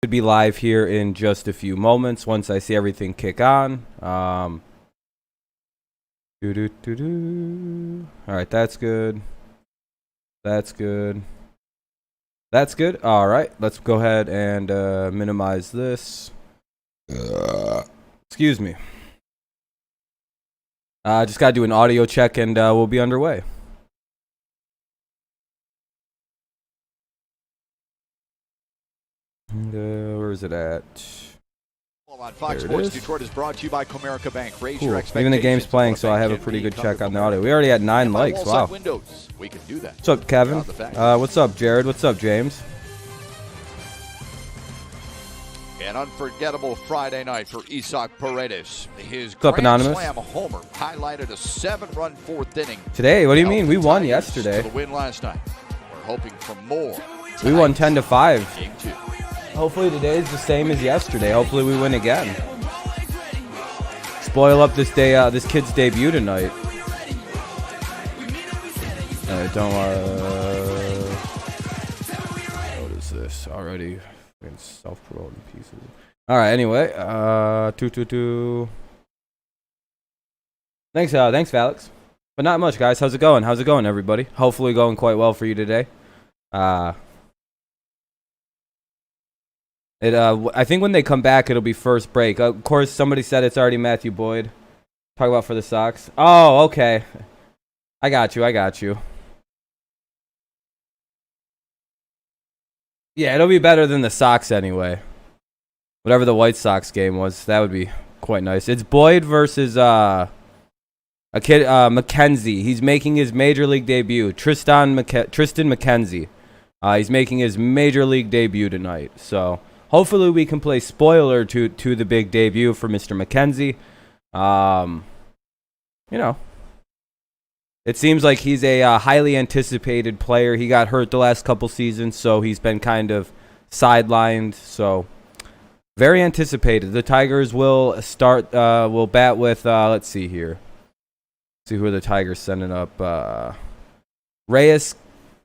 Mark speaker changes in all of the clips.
Speaker 1: be live here in just a few moments once I see everything kick on. All right, that's good. That's good. That's good. All right, let's go ahead and minimize this. Excuse me. Just gotta do an audio check and we'll be underway. And, where is it at?
Speaker 2: On Fox Sports Detroit is brought to you by Comerica Bank. Raise your expectations.
Speaker 1: Even the game's playing, so I have a pretty good check on the audio. We already had 9 likes. Wow.
Speaker 2: Windows. We can do that.
Speaker 1: What's up, Kevin? What's up, Jared? What's up, James?
Speaker 2: An unforgettable Friday night for Isaac Paredes. His
Speaker 1: What's up, Anonymous?
Speaker 2: Grand Slam homer highlighted a 7-run 4th inning.
Speaker 1: Today? What do you mean? We won yesterday.
Speaker 2: The win last night. We're hoping for more.
Speaker 1: We won 10-5.
Speaker 2: Game 2.
Speaker 1: Hopefully today is the same as yesterday. Hopefully we win again. Spoil up this day, this kid's debut tonight. Don't. What is this already? Self-promoting pieces. All right. Anyway, 222. Thanks, Alex. But not much, guys. How's it going? How's it going, everybody? Hopefully going quite well for you today. I think when they come back, it'll be first break. Of course, somebody said it's already Matthew Boyd. Talk about for the Sox. Oh, okay. I got you. Yeah, it'll be better than the Sox anyway. Whatever the White Sox game was, that would be quite nice. It's Boyd versus a kid, McKenzie. He's making his major league debut. Tristan McKenzie. He's making his major league debut tonight. So hopefully we can play spoiler to the big debut for Mr. McKenzie. You know, it seems like he's a highly anticipated player. He got hurt the last couple seasons, so he's been kind of sidelined. So very anticipated. The Tigers will will bat with, let's see here. See who the Tigers sending up. Reyes,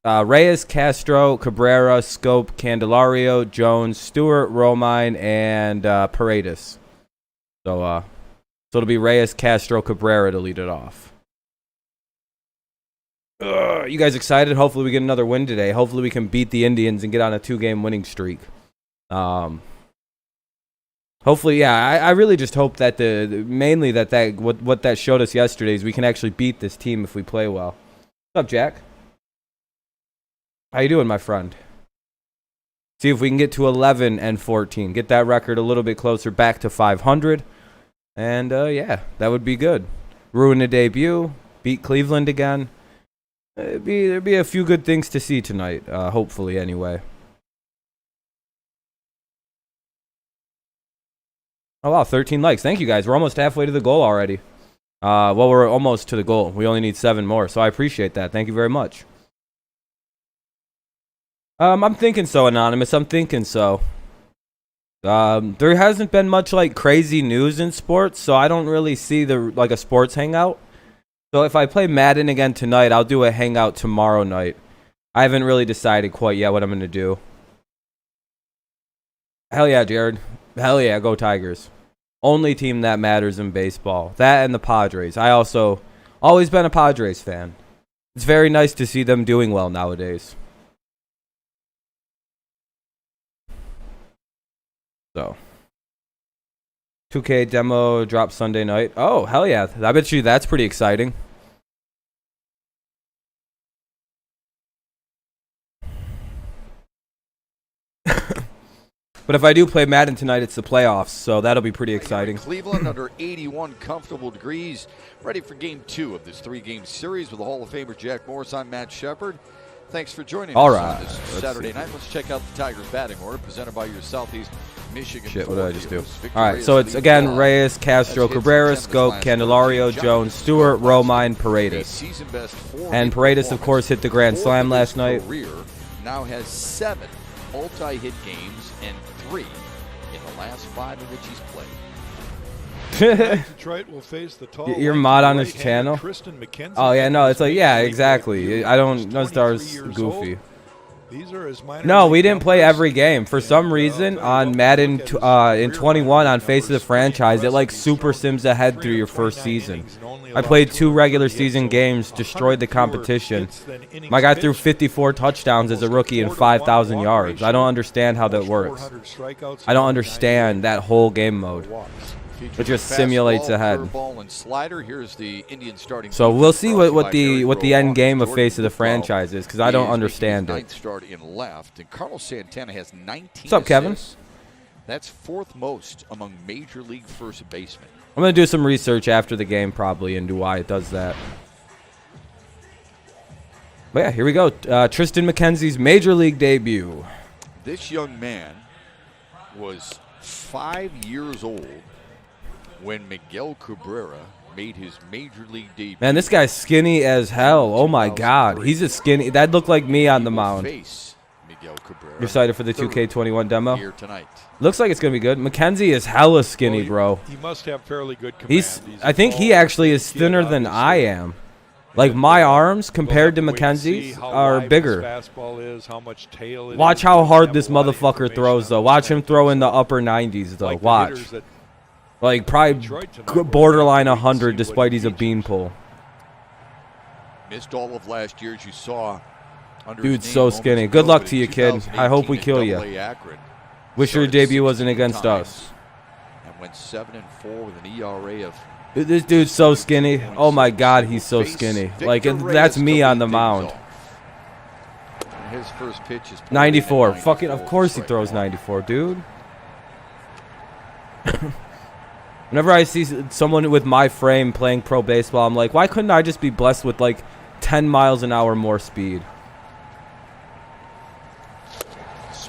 Speaker 1: Castro, Cabrera, Scope, Candelario, Jones, Stewart, Romine, and Paredes. So it'll be Reyes, Castro, Cabrera to lead it off. You guys excited? Hopefully we get another win today. Hopefully we can beat the Indians and get on a 2-game winning streak. Hopefully, yeah. I really just hope that mainly what that showed us yesterday is we can actually beat this team if we play well. What's up, Jack? How you doing, my friend? See if we can get to 11-14. Get that record a little bit closer back to 500. And, yeah, that would be good. Ruin a debut. Beat Cleveland again. There'd be a few good things to see tonight, hopefully, anyway. Oh, wow, 13 likes. Thank you, guys. We're almost halfway to the goal already. Well, we're almost to the goal. We only need 7 more, so I appreciate that. Thank you very much. I'm thinking so, Anonymous. I'm thinking so. There hasn't been much like crazy news in sports, so I don't really see a sports hangout. So if I play Madden again tonight, I'll do a hangout tomorrow night. I haven't really decided quite yet what I'm gonna do. Hell yeah, Jared. Hell yeah, go Tigers. Only team that matters in baseball. That and the Padres. I also always been a Padres fan. It's very nice to see them doing well nowadays. So, 2K demo drops Sunday night. Oh, hell yeah. I bet you that's pretty exciting. But if I do play Madden tonight, it's the playoffs, so that'll be pretty exciting.
Speaker 2: Cleveland under 81 comfortable degrees, ready for Game 2 of this 3-game series with the Hall of Famer Jack Morris. I'm Matt Shepard. Thanks for joining us on this Saturday night. Let's check out the Tigers batting order presented by your Southeast Michigan.
Speaker 1: Shit, what did I just do? All right, so it's again Reyes, Castro, Cabrera, Scope, Candelario, Jones, Stewart, Romine, Paredes. And Paredes, of course, hit the Grand Slam last night.
Speaker 2: Now has 7 multi-hit games and 3 in the last 5 in which he's played.
Speaker 3: Detroit will face the tall
Speaker 1: Your mod on his channel? Oh, yeah, no, it's like, yeah, exactly. I don't, no stars goofy.
Speaker 3: These are his minor
Speaker 1: No,
Speaker 3: league
Speaker 1: we didn't play
Speaker 3: numbers.
Speaker 1: every game. For some reason, on Madden in 21 on Face of the Franchise, it like super sims ahead through your first season. I played 2 regular season games, destroyed the competition. My guy threw 54 touchdowns as a rookie and 5,000 yards. I don't understand how that works. I don't understand that whole game mode. It just simulates ahead. So we'll see what the end game of Face of the Franchise is, because I don't understand it. What's up, Kevin?
Speaker 2: That's 4th most among major league first basemen.
Speaker 1: I'm gonna do some research after the game probably into why it does that. But yeah, here we go. Tristan McKenzie's major league debut.
Speaker 2: This young man was 5 years old when Miguel Cabrera made his major league debut.
Speaker 1: Man, this guy's skinny as hell. Oh my God, he's a skinny. That looked like me on the mound. You're excited for the 2K21 demo?
Speaker 2: Here tonight.
Speaker 1: Looks like it's gonna be good. McKenzie is hella skinny, bro.
Speaker 3: He must have fairly good command.
Speaker 1: I think he actually is thinner than I am. Like my arms compared to McKenzie's are bigger. Watch how hard this motherfucker throws, though. Watch him throw in the upper 90s, though. Watch. Like probably borderline 100, despite he's a beanpole.
Speaker 2: Missed all of last year, as you saw.
Speaker 1: Dude's so skinny. Good luck to you, kid. I hope we kill you. Wish your debut wasn't against us.
Speaker 2: And went 7-4 with an ERA of.
Speaker 1: This dude's so skinny. Oh my God, he's so skinny. Like that's me on the mound.
Speaker 2: His first pitch is
Speaker 1: 94. Fucking, of course he throws 94, dude. Whenever I see someone with my frame playing pro baseball, I'm like, why couldn't I just be blessed with like 10 miles an hour more speed?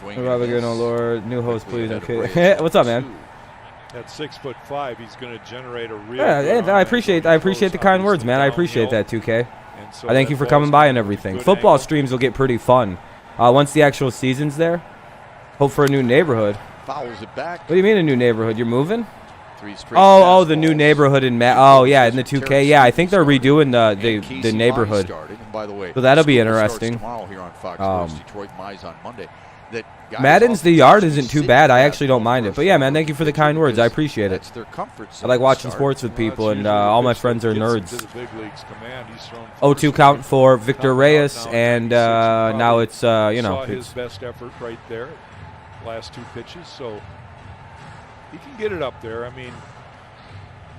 Speaker 1: Oh Lord, new host, please. Okay. What's up, man?
Speaker 3: At 6'5", he's going to generate a real.
Speaker 1: Yeah, I appreciate the kind words, man. I appreciate that, 2K. I thank you for coming by and everything. Football streams will get pretty fun once the actual season's there. Hope for a new neighborhood.
Speaker 2: Fouls it back.
Speaker 1: What do you mean a new neighborhood? You're moving? Oh, the new neighborhood in Oh, yeah, in the 2K. Yeah, I think they're redoing the neighborhood. So that'll be interesting. Madden's The Yard isn't too bad. I actually don't mind it. But yeah, man, thank you for the kind words. I appreciate it. I like watching sports with people, and all my friends are nerds. 0-2 count for Victor Reyes, and now it's, you know.
Speaker 3: His best effort right there, last 2 pitches, so he can get it up there. I mean,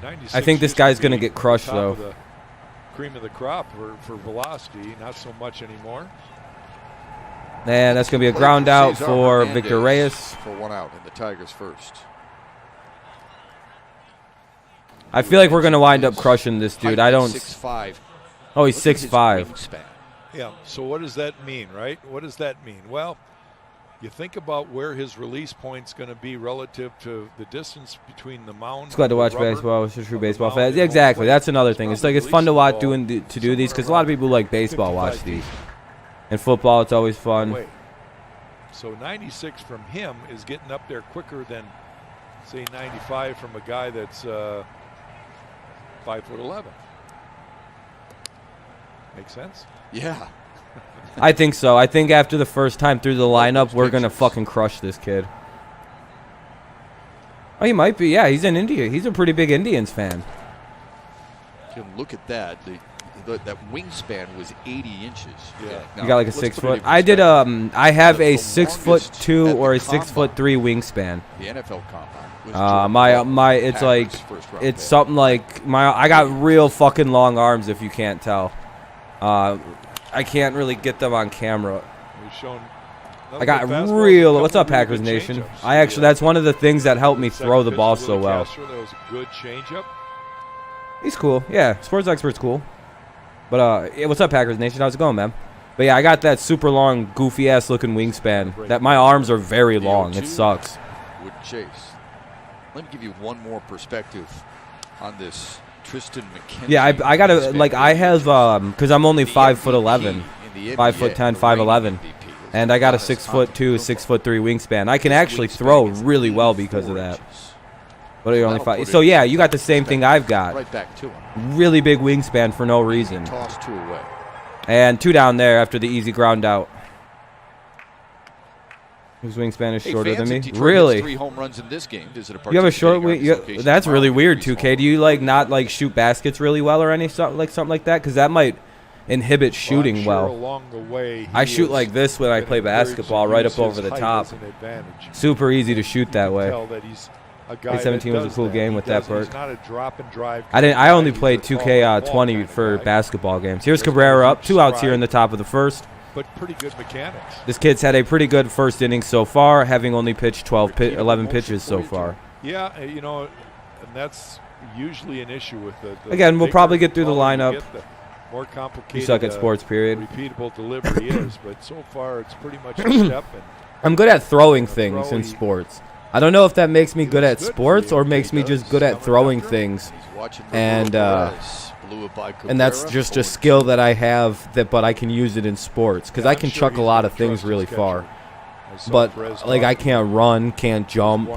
Speaker 3: 96.
Speaker 1: I think this guy's going to get crushed, though.
Speaker 3: Cream of the crop for velocity, not so much anymore.
Speaker 1: And that's going to be a ground out for Victor Reyes.
Speaker 2: For 1 out, and the Tigers first.
Speaker 1: I feel like we're going to wind up crushing this dude. I don't.
Speaker 2: 6'5".
Speaker 1: Oh, he's 6'5".
Speaker 3: Yeah, so what does that mean, right? What does that mean? Well, you think about where his release point's going to be relative to the distance between the mound.
Speaker 1: It's glad to watch baseball with true baseball fans. Yeah, exactly. That's another thing. It's like it's fun to watch to do these because a lot of people like baseball watch these. In football, it's always fun.
Speaker 3: So 96 from him is getting up there quicker than, say, 95 from a guy that's 5'11". Make sense?
Speaker 2: Yeah.
Speaker 1: I think so. I think after the first time through the lineup, we're going to fucking crush this kid. Oh, he might be. Yeah, he's in India. He's a pretty big Indians fan.
Speaker 2: You can look at that. That wingspan was 80 inches.
Speaker 3: Yeah.
Speaker 1: Now, you got like a 6 foot. I did. I have a 6'2" or a 6'3" wingspan.
Speaker 2: The NFL combine.
Speaker 1: It's like it's something like I got real fucking long arms if you can't tell. I can't really get them on camera. I got real. What's up, Packers Nation? That's one of the things that helped me throw the ball so well.
Speaker 3: That was a good changeup.
Speaker 1: He's cool. Yeah, sports expert's cool. But what's up, Packers Nation? How's it going, man? But yeah, I got that super long, goofy ass looking wingspan. That my arms are very long. It sucks.
Speaker 2: Would chase. Let me give you one more perspective on this Tristan McKenzie.
Speaker 1: Yeah, I gotta like I have because I'm only 5'11", 5'10", 5'11", and I got a 6'2", 6'3" wingspan. I can actually throw really well because of that. But you're only 5. So yeah, you got the same thing I've got.
Speaker 2: Right back to him.
Speaker 1: Really big wingspan for no reason.
Speaker 2: Toss 2 away.
Speaker 1: And 2 down there after the easy ground out. His wingspan is
Speaker 2: Hey,
Speaker 1: shorter than
Speaker 2: fans
Speaker 1: me.
Speaker 2: in Detroit
Speaker 1: really?
Speaker 2: hits 3 home runs in this game. Visit a
Speaker 1: You have a short
Speaker 2: participating
Speaker 1: wing.
Speaker 2: artist
Speaker 1: That's
Speaker 2: location
Speaker 1: really
Speaker 2: tomorrow
Speaker 1: weird,
Speaker 2: for these
Speaker 1: 2K.
Speaker 2: home
Speaker 1: Do you like not like shoot baskets really well or something like that? Because that might inhibit shooting well.
Speaker 3: Along the way,
Speaker 1: I shoot like this when I play basketball, right up over the top. Super easy to shoot that way. 2017 was a cool game with that perk. I only played 2K20 for basketball games. Here's Cabrera up, 2 outs here in the top of the first.
Speaker 3: But pretty good mechanics.
Speaker 1: This kid's had a pretty good first inning so far, having only pitched 11 pitches so far.
Speaker 3: Yeah, you know, and that's usually an issue with the
Speaker 1: Again, we'll probably get through the lineup.
Speaker 3: More complicated.
Speaker 1: You suck at sports, period.
Speaker 3: Repeatable delivery is, but so far it's pretty much a step. And
Speaker 1: I'm good at throwing things in sports. I don't know if that makes me good at sports or makes me just good at throwing things. And that's just a skill that I have, but I can use it in sports because I can chuck a lot of things really far. But like I can't run, can't jump.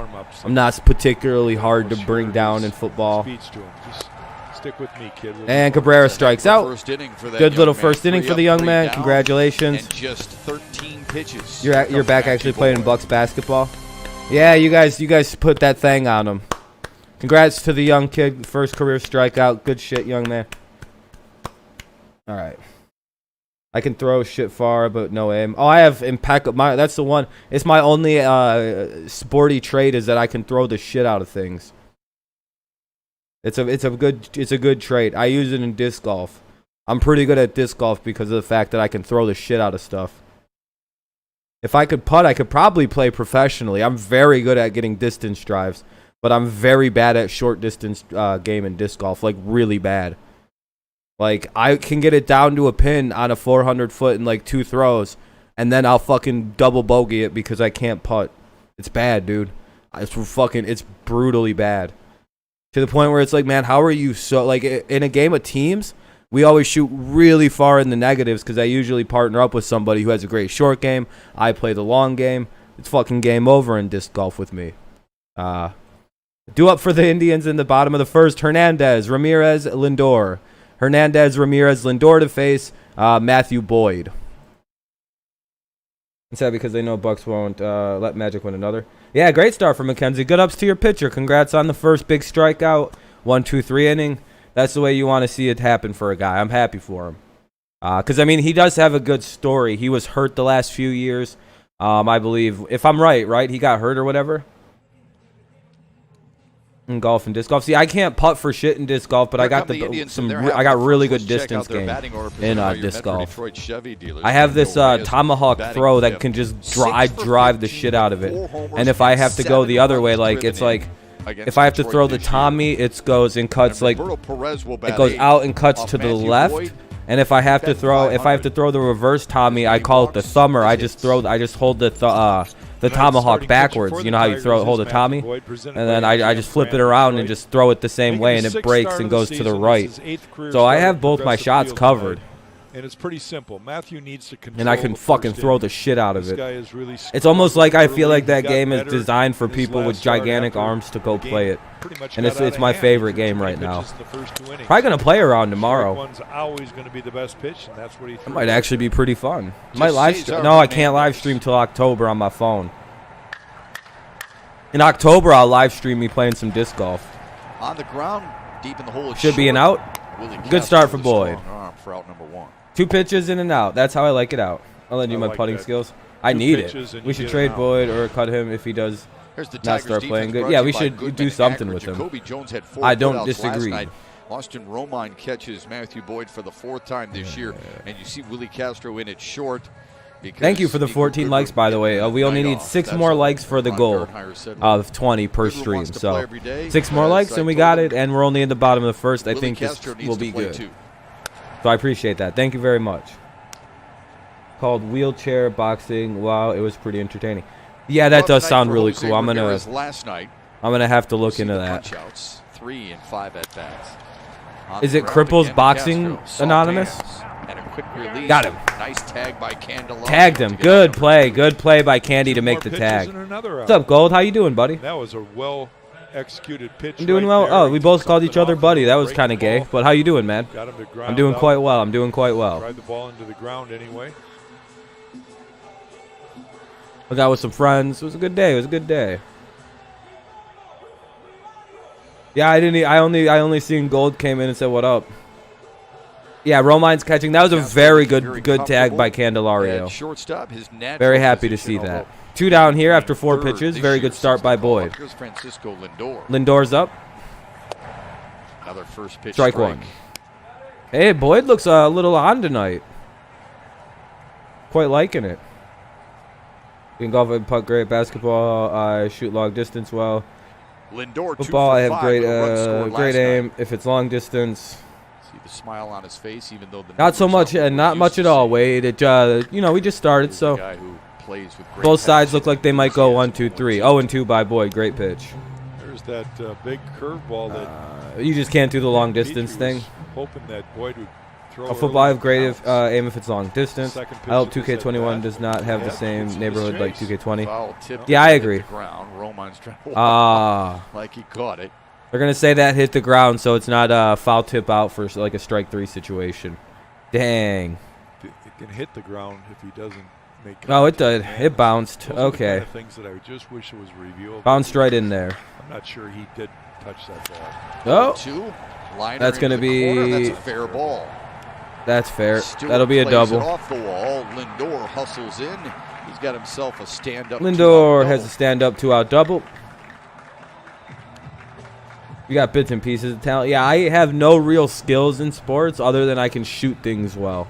Speaker 1: I'm not particularly hard to bring down in football.
Speaker 3: Stick with me, kid.
Speaker 1: And Cabrera strikes out. Good little first inning for the young man. Congratulations.
Speaker 2: And just 13 pitches.
Speaker 1: You're back actually playing in Bucks basketball. Yeah, you guys put that thing on him. Congrats to the young kid. First career strikeout. Good shit, young man. All right. I can throw shit far, but no aim. Oh, I have impeccable. That's the one. It's my only sporty trait is that I can throw the shit out of things. It's a good trait. I use it in disc golf. I'm pretty good at disc golf because of the fact that I can throw the shit out of stuff. If I could putt, I could probably play professionally. I'm very good at getting distance drives, but I'm very bad at short distance game in disc golf, like really bad. Like I can get it down to a pin on a 400 foot in like 2 throws, and then I'll fucking double bogey it because I can't putt. It's bad, dude. It's brutally bad. To the point where it's like, man, how are you so like in a game of teams? We always shoot really far in the negatives because I usually partner up with somebody who has a great short game. I play the long game. It's fucking game over in disc golf with me. Due up for the Indians in the bottom of the first. Hernandez, Ramirez, Lindor. Hernandez, Ramirez, Lindor to face Matthew Boyd. It's sad because they know Bucks won't let Magic win another. Yeah, great start for McKenzie. Good ups to your pitcher. Congrats on the first big strikeout. 1, 2, 3 inning. That's the way you want to see it happen for a guy. I'm happy for him. Because, I mean, he does have a good story. He was hurt the last few years. I believe, if I'm right? He got hurt or whatever? In golf and disc golf. See, I can't putt for shit in disc golf, but I got I got really good distance game in disc golf. I have this tomahawk throw that can just drive the shit out of it. And if I have to go the other way, like it's like if I have to throw the Tommy, it goes and cuts like it goes out and cuts to the left. And if I have to throw the reverse Tommy, I call it the thumber. I just hold the tomahawk backwards. You know how you hold a Tommy? And then I just flip it around and just throw it the same way, and it breaks and goes to the right. So I have both my shots covered.
Speaker 3: And it's pretty simple. Matthew needs to control.
Speaker 1: And I can fucking throw the shit out of it. It's almost like I feel like that game is designed for people with gigantic arms to go play it. And it's my favorite game right now. Probably going to play around tomorrow. That might actually be pretty fun. No, I can't live stream till October on my phone. In October, I'll live stream me playing some disc golf.
Speaker 2: On the ground, deep in the hole.
Speaker 1: Should be an out. Good start for Boyd.
Speaker 2: For out number 1.
Speaker 1: 2 pitches in and out. That's how I like it out. I'll lend you my putting skills. I need it. We should trade Boyd or cut him if he does not start playing good. Yeah, we should do something with him. I don't disagree.
Speaker 2: Austin Romine catches Matthew Boyd for the 4th time this year, and you see Willie Castro in it short.
Speaker 1: Thank you for the 14 likes, by the way. We only need 6 more likes for the goal of 20 per stream. So 6 more likes, and we got it, and we're only in the bottom of the first. I think this will be good. So I appreciate that. Thank you very much. Called Wheelchair Boxing. Wow, it was pretty entertaining. Yeah, that does sound really cool. I'm gonna have to look into that.
Speaker 2: 3 and 5 at bats.
Speaker 1: Is it Cripples Boxing Anonymous? Got him.
Speaker 2: Nice tag by Candelo.
Speaker 1: Tagged him. Good play. Good play by Candy to make the tag. What's up, Gold? How you doing, buddy?
Speaker 3: That was a well-executed pitch.
Speaker 1: I'm doing well. Oh, we both called each other buddy. That was kind of gay. But how you doing, man? I'm doing quite well. I'm doing quite well.
Speaker 3: Tried the ball into the ground anyway.
Speaker 1: Hung out with some friends. It was a good day. It was a good day. Yeah, I only seen Gold came in and said what up. Yeah, Romine's catching. That was a very good tag by Candelario.
Speaker 2: Shortstop, his
Speaker 1: very happy to see that. 2 down here after 4 pitches. Very good start by Boyd.
Speaker 2: Here's Francisco Lindor.
Speaker 1: Lindor's up.
Speaker 2: Another first pitch.
Speaker 1: Strike 1. Hey, Boyd looks a little on tonight. Quite liking it. You can golf and putt great. Basketball, I shoot long distance well.
Speaker 2: Lindor,
Speaker 1: football, I have great aim. If it's long distance.
Speaker 2: See the smile on his face, even though the
Speaker 1: not so much, not much at all. Wade, it we just started, so both sides look like they might go 1, 2, 3. 0-2 by Boyd. Great pitch.
Speaker 3: There's that big curveball that
Speaker 1: you just can't do the long distance thing.
Speaker 3: Hoping that Boyd would throw.
Speaker 1: A football, I have great aim if it's long distance. I hope 2K21 does not have the same neighborhood like 2K20. Yeah, I agree.
Speaker 2: Like he caught it.
Speaker 1: They're gonna say that hit the ground, so it's not a foul tip out for like a strike 3 situation. Dang.
Speaker 3: It can hit the ground if he doesn't make.
Speaker 1: Oh, it did. It bounced. Okay.
Speaker 3: Kind of things that I just wish it was reviewable.
Speaker 1: Bounced right in there.
Speaker 3: I'm not sure he did touch that ball.
Speaker 1: Oh. That's gonna be.
Speaker 2: That's a fair ball.
Speaker 1: That's fair. That'll be a double.
Speaker 2: Off the wall. Lindor hustles in. He's got himself a stand-up.
Speaker 1: Lindor has a stand-up 2-out double. You got bits and pieces of talent. Yeah, I have no real skills in sports other than I can shoot things well.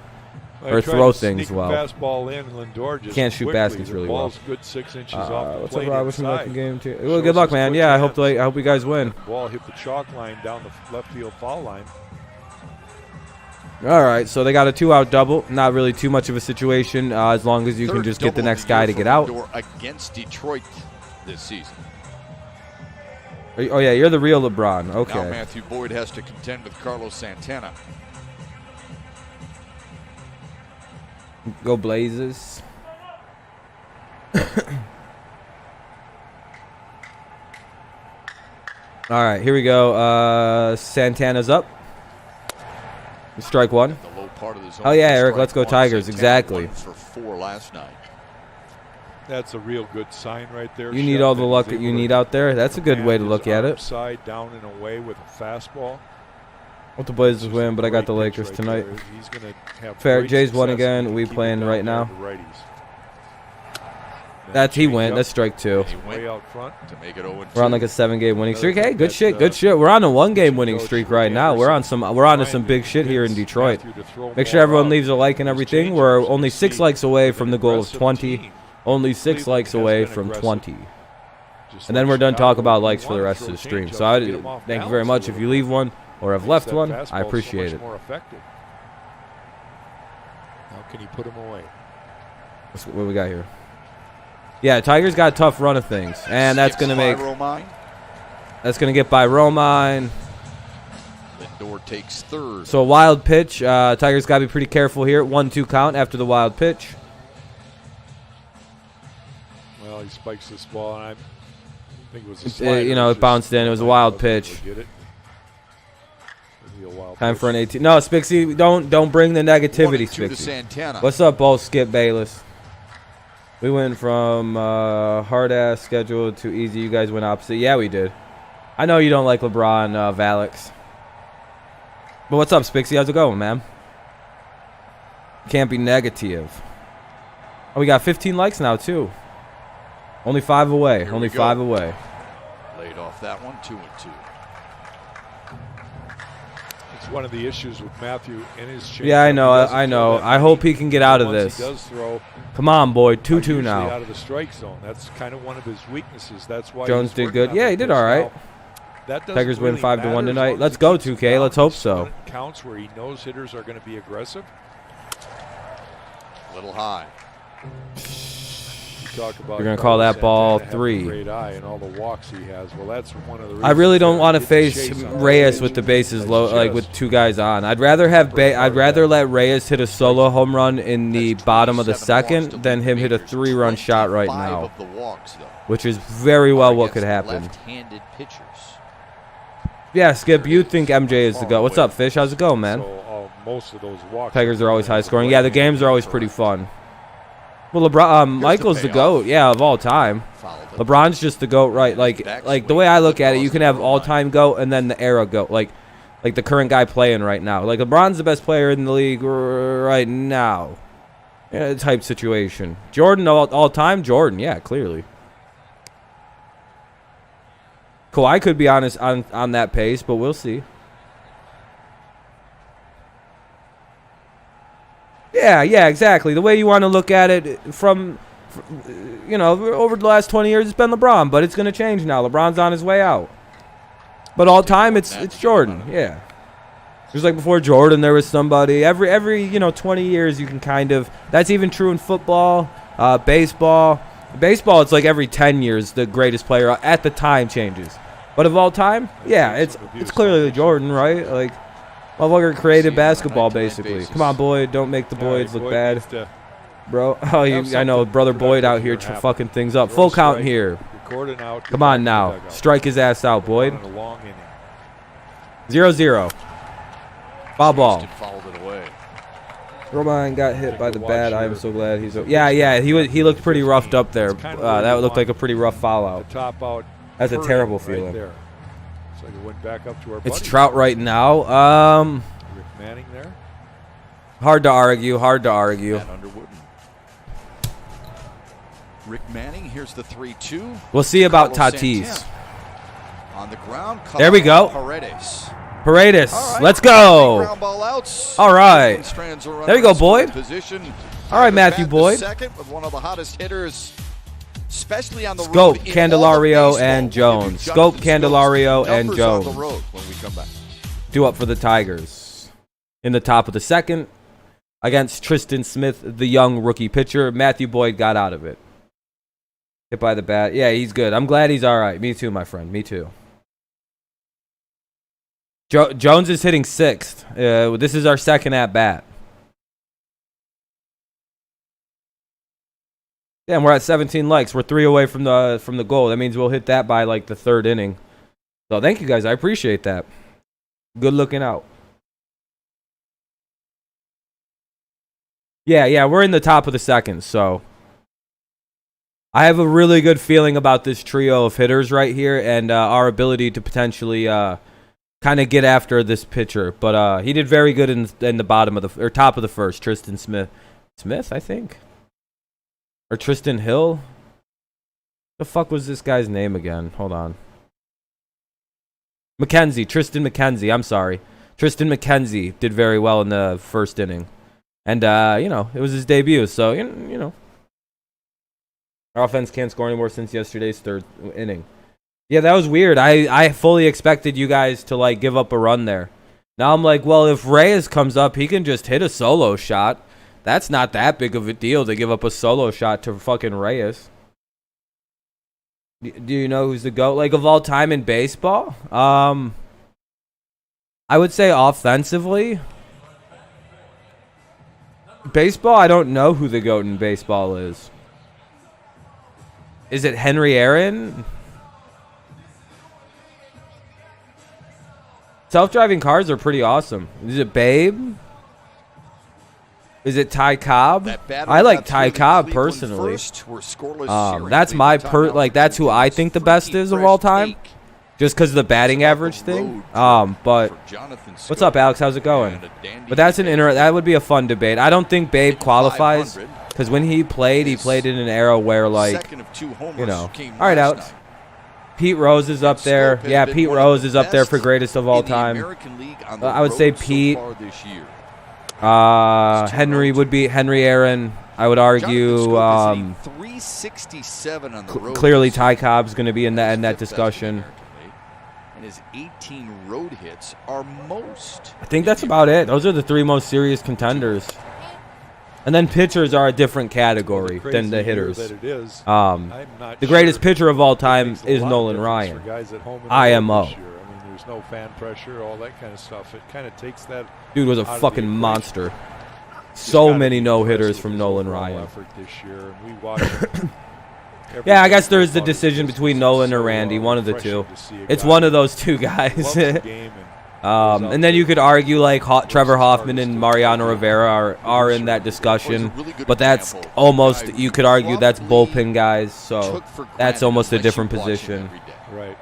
Speaker 1: Or throw things well.
Speaker 3: Fastball in, Lindor just
Speaker 1: can't shoot baskets really well.
Speaker 3: Good 6 inches off the
Speaker 1: what's
Speaker 3: plate
Speaker 1: up, Rob? Wish you luck in game 2. Well, good luck, man. Yeah, I hope you guys win.
Speaker 3: Ball hit the chalk line down the left field foul line.
Speaker 1: All right, so they got a 2-out double. Not really too much of a situation as long as you can just get the next guy to get out.
Speaker 2: Against Detroit this season.
Speaker 1: Oh, yeah, you're the real LeBron. Okay.
Speaker 2: Now Matthew Boyd has to contend with Carlos Santana.
Speaker 1: Go Blazers. All right, here we go. Santana's up. Strike 1. Oh, yeah, Eric, let's go Tigers. Exactly.
Speaker 2: For 4 last night.
Speaker 3: That's a real good sign right there.
Speaker 1: You need all the luck that you need out there. That's a good way to look at it.
Speaker 3: Side down and away with a fastball.
Speaker 1: I want the Blazers win, but I got the Lakers tonight. Fair. Jay's won again. We playing right now. That's he went. That's strike 2.
Speaker 3: Way out front to make it 0-2.
Speaker 1: We're on like a 7-game winning streak. Hey, good shit. Good shit. We're on a 1-game winning streak right now. We're on to some big shit here in Detroit. Make sure everyone leaves a like and everything. We're only 6 likes away from the goal of 20. Only 6 likes away from 20. And then we're done talking about likes for the rest of the stream. So thank you very much. If you leave one or have left one, I appreciate it.
Speaker 3: How can you put him away?
Speaker 1: What we got here? Yeah, Tigers got a tough run of things, and that's gonna get by Romine.
Speaker 2: Lindor takes 3rd.
Speaker 1: So a wild pitch. Tigers got to be pretty careful here. 1-2 count after the wild pitch.
Speaker 3: Well, he spikes this ball, and I think it was a slider.
Speaker 1: It bounced in. It was a wild pitch. Time for an 18. No, Spixie, don't bring the negativity, Spixie. What's up, Bo Skip Bayless? We went from hard-ass schedule to easy. You guys went opposite. Yeah, we did. I know you don't like LeBron, Valix. But what's up, Spixie? How's it going, man? Can't be negative. Oh, we got 15 likes now, too. Only 5 away. Only 5 away.
Speaker 2: Laid off that one, 2-2.
Speaker 3: It's one of the issues with Matthew in his change.
Speaker 1: Yeah, I know. I hope he can get out of this.
Speaker 3: He does throw.
Speaker 1: Come on, boy. 2-2 now.
Speaker 3: Out of the strike zone. That's kind of one of his weaknesses. That's why
Speaker 1: Jones did good. Yeah, he did all right. Tigers win 5-1 tonight. Let's go, 2K. Let's hope so.
Speaker 3: Counts where he knows hitters are going to be aggressive.
Speaker 2: A little high.
Speaker 3: Talk about
Speaker 1: You're going to call that ball 3.
Speaker 3: Great eye and all the walks he has. Well, that's one of the reasons.
Speaker 1: I really don't want to face Reyes with the bases low, like with 2 guys on. I'd rather let Reyes hit a solo home run in the bottom of the 2nd than him hit a 3-run shot right now, which is very well what could happen.
Speaker 2: Left-handed pitchers.
Speaker 1: Yeah, Skip, you think MJ is the go? What's up, Fish? How's it going, man?
Speaker 3: So, most of those walks.
Speaker 1: Tigers are always high scoring. Yeah, the games are always pretty fun. Well, Michael's the GOAT, yeah, of all time. LeBron's just the GOAT, right? Like the way I look at it, you can have all-time GOAT and then the era GOAT, like the current guy playing right now. Like LeBron's the best player in the league right now, type situation. Jordan all-time, Jordan, yeah, clearly. Kawhi could be honest on that pace, but we'll see. Yeah, exactly. The way you want to look at it from over the last 20 years, it's been LeBron, but it's going to change now. LeBron's on his way out. But all time, it's Jordan. Yeah. Just like before Jordan, there was somebody. Every 20 years, you can kind of. That's even true in football, baseball. Baseball, it's like every 10 years, the greatest player at the time changes. But of all time, yeah, it's clearly Jordan, right? Like. Motherfucker created basketball, basically. Come on, Boyd. Don't make the Boyds look bad. Bro. Oh, I know. Brother Boyd out here fucking things up. Full count here. Come on now. Strike his ass out, Boyd. 0-0. Foul ball. Roman got hit by the bat. I am so glad he's... Yeah. He looked pretty roughed up there. That looked like a pretty rough foul out. That's a terrible feeling.
Speaker 3: So it went back up to our
Speaker 1: it's Trout right now.
Speaker 3: Rick Manning there.
Speaker 1: Hard to argue.
Speaker 2: Rick Manning, here's the 3-2.
Speaker 1: We'll see about Tatis.
Speaker 2: On the ground.
Speaker 1: There we go. Paredes. Right. Let's go. All right. There you go, Boyd. All right, Matthew Boyd.
Speaker 2: Second with one of the hottest hitters. Especially on the
Speaker 1: Scope,
Speaker 2: road
Speaker 1: Candelario, and Jones. Scope, Candelario, and Jones.
Speaker 2: On the road when we come back.
Speaker 1: 2 up for the Tigers. In the top of the second, against Tristan Smith, the young rookie pitcher. Matthew Boyd got out of it. Hit by the bat. Yeah, he's good. I'm glad he's all right. Me too, my friend. Me too. Jones is hitting 6th. This is our second at bat. Yeah, and we're at 17 likes. We're 3 away from the goal. That means we'll hit that by like the 3rd inning. So thank you guys. I appreciate that. Good looking out. Yeah, we're in the top of the second, so I have a really good feeling about this trio of hitters right here and our ability to potentially kind of get after this pitcher. But he did very good in the bottom of the top of the first. Tristan Smith, I think. Or Tristan Hill? The fuck was this guy's name again? Hold on. Tristan McKenzie. I'm sorry. Tristan McKenzie did very well in the 1st inning. And, it was his debut. So, our offense can't score anymore since yesterday's 3rd inning. Yeah, that was weird. I fully expected you guys to, like, give up a run there. Now I'm like, well, if Reyes comes up, he can just hit a solo shot. That's not that big of a deal to give up a solo shot to fucking Reyes. Do you know who's the GOAT? Like, of all time in baseball? I would say offensively. Baseball, I don't know who the GOAT in baseball is. Is it Henry Aaron? Self-driving cars are pretty awesome. Is it Babe? Is it Ty Cobb? I like Ty Cobb personally. That's my that's who I think the best is of all time, just because of the batting average thing. But what's up, Alex? How's it going? But that's that would be a fun debate. I don't think Babe qualifies because when he played in an era where like all right, Alex. Pete Rose is up there. Yeah, Pete Rose is up there for greatest of all time. I would say Pete. Henry would be Henry Aaron. I would argue
Speaker 2: 367 on the road.
Speaker 1: Clearly Ty Cobb's going to be in that discussion.
Speaker 2: And his 18 road hits are most.
Speaker 1: I think that's about it. Those are the 3 most serious contenders. And then pitchers are a different category than the hitters. The greatest pitcher of all time is Nolan Ryan. IMO.
Speaker 3: There's no fan pressure, all that kind of stuff. It kind of takes that.
Speaker 1: Dude was a fucking monster. So many no-hitters from Nolan Ryan. Yeah, I guess there's the decision between Nolan or Randy, one of the two. It's one of those two guys. And then you could argue like Trevor Hoffman and Mariano Rivera are in that discussion, but that's almost, you could argue that's bullpen guys, so that's almost a different position.
Speaker 3: Right.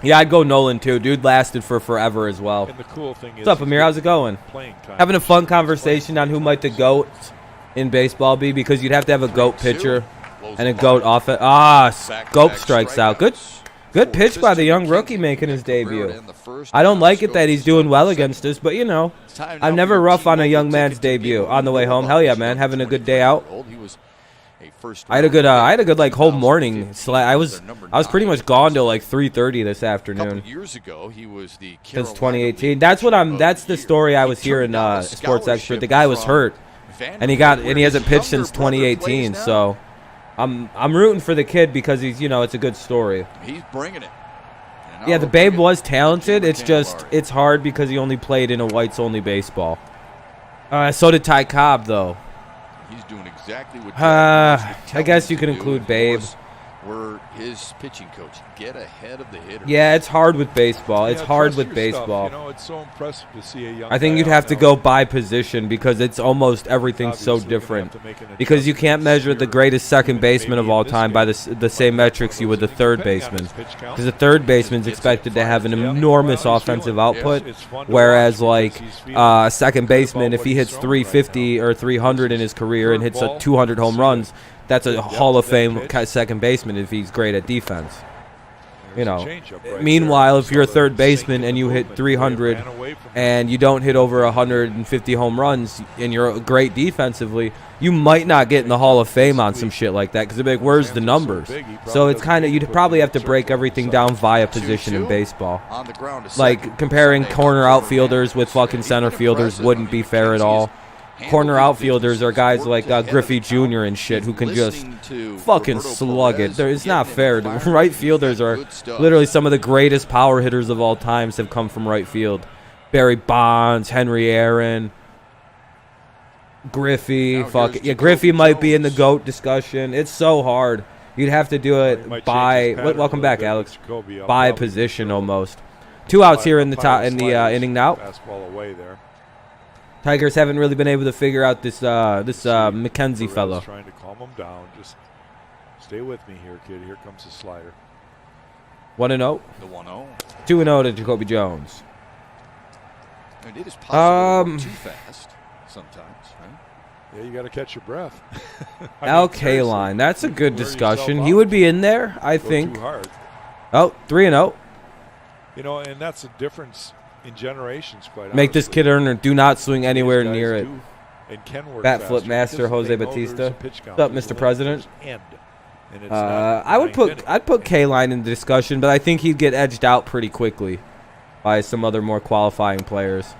Speaker 1: Yeah, I'd go Nolan too. Dude lasted for forever as well.
Speaker 3: And the cool thing is,
Speaker 1: what's up, Amir? How's it going? Having a fun conversation on who might the GOAT in baseball be, because you'd have to have a GOAT pitcher and a GOAT offense. GOAT strikes out. Good pitch by the young rookie making his debut. I don't like it that he's doing well against us, but, you know, I'm never rough on a young man's debut on the way home. Hell yeah, man. Having a good day out. I had a good like whole morning. I was pretty much gone till like 3:30 this afternoon.
Speaker 2: Years ago, he was the
Speaker 1: since 2018. That's the story I was hearing. Sports Expert. The guy was hurt, and he hasn't pitched since 2018. So I'm rooting for the kid because he's, you know, it's a good story.
Speaker 2: He's bringing it.
Speaker 1: Yeah, the Babe was talented. It's hard because he only played in a whites only baseball. So did Ty Cobb though.
Speaker 2: He's doing exactly what
Speaker 1: I guess you could include Babe.
Speaker 2: We're his pitching coach. Get ahead of the hitter.
Speaker 1: Yeah, it's hard with baseball. It's hard with baseball.
Speaker 3: You know, it's so impressive to see a young
Speaker 1: I think you'd have to go by position because it's almost everything's so different. Because you can't measure the greatest second baseman of all time by the same metrics you would the third baseman. Because the third baseman's expected to have an enormous offensive output, whereas like second baseman, if he hits 350 or 300 in his career and hits 200 home runs, that's a Hall of Fame second baseman if he's great at defense. You know. Meanwhile, if you're a third baseman and you hit 300 and you don't hit over 150 home runs and you're great defensively, you might not get in the Hall of Fame on some shit like that because they're like, where's the numbers? So it's kind of, you'd probably have to break everything down via position in baseball. Like comparing corner outfielders with fucking center fielders wouldn't be fair at all. Corner outfielders are guys like Griffey Jr. and shit who can just fucking slug it. It's not fair. Right fielders are literally some of the greatest power hitters of all times have come from right field. Barry Bonds, Henry Aaron, Griffey. Yeah, Griffey might be in the GOAT discussion. It's so hard. You'd have to do it by. Welcome back, Alex. By position almost. 2 outs here in the inning now. Tigers haven't really been able to figure out this McKenzie fellow.
Speaker 3: Trying to calm him down. Just stay with me here, kid. Here comes the slider.
Speaker 1: 1-0.
Speaker 2: The 1-0.
Speaker 1: 2-0 to Jacoby Jones.
Speaker 2: It is possible too fast sometimes, right?
Speaker 3: Yeah, you got to catch your breath.
Speaker 1: Al Kaline. That's a good discussion. He would be in there, I think.
Speaker 3: Too hard.
Speaker 1: Oh, 3-0.
Speaker 3: You know, and that's a difference in generations, quite
Speaker 1: Make this
Speaker 3: honestly.
Speaker 1: kid earner. Do not swing anywhere near it. Bat flip
Speaker 3: faster
Speaker 1: master Jose Batista. What's up, Mr. President? I'd put K-Line in the discussion, but I think he'd get edged out pretty quickly by some other more qualifying players.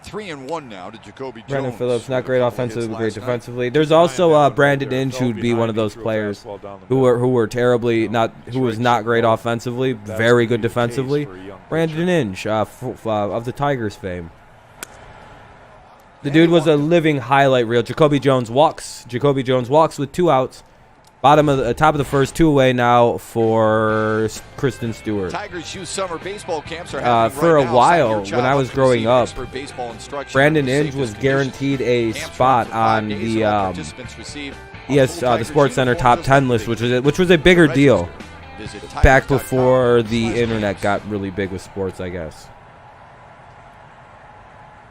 Speaker 2: 3-1 now to Jacoby Jones.
Speaker 1: Brandon Phillips, not great offensively, but great defensively. There's also Brandon Inge, who'd be one of those players who were terribly who was not great offensively, very good defensively. Brandon Inge of the Tigers fame. The dude was a living highlight reel. Jacoby Jones walks. Jacoby Jones walks with 2 outs. Top of the first, 2 away now for Kristen Stewart.
Speaker 2: Tigers youth summer baseball camps are
Speaker 1: for a while, when I was growing up, Brandon Inge was guaranteed a spot on the the Sports Center top 10 list, which was a bigger deal back before the internet got really big with sports, I guess.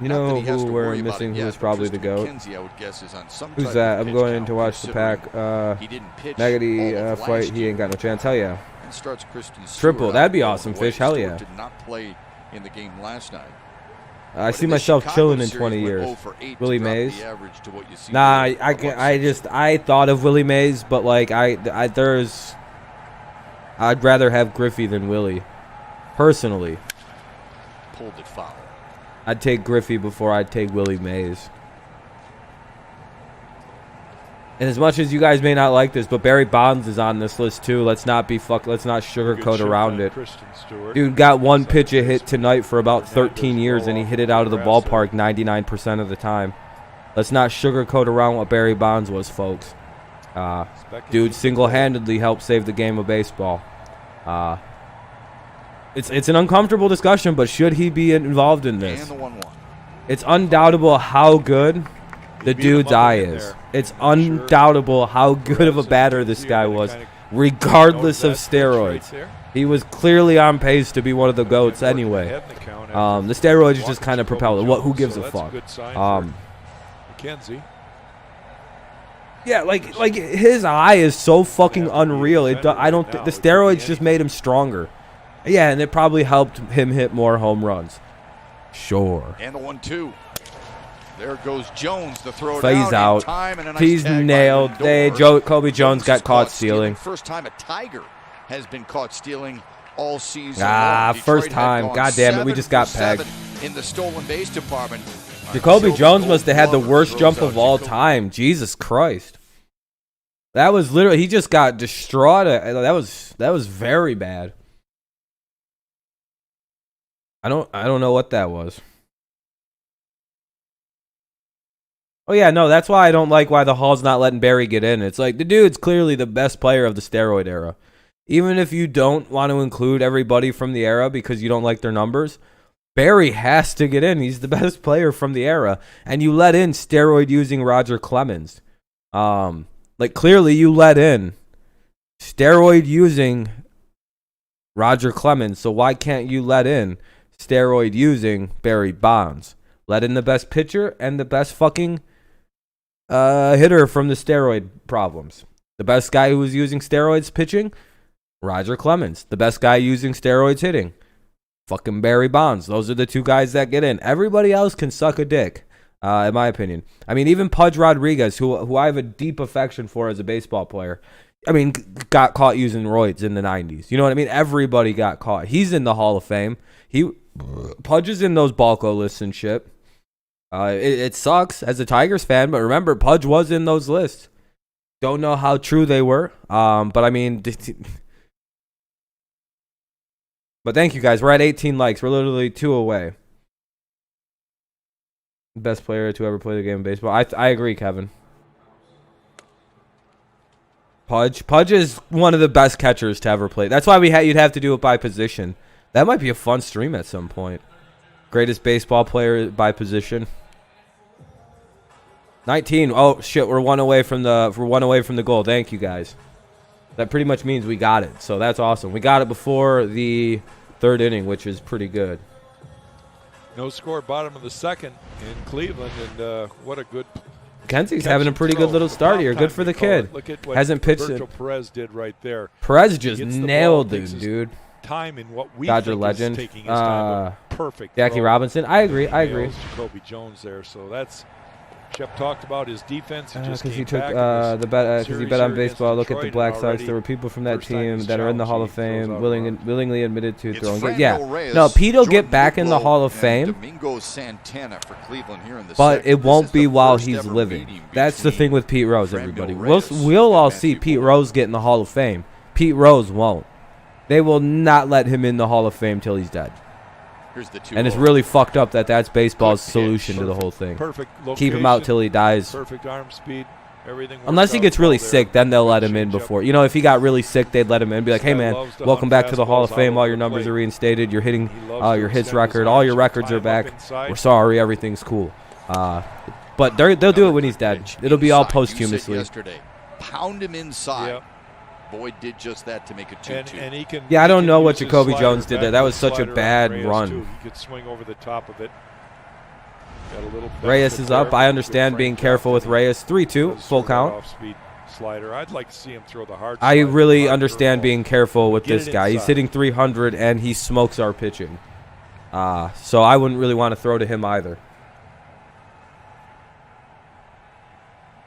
Speaker 1: You know who we're missing, who is probably the GOAT? Who's that? I'm going to watch the Pack Maggedy fight. He ain't got no chance. Hell yeah. Triple. That'd be awesome, Fish. Hell yeah.
Speaker 2: Did not play in the game last night.
Speaker 1: I see myself chilling in 20 years. Willie Mays. Nah, I thought of Willie Mays, but like I'd rather have Griffey than Willie, personally.
Speaker 2: Pulled it foul.
Speaker 1: I'd take Griffey before I'd take Willie Mays. And as much as you guys may not like this, but Barry Bonds is on this list too. Let's not sugarcoat around it. Dude got one pitch a hit tonight for about 13 years, and he hit it out of the ballpark 99% of the time. Let's not sugarcoat around what Barry Bonds was, folks. Dude single-handedly helped save the game of baseball. It's an uncomfortable discussion, but should he be involved in this?
Speaker 2: And the 1-1.
Speaker 1: It's undoubtable how good the dude's eye is. It's undoubtable how good of a batter this guy was, regardless of steroids. He was clearly on pace to be one of the GOATs anyway. The steroids just kind of propelled it. Who gives a fuck? Yeah, like his eye is so fucking unreal. The steroids just made him stronger. Yeah, and it probably helped him hit more home runs. Sure.
Speaker 2: And the 1-2. There goes Jones, the throw
Speaker 1: Phase
Speaker 2: down
Speaker 1: out.
Speaker 2: in time, and a nice
Speaker 1: He's
Speaker 2: tag
Speaker 1: nailed.
Speaker 2: by Lindor.
Speaker 1: Kobe Jones got caught stealing.
Speaker 2: First time a Tiger has been caught stealing all season long.
Speaker 1: First time. God damn it, we just got pegged.
Speaker 2: In the stolen base department.
Speaker 1: Jacoby Jones must have had the worst jump of all time. Jesus Christ. That was literally, he just got distraught. That was very bad. I don't know what that was. Oh yeah, no, that's why I don't like why the Hall's not letting Barry get in. It's like the dude's clearly the best player of the steroid era. Even if you don't want to include everybody from the era because you don't like their numbers, Barry has to get in. He's the best player from the era. And you let in steroid using Roger Clemens. Like clearly you let in steroid using Roger Clemens. So why can't you let in steroid using Barry Bonds? Let in the best pitcher and the best fucking hitter from the steroid problems. The best guy who was using steroids pitching, Roger Clemens. The best guy using steroids hitting, fucking Barry Bonds. Those are the two guys that get in. Everybody else can suck a dick, in my opinion. I mean, even Pudge Rodriguez, who I have a deep affection for as a baseball player, I mean, got caught using roids in the 90s. You know what I mean? Everybody got caught. He's in the Hall of Fame. Pudge is in those Balco lists and shit. It sucks as a Tigers fan, but remember, Pudge was in those lists. Don't know how true they were, but I mean, but thank you guys. We're at 18 likes. We're literally 2 away. Best player to ever play the game of baseball. I agree, Kevin. Pudge is one of the best catchers to ever play. That's why you'd have to do it by position. That might be a fun stream at some point. Greatest baseball player by position. 19. Oh shit, we're one away from the goal. Thank you guys. That pretty much means we got it. So that's awesome. We got it before the 3rd inning, which is pretty good.
Speaker 3: No score, bottom of the 2nd in Cleveland, and what a good.
Speaker 1: Kenzie's having a pretty good little start here. Good for the kid.
Speaker 3: Look at what
Speaker 1: hasn't pitched
Speaker 3: Virgil Perez did right there.
Speaker 1: Perez just nailed him, dude.
Speaker 3: Time in what we
Speaker 1: Dodger
Speaker 3: think
Speaker 1: legend.
Speaker 3: is taking his time, perfect.
Speaker 1: Jackie Robinson. I agree.
Speaker 3: Jacoby Jones there, so that's. Shep talked about his defense.
Speaker 1: Because he took the bet. Because he bet on baseball. Look at the Black Sox. There were people from that team that are in the Hall of Fame, willingly admitted to throwing. Yeah, no, Pete will get back in the Hall of Fame, but it won't be while he's living. That's the thing with Pete Rose. Everybody, we'll all see Pete Rose get in the Hall of Fame. Pete Rose won't. They will not let him in the Hall of Fame till he's dead. And it's really fucked up that's baseball's solution to the whole thing. Keep him out till he dies.
Speaker 3: Perfect arm speed. Everything.
Speaker 1: Unless he gets really sick, then they'll let him in before. You know, if he got really sick, they'd let him in. Be like, hey man, welcome back to the Hall of Fame. All your numbers are reinstated. You're hitting your hits record. All your records are back. We're sorry. Everything's cool. But they'll do it when he's dead. It'll be all posthumously.
Speaker 2: Pound him inside. Boyd did just that to make it 2-2.
Speaker 1: Yeah, I don't know what Jacoby Jones did there. That was such a bad run.
Speaker 3: He could swing over the top of it.
Speaker 1: Reyes is up. I understand being careful with Reyes. 3-2, full count.
Speaker 3: Off-speed slider. I'd like to see him throw the hard.
Speaker 1: I really understand being careful with this guy. He's hitting 300 and he smokes our pitching. So I wouldn't really want to throw to him either.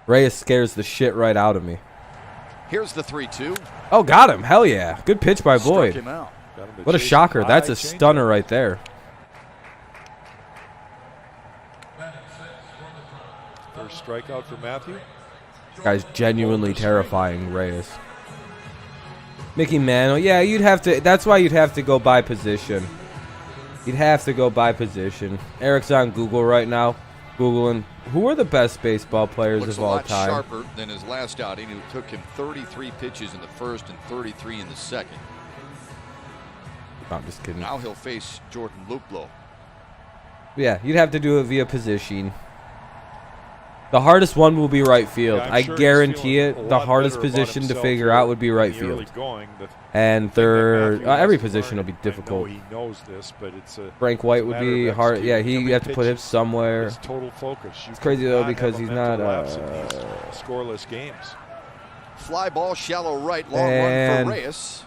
Speaker 1: Reyes scares the shit right out of me.
Speaker 2: Here's the 3-2.
Speaker 1: Oh, got him. Hell yeah. Good pitch by Boyd. What a shocker. That's a stunner right there.
Speaker 3: First strikeout for Matthew.
Speaker 1: Guy's genuinely terrifying, Reyes. Mickey Mantle. Yeah, you'd have to. That's why you'd have to go by position. You'd have to go by position. Eric's on Google right now. Googling who are the best baseball players of all time.
Speaker 2: Looks a lot sharper than his last outing. It took him 33 pitches in the first and 33 in the second.
Speaker 1: No, I'm just kidding.
Speaker 2: Now he'll face Jordan Luplow.
Speaker 1: Yeah, you'd have to do it via position. The hardest one will be right field.
Speaker 3: Yeah,
Speaker 1: I
Speaker 3: sure
Speaker 1: guarantee it. The hardest position to figure out would be right field. And third, every position will be difficult.
Speaker 3: He knows this, but it's
Speaker 1: Frank White would be hard. Yeah, you have to put him somewhere.
Speaker 3: Total focus.
Speaker 1: It's crazy though because he's not
Speaker 3: scoreless games.
Speaker 2: Fly ball, shallow right, long run for Reyes.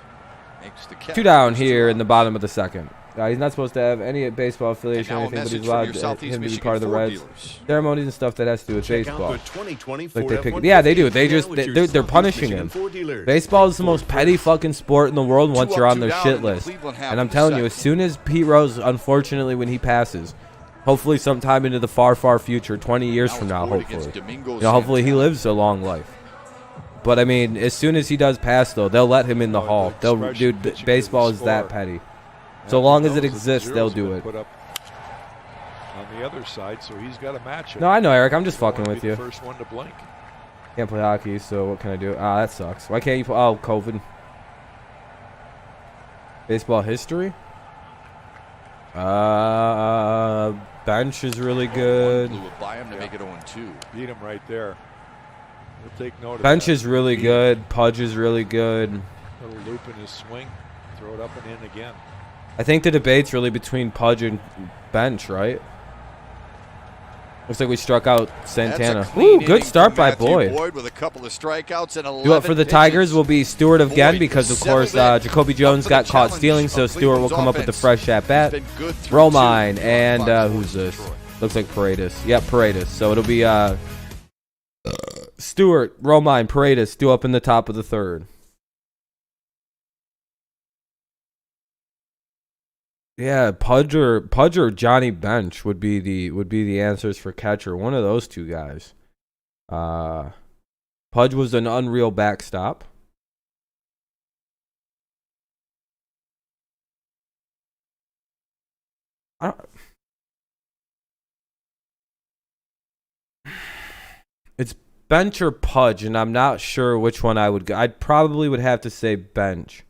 Speaker 2: Makes the catch.
Speaker 1: 2 down here in the bottom of the second. He's not supposed to have any baseball affiliation or anything, but he's allowed him to be part of the Reds ceremonies and stuff that has to do with baseball. Like yeah, they do. They're punishing him. Baseball is the most petty fucking sport in the world once you're on their shit list. And I'm telling you, as soon as Pete Rose, unfortunately, when he passes, hopefully sometime into the far, far future, 20 years from now, hopefully, hopefully he lives a long life. But I mean, as soon as he does pass, though, they'll let him in the hall. Dude, baseball is that petty. So long as it exists, they'll do it.
Speaker 3: On the other side, so he's got a matchup.
Speaker 1: No, I know, Eric. I'm just fucking with you.
Speaker 3: First one to blink.
Speaker 1: Can't play hockey, so what can I do? Ah, that sucks. Why can't you play? Oh, COVID. Baseball history? Bench is really good.
Speaker 2: Blew it by him to make it 0-2.
Speaker 3: Beat him right there. We'll take note of
Speaker 1: Bench
Speaker 3: that.
Speaker 1: is really good. Pudge is really good.
Speaker 3: Little loop in his swing. Throw it up and in again.
Speaker 1: I think the debate's really between Pudge and Bench, right? Looks like we struck out Santana. Ooh, good start by Boyd.
Speaker 2: With a couple of strikeouts and 11
Speaker 1: Do it for the Tigers will be Stewart again because, of course, Jacoby Jones got caught stealing, so Stewart will come up with the fresh at-bat. Romine and who's this? Looks like Paredes. Yep, Paredes. So it'll be Stewart, Romine, Paredes, due up in the top of the third. Yeah, Pudge or Johnny Bench would be the answers for catcher. One of those two guys. Pudge was an unreal backstop. It's Bench or Pudge, and I'm not sure which one I would go. I probably would have to say Bench.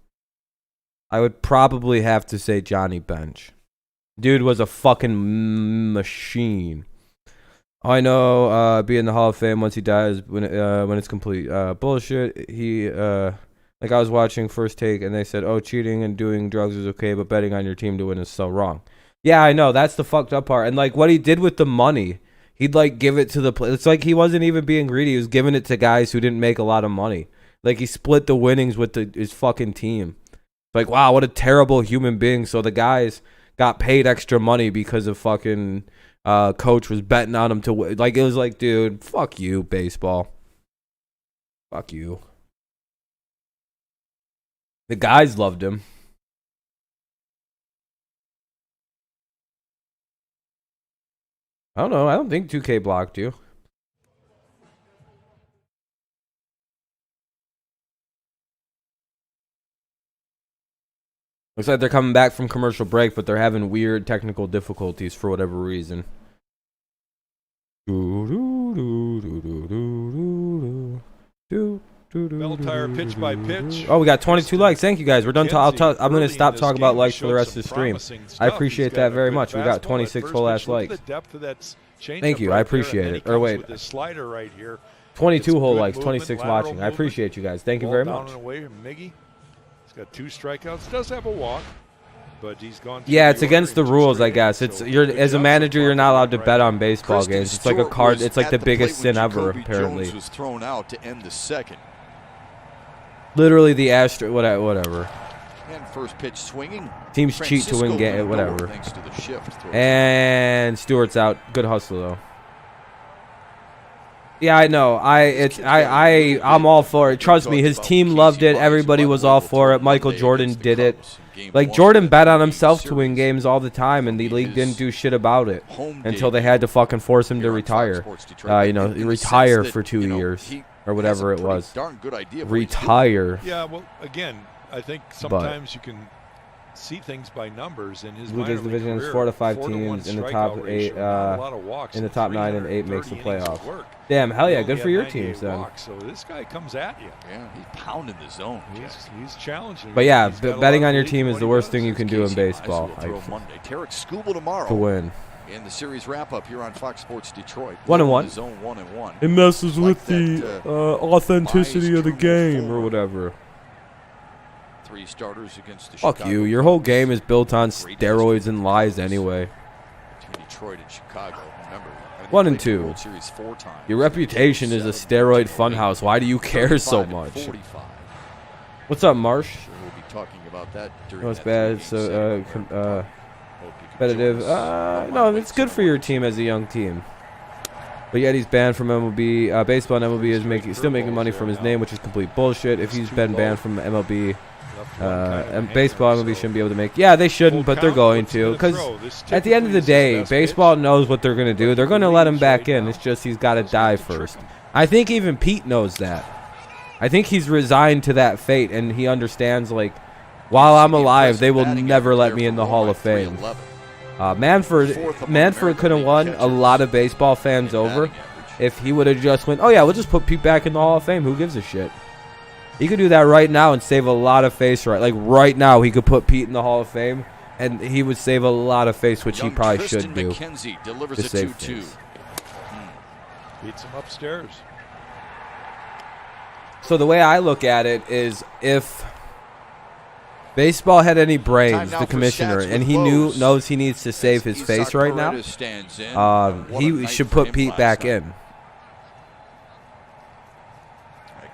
Speaker 1: I would probably have to say Johnny Bench. Dude was a fucking machine. I know, be in the Hall of Fame once he dies when it's complete. Bullshit. He like I was watching First Take and they said, "Oh, cheating and doing drugs is okay, but betting on your team to win is so wrong." Yeah, I know. That's the fucked up part. And like what he did with the money, he'd like give it to the play. It's like he wasn't even being greedy. He was giving it to guys who didn't make a lot of money. Like he split the winnings with his fucking team. Like, wow, what a terrible human being. So the guys got paid extra money because of fucking coach was betting on him to win. Like, it was like, dude, fuck you, baseball. Fuck you. The guys loved him. I don't know. I don't think 2K blocked you. Looks like they're coming back from commercial break, but they're having weird technical difficulties for whatever reason.
Speaker 3: Belltire pitch by pitch.
Speaker 1: Oh, we got 22 likes. Thank you guys. We're done. I'm going to stop talking about likes for the rest of the stream. I appreciate that very much. We got 26 whole ass likes. Thank you. I appreciate it. Or wait, 22 whole likes, 26 watching. I appreciate you guys. Thank you very much.
Speaker 3: He's got 2 strikeouts. Does have a walk, but he's gone.
Speaker 1: Yeah, it's against the rules, I guess. It's as a manager, you're not allowed to bet on baseball games. It's like a card. It's like the biggest sin ever, apparently.
Speaker 2: Jones was thrown out to end the second.
Speaker 1: Literally the whatever.
Speaker 2: And first pitch swinging.
Speaker 1: Teams cheat to win game, whatever. And Stewart's out. Good hustle though. Yeah, I know. I'm all for it. Trust me, his team loved it. Everybody was all for it. Michael Jordan did it. Like Jordan bet on himself to win games all the time, and the league didn't do shit about it until they had to fucking force him to retire. Retire for 2 years or whatever it was. Retire.
Speaker 3: Yeah, well, again, I think sometimes you can see things by numbers in his
Speaker 1: Blue Jays
Speaker 3: minor league
Speaker 1: division is
Speaker 3: career.
Speaker 1: 4 to 5
Speaker 3: 4-to-1
Speaker 1: teams in the
Speaker 3: strikeout
Speaker 1: top 8.
Speaker 3: ratio, not a lot of walks,
Speaker 1: In the top 9 and 8 makes the
Speaker 3: 330 innings of
Speaker 1: playoffs.
Speaker 3: work.
Speaker 1: Damn, hell yeah,
Speaker 3: He
Speaker 1: good
Speaker 3: only
Speaker 1: for
Speaker 3: had
Speaker 1: your
Speaker 3: 98
Speaker 1: teams then.
Speaker 3: walks, so this guy comes at you.
Speaker 2: Yeah, he's pounding the zone.
Speaker 3: He's challenging.
Speaker 1: But yeah,
Speaker 3: He's got a
Speaker 1: betting
Speaker 3: lot
Speaker 1: on
Speaker 3: of
Speaker 1: your
Speaker 3: belief
Speaker 1: team
Speaker 3: in
Speaker 1: is
Speaker 3: what
Speaker 1: the
Speaker 3: he
Speaker 1: worst
Speaker 3: does.
Speaker 1: thing you can do in
Speaker 2: Casey
Speaker 1: baseball.
Speaker 2: Mize will throw Monday. Tarek Skubal tomorrow
Speaker 1: To win.
Speaker 2: in the series wrap-up here on Fox Sports Detroit.
Speaker 1: 1-1.
Speaker 2: Zone 1-1.
Speaker 1: It messes
Speaker 2: Like
Speaker 1: with
Speaker 2: that,
Speaker 1: the authenticity of the
Speaker 2: Mize
Speaker 1: game
Speaker 2: terminal
Speaker 1: or whatever.
Speaker 2: 3 starters against the
Speaker 1: Fuck
Speaker 2: Chicago
Speaker 1: you. Your whole
Speaker 2: Cubs.
Speaker 1: game is built on
Speaker 2: Great
Speaker 1: steroids and lies anyway.
Speaker 2: Between Detroit and Chicago. Remember, I mean,
Speaker 1: 1
Speaker 2: they
Speaker 1: and
Speaker 2: played the
Speaker 1: 2.
Speaker 2: World Series 4 times.
Speaker 1: Your reputation is a steroid funhouse. Why do you care so
Speaker 2: 35 and
Speaker 1: much?
Speaker 2: 45.
Speaker 1: What's up, Marsh?
Speaker 2: Sure, we'll be talking about that during
Speaker 1: No, it's
Speaker 2: that
Speaker 1: bad.
Speaker 2: 3-game
Speaker 1: So,
Speaker 2: set. Hope you can
Speaker 1: competitive.
Speaker 2: join us.
Speaker 1: No, it's good for your team as a young team. But yet he's banned from MLB. Baseball and MLB is still making money from his name, which is complete bullshit. If he's been banned from MLB, and baseball MLB shouldn't be able to make. Yeah, they shouldn't, but they're going to. Because at the end of the day, baseball knows what they're going to do. They're going to let him back in. It's just he's got to die first. I think even Pete knows that. I think he's resigned to that fate, and he understands, like, while I'm alive, they will never let me in the Hall of Fame. Manfred could have won a lot of baseball fans over if he would have just went, oh yeah, we'll just put Pete back in the Hall of Fame. Who gives a shit? He could do that right now and save a lot of face. Like right now, he could put Pete in the Hall of Fame, and he would save a lot of face, which he probably should do.
Speaker 2: Delivers
Speaker 1: to save
Speaker 2: 2-2.
Speaker 1: face.
Speaker 3: Beats him upstairs.
Speaker 1: So the way I look at it is, if baseball had any brains, the commissioner, and he knows he needs to save his face right now, he should put Pete back in.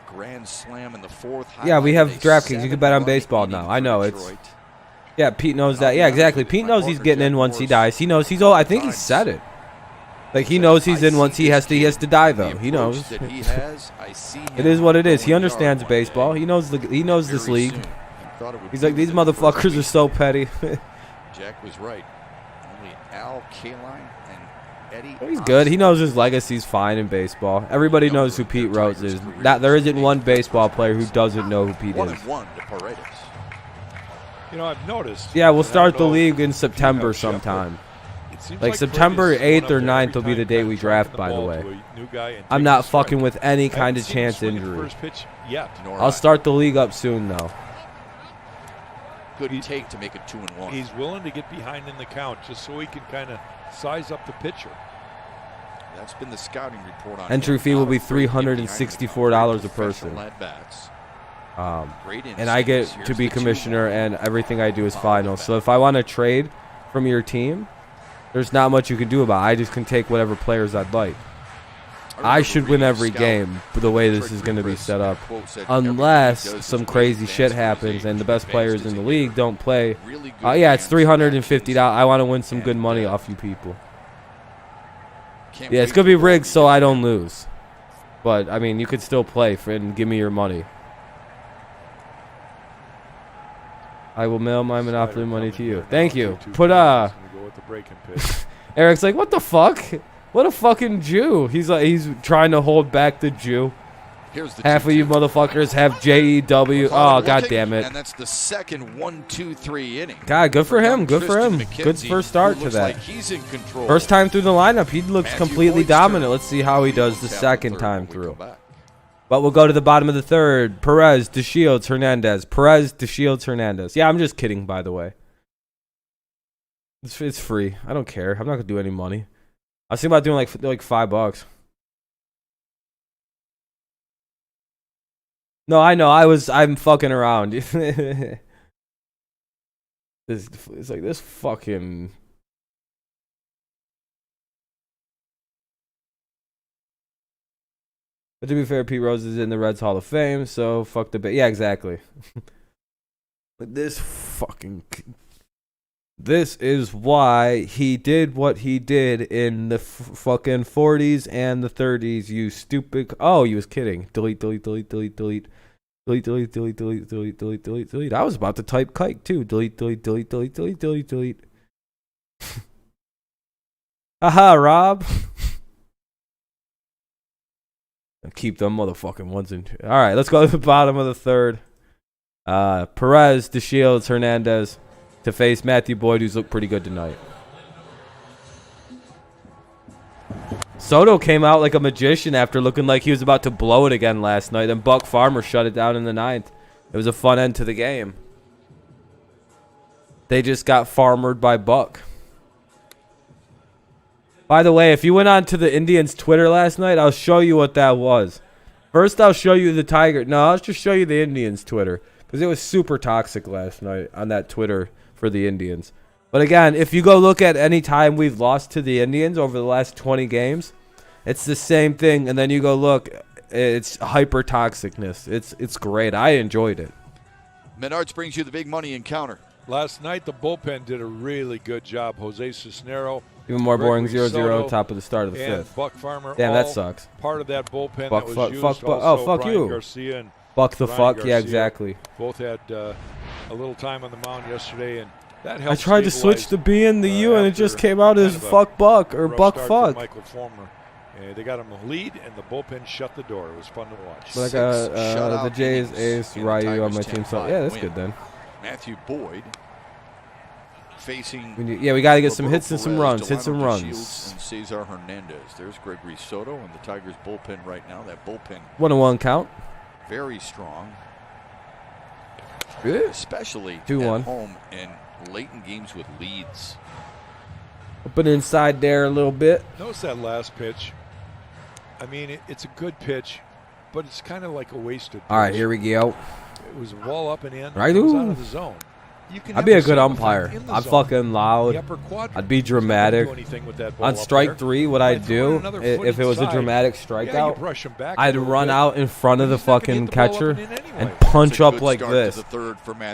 Speaker 2: Grand slam in the 4th.
Speaker 1: Yeah, we have DraftKings. You can bet on baseball now. I know it's. Yeah, Pete knows that. Yeah, exactly. Pete knows he's getting in once he dies. He knows he's old. I think he said it. Like he knows he's in once he has to die though. He knows. It is what it is. He understands baseball. He knows this league. He's like, these motherfuckers are so petty.
Speaker 2: Jack was right. Only Al Kaline and Eddie.
Speaker 1: He's good. He knows his legacy's fine in baseball. Everybody knows who Pete Rose is. There isn't one baseball player who doesn't know who Pete is.
Speaker 2: 1-1 to Paredes.
Speaker 3: You know, I've noticed.
Speaker 1: Yeah, we'll start the league in September sometime. Like September 8th or 9th will be the day we draft, by the way. I'm not fucking with any kind of chance injury. I'll start the league up soon, though.
Speaker 2: Good take to make it 2-1.
Speaker 3: He's willing to get behind in the count just so he can kind of size up the pitcher.
Speaker 2: That's been the scouting report on
Speaker 1: entry
Speaker 2: him.
Speaker 1: fee will be $364 a person. And I get to be commissioner, and everything I do is final. So if I want to trade from your team, there's not much you can do about it. I just can take whatever players I'd like. I should win every game the way this is going to be set up, unless some crazy shit happens and the best players in the league don't play. Yeah, it's $350. I want to win some good money off you people. Yeah, it's going to be rigged so I don't lose. But, I mean, you could still play and give me your money. I will mail my Monopoly money to you. Thank you. Put Eric's like, what the fuck? What a fucking Jew. He's trying to hold back the Jew. Half of you motherfuckers have JEW. Oh, god damn it.
Speaker 2: And that's the second 1-2-3 inning.
Speaker 1: God, good for him. Good for him. Good first start to that.
Speaker 2: Like he's in control.
Speaker 1: First time through the lineup, he looks completely dominant. Let's see how he does the second time through. But we'll go to the bottom of the third. Perez, DeShields, Hernandez. Perez, DeShields, Hernandez. Yeah, I'm just kidding, by the way. It's free. I don't care. I'm not going to do any money. I was thinking about doing like $5. No, I know. I'm fucking around. It's like this fucking. But to be fair, Pete Rose is in the Reds Hall of Fame, so fuck the yeah, exactly. But this fucking. This is why he did what he did in the fucking 40s and the 30s, you stupid. Oh, he was kidding. Delete, delete, delete, delete, delete. Delete, delete, delete, delete, delete, delete, delete, delete. I was about to type kite too. Delete, delete, delete, delete, delete, delete, delete. Aha, Rob. Keep them motherfucking ones in. All right, let's go to the bottom of the third. Perez, DeShields, Hernandez. to face Matthew Boyd, who's looked pretty good tonight. Soto came out like a magician after looking like he was about to blow it again last night, and Buck Farmer shut it down in the 9th. It was a fun end to the game. They just got farmered by Buck. By the way, if you went on to the Indians' Twitter last night, I'll show you what that was. First, I'll show you the Tiger. No, I'll just show you the Indians' Twitter, because it was super toxic last night on that Twitter for the Indians. But again, if you go look at any time we've lost to the Indians over the last 20 games, it's the same thing. And then you go look, it's hyper toxicness. It's great. I enjoyed it.
Speaker 2: Menards brings you the big money encounter.
Speaker 3: Last night, the bullpen did a really good job. Jose Cisnero.
Speaker 1: Even more boring, 0-0, top of the start of the 5th.
Speaker 3: Buck Farmer.
Speaker 1: Damn, that sucks.
Speaker 3: Part of that bullpen
Speaker 1: Buck,
Speaker 3: that was used.
Speaker 1: fuck,
Speaker 3: also,
Speaker 1: fuck
Speaker 3: Brian
Speaker 1: you.
Speaker 3: Garcia and
Speaker 1: Buck the
Speaker 3: Ryan
Speaker 1: fuck.
Speaker 3: Garcia
Speaker 1: Yeah, exactly.
Speaker 3: Both had a little time on the mound yesterday, and that helped.
Speaker 1: I tried to switch the B and the U, and it just came out as fuck Buck or Buck fuck.
Speaker 3: Michael Fulmer. They got him a lead, and the bullpen shut the door. It was fun to watch.
Speaker 1: But I got the Jays, Ace, Ryu on my team. So yeah, that's good then.
Speaker 2: Matthew Boyd facing.
Speaker 1: We got to get some hits and some runs. Hit some runs.
Speaker 2: And Cesar Hernandez. There's Gregory Soto and the Tigers bullpen right now. That bullpen
Speaker 1: 1-1 count.
Speaker 2: Very strong.
Speaker 1: Good.
Speaker 2: Especially
Speaker 1: 2-1
Speaker 2: at home and late in games with leads.
Speaker 1: Up inside there a little bit.
Speaker 3: Notice that last pitch. I mean, it's a good pitch, but it's kind of like a wasted pitch.
Speaker 1: All right, here we go.
Speaker 3: It was a wall up and in.
Speaker 1: Right,
Speaker 3: it was out of the zone.
Speaker 1: I'd be a good umpire. I'm fucking loud. I'd be dramatic. On strike 3, what I'd do, if it was a dramatic strikeout, I'd run out in front of the fucking catcher and punch up like this.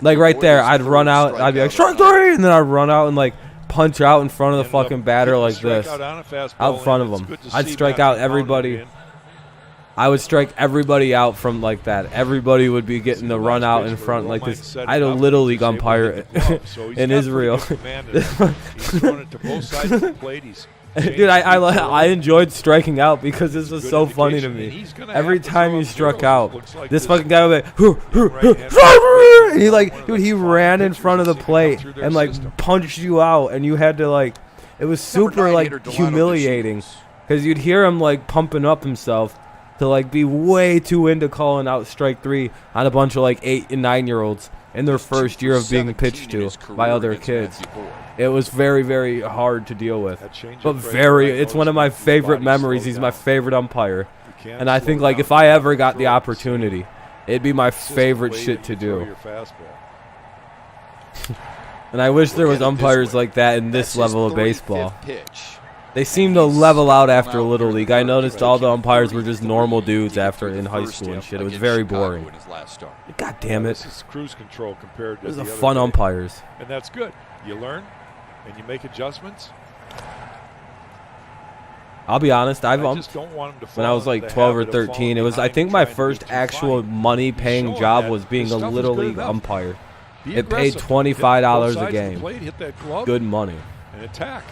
Speaker 1: Like right there, I'd run out. I'd be like, strike 3! And then I'd run out and like punch out in front of the fucking batter like this. Out in front of him. I'd strike out everybody. I would strike everybody out from like that. Everybody would be getting the run out in front like this. I had a Little League umpire in Israel. Dude, I enjoyed striking out because this was so funny to me. Every time he struck out, this fucking guy would be like, and he like, dude, he ran in front of the plate and like punched you out, and you had to like, it was super like humiliating because you'd hear him like pumping up himself to like be way too into calling out strike 3 on a bunch of like 8 and 9-year-olds in their first year of being pitched to by other kids. It was very, very hard to deal with. But it's one of my favorite memories. He's my favorite umpire. And I think like if I ever got the opportunity, it'd be my favorite shit to do. And I wish there was umpires like that in this level of baseball. They seem to level out after Little League. I noticed all the umpires were just normal dudes after in high school and shit. It was very boring. God damn it.
Speaker 3: This is cruise control compared to
Speaker 1: the fun umpires.
Speaker 3: And that's good. You learn and you make adjustments.
Speaker 1: I'll be honest, I've umped when I was like 12 or 13. It was, I think, my first actual money-paying job was being a Little League umpire. It paid $25 a game. Good money.
Speaker 3: And attack.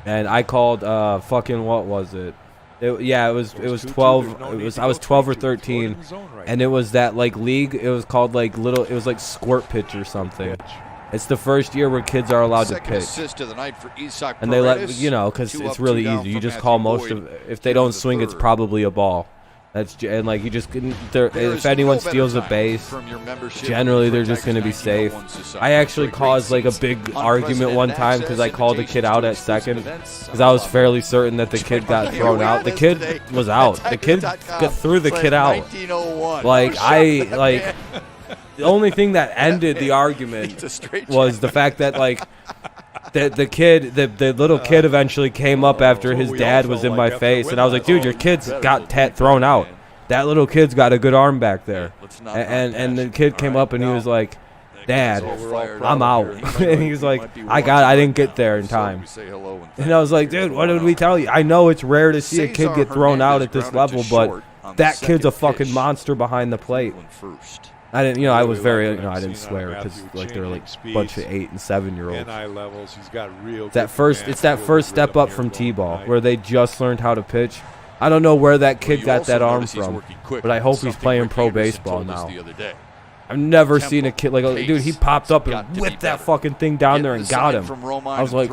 Speaker 1: And I called fucking what was it? It was 12. I was 12 or 13, and it was that like league. It was called like it was like squirt pitch or something. It's the first year where kids are allowed to pitch. And they let because it's really easy. You just call most of. If they don't swing, it's probably a ball. And like you just if anyone steals a base, generally they're just gonna be safe. I actually caused like a big argument one time because I called a kid out at second because I was fairly certain that the kid got thrown out. The kid was out. The kid threw the kid out. The only thing that ended the argument was the fact that like the little kid eventually came up after his dad was in my face, and I was like, dude, your kid's got thrown out. That little kid's got a good arm back there. And the kid came up and he was like, Dad, I'm out. And he was like, I didn't get there in time. And I was like, dude, what did we tell you? I know it's rare to see a kid get thrown out at this level, but that kid's a fucking monster behind the plate. I didn't, I was very, I didn't swear because like they were like a bunch of 8 and 7-year-olds. It's that first step up from T-ball where they just learned how to pitch. I don't know where that kid got that arm from, but I hope he's playing pro baseball now. I've never seen a kid like, dude, he popped up and whipped that fucking thing down there and got him. I was like,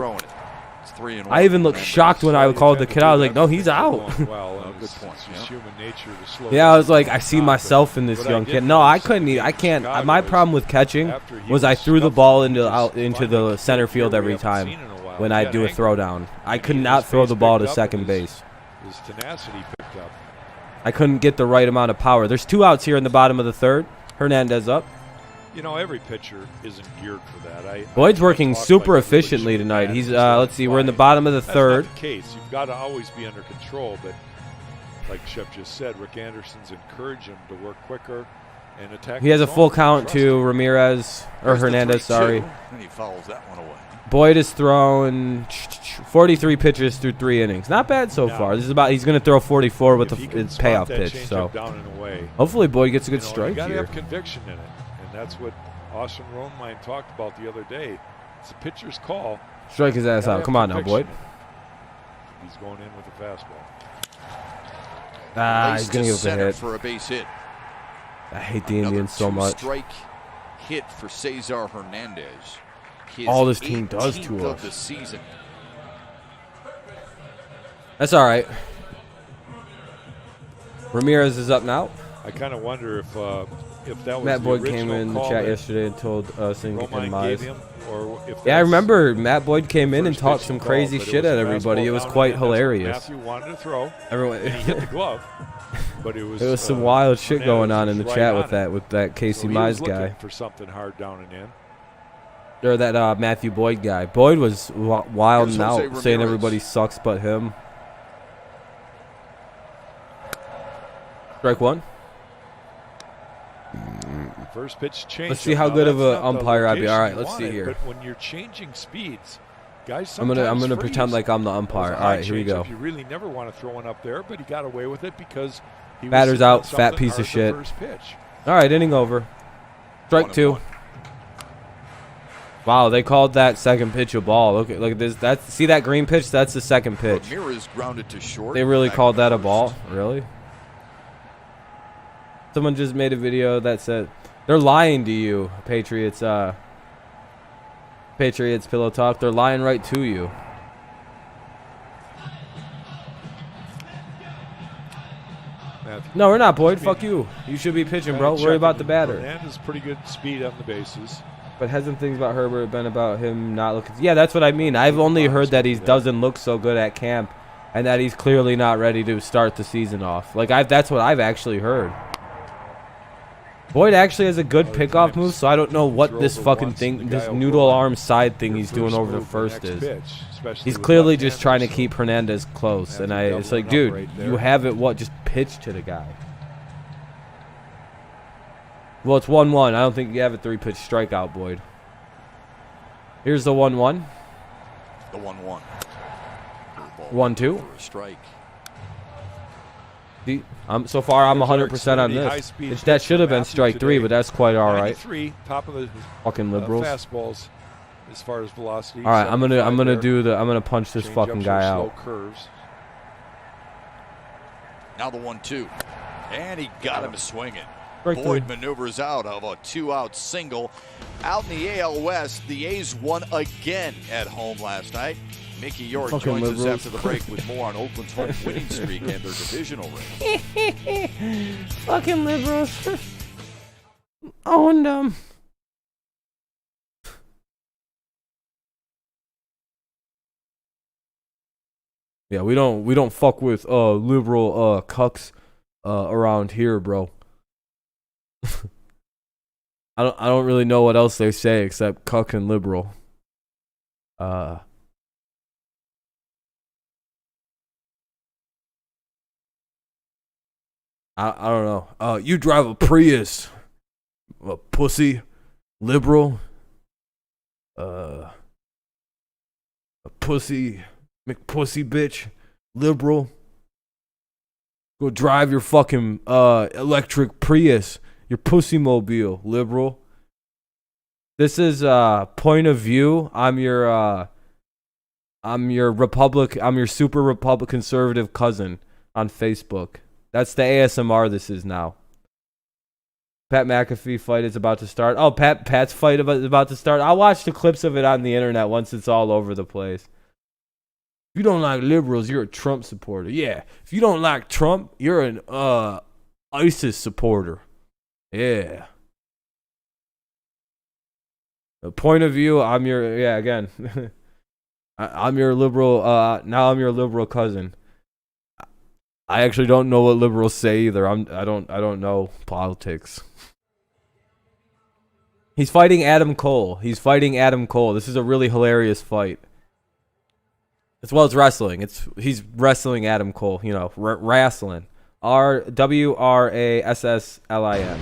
Speaker 1: I even looked shocked when I called the kid. I was like, no, he's out.
Speaker 3: Good point. It's human nature to slow
Speaker 1: Yeah, I was like, I see myself in this young kid. No, I couldn't. I can't. My problem with catching was I threw the ball into the center field every time when I do a throwdown. I could not throw the ball to second base.
Speaker 3: His tenacity picked up.
Speaker 1: I couldn't get the right amount of power. There's 2 outs here in the bottom of the 3rd. Hernandez up.
Speaker 3: You know, every pitcher isn't geared for that.
Speaker 1: Boyd's working super efficiently tonight. He's let's see, we're in the bottom of the 3rd.
Speaker 3: That's not the case. You've got to always be under control, but like Shep just said, Rick Anderson's encouraged him to work quicker and attack.
Speaker 1: He has a full count to Ramirez or Hernandez, sorry.
Speaker 2: And he fouls that one away.
Speaker 1: Boyd has thrown 43 pitches through 3 innings. Not bad so far. This is about. He's going to throw 44 with his payoff pitch. So hopefully Boyd gets a good strike
Speaker 3: you gotta
Speaker 1: here.
Speaker 3: have conviction in it, and that's what Austin Romine talked about the other day. It's a pitcher's call.
Speaker 1: Strike his ass out. Come on now, Boyd.
Speaker 3: He's going in with a fastball.
Speaker 1: He's going to give up a hit.
Speaker 2: For a base hit.
Speaker 1: I hate the Indians so much.
Speaker 2: Strike hit for Cesar Hernandez.
Speaker 1: All this team does to us.
Speaker 2: The season.
Speaker 1: That's all right. Ramirez is up now.
Speaker 3: I kind of wonder if that was
Speaker 1: Matt
Speaker 3: the
Speaker 1: Boyd came in the
Speaker 3: call
Speaker 1: chat
Speaker 3: that
Speaker 1: yesterday and told us and
Speaker 3: Romine gave him, or if
Speaker 1: yeah, I
Speaker 3: that's
Speaker 1: remember Matt Boyd came in and
Speaker 3: first
Speaker 1: talked
Speaker 3: pitch
Speaker 1: some
Speaker 3: call,
Speaker 1: crazy
Speaker 3: but it
Speaker 1: shit
Speaker 3: was
Speaker 1: at
Speaker 3: a
Speaker 1: everybody.
Speaker 3: fastball
Speaker 1: It was
Speaker 3: down
Speaker 1: quite
Speaker 3: and in. That's what
Speaker 1: hilarious.
Speaker 3: Matthew wanted to throw.
Speaker 1: Everyone,
Speaker 3: And he hit the glove, but it was
Speaker 1: it was some wild shit
Speaker 3: Hernandez
Speaker 1: going on in the
Speaker 3: was
Speaker 1: chat
Speaker 3: right
Speaker 1: with that Casey
Speaker 3: so he was
Speaker 1: Mize
Speaker 3: looking
Speaker 1: guy.
Speaker 3: for something hard down and in.
Speaker 1: Or that Matthew Boyd guy. Boyd was wild and out,
Speaker 2: Ramirez.
Speaker 1: saying everybody sucks but him. Strike 1.
Speaker 3: First pitch change.
Speaker 1: Let's see how good of a umpire I'd be. All right, let's see here.
Speaker 3: But when you're changing speeds, guys,
Speaker 1: I'm gonna pretend like I'm the umpire. All right, here we go.
Speaker 3: You really never want to throw one up there, but he got away with it because he
Speaker 1: Batter's
Speaker 3: was
Speaker 1: out,
Speaker 3: something
Speaker 1: fat piece of
Speaker 3: hard
Speaker 1: shit.
Speaker 3: the first pitch.
Speaker 1: All right, inning over. Strike 2. Wow, they called that second pitch a ball. Look at this. See that green pitch? That's the second pitch.
Speaker 2: Ramirez grounded to short.
Speaker 1: They really called that a ball? Really? Someone just made a video that said they're lying to you, Patriots. Patriots Pillow Talk. They're lying right to you. No, we're not, Boyd. Fuck you. You should be pitching, bro. Worry about the batter.
Speaker 3: Hernandez pretty good speed on the bases.
Speaker 1: But hasn't things about Herbert been about him not looking? Yeah, that's what I mean. I've only heard that he doesn't look so good at camp, and that he's clearly not ready to start the season off. Like that's what I've actually heard. Boyd actually has a good pickoff move, so I don't know what this fucking thing, this noodle arm side thing he's doing over the first is. He's clearly just trying to keep Hernandez close, and it's like, dude, you have it. What? Just pitch to the guy. Well, it's 1-1. I don't think you have a 3-pitch strikeout, Boyd. Here's the 1-1.
Speaker 2: The 1-1.
Speaker 1: 1-2.
Speaker 2: Strike.
Speaker 1: So far, I'm 100% on this. That should have been strike 3, but that's quite all right.
Speaker 3: Top of the
Speaker 1: fucking liberals.
Speaker 3: Fastballs, as far as velocity.
Speaker 1: All right, I'm gonna punch this fucking guy out.
Speaker 3: Curves.
Speaker 2: Now the 1-2, and he got him swinging.
Speaker 1: Strike
Speaker 2: Boyd
Speaker 1: 3.
Speaker 2: maneuvers out of a 2-out single. Out in the AL West, the A's won again at home last night. Mickey York
Speaker 1: Fucking
Speaker 2: joins
Speaker 1: liberals.
Speaker 2: us after the break with more on Oakland's home winning streak and their divisional race.
Speaker 1: Fucking liberals. Owned them. Yeah, we don't fuck with liberal cucks around here, bro. I don't really know what else they say except cuck and liberal. I don't know. You drive a Prius, a pussy, liberal, a pussy, McPussy bitch, liberal. Go drive your fucking electric Prius, your pussy mobile, liberal. This is point of view. I'm your super Republican conservative cousin on Facebook. That's the ASMR this is now. Pat McAfee fight is about to start. Oh, Pat's fight is about to start. I'll watch the clips of it on the internet once it's all over the place. If you don't like liberals, you're a Trump supporter. Yeah. If you don't like Trump, you're an ISIS supporter. Yeah. The point of view, I'm your again. I'm your liberal. Now I'm your liberal cousin. I actually don't know what liberals say either. I don't know politics. He's fighting Adam Cole. He's fighting Adam Cole. This is a really hilarious fight. As well as wrestling. He's wrestling Adam Cole. You know, wrestling. WRASSLIN.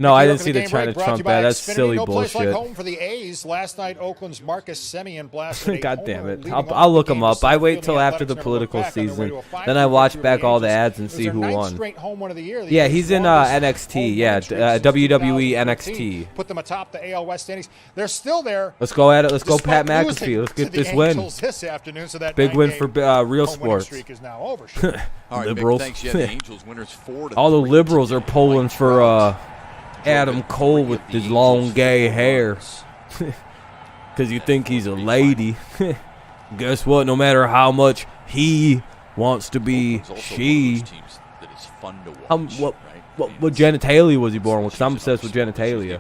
Speaker 1: No, I didn't see the China Trump ad. That's silly bullshit.
Speaker 4: Like home for the A's. Last night, Oakland's Marcus Semien blasted
Speaker 1: God damn it. I'll look him up. I wait till after the political season. Then I watch back all the ads and see who won. Yeah, he's in NXT. Yeah, WWE NXT.
Speaker 4: Put them atop the AL West standings. They're still there.
Speaker 1: Let's go at it. Let's go Pat McAfee. Let's get this win. Big win for Real Sports.
Speaker 2: All right,
Speaker 1: liberals.
Speaker 2: Thanks. Yeah, the Angels winners 4-3.
Speaker 1: All the liberals are polling for Adam Cole with his long gay hair. Because you think he's a lady. Guess what? No matter how much he wants to be she. What genitalia was he born with? Because I'm obsessed with genitalia.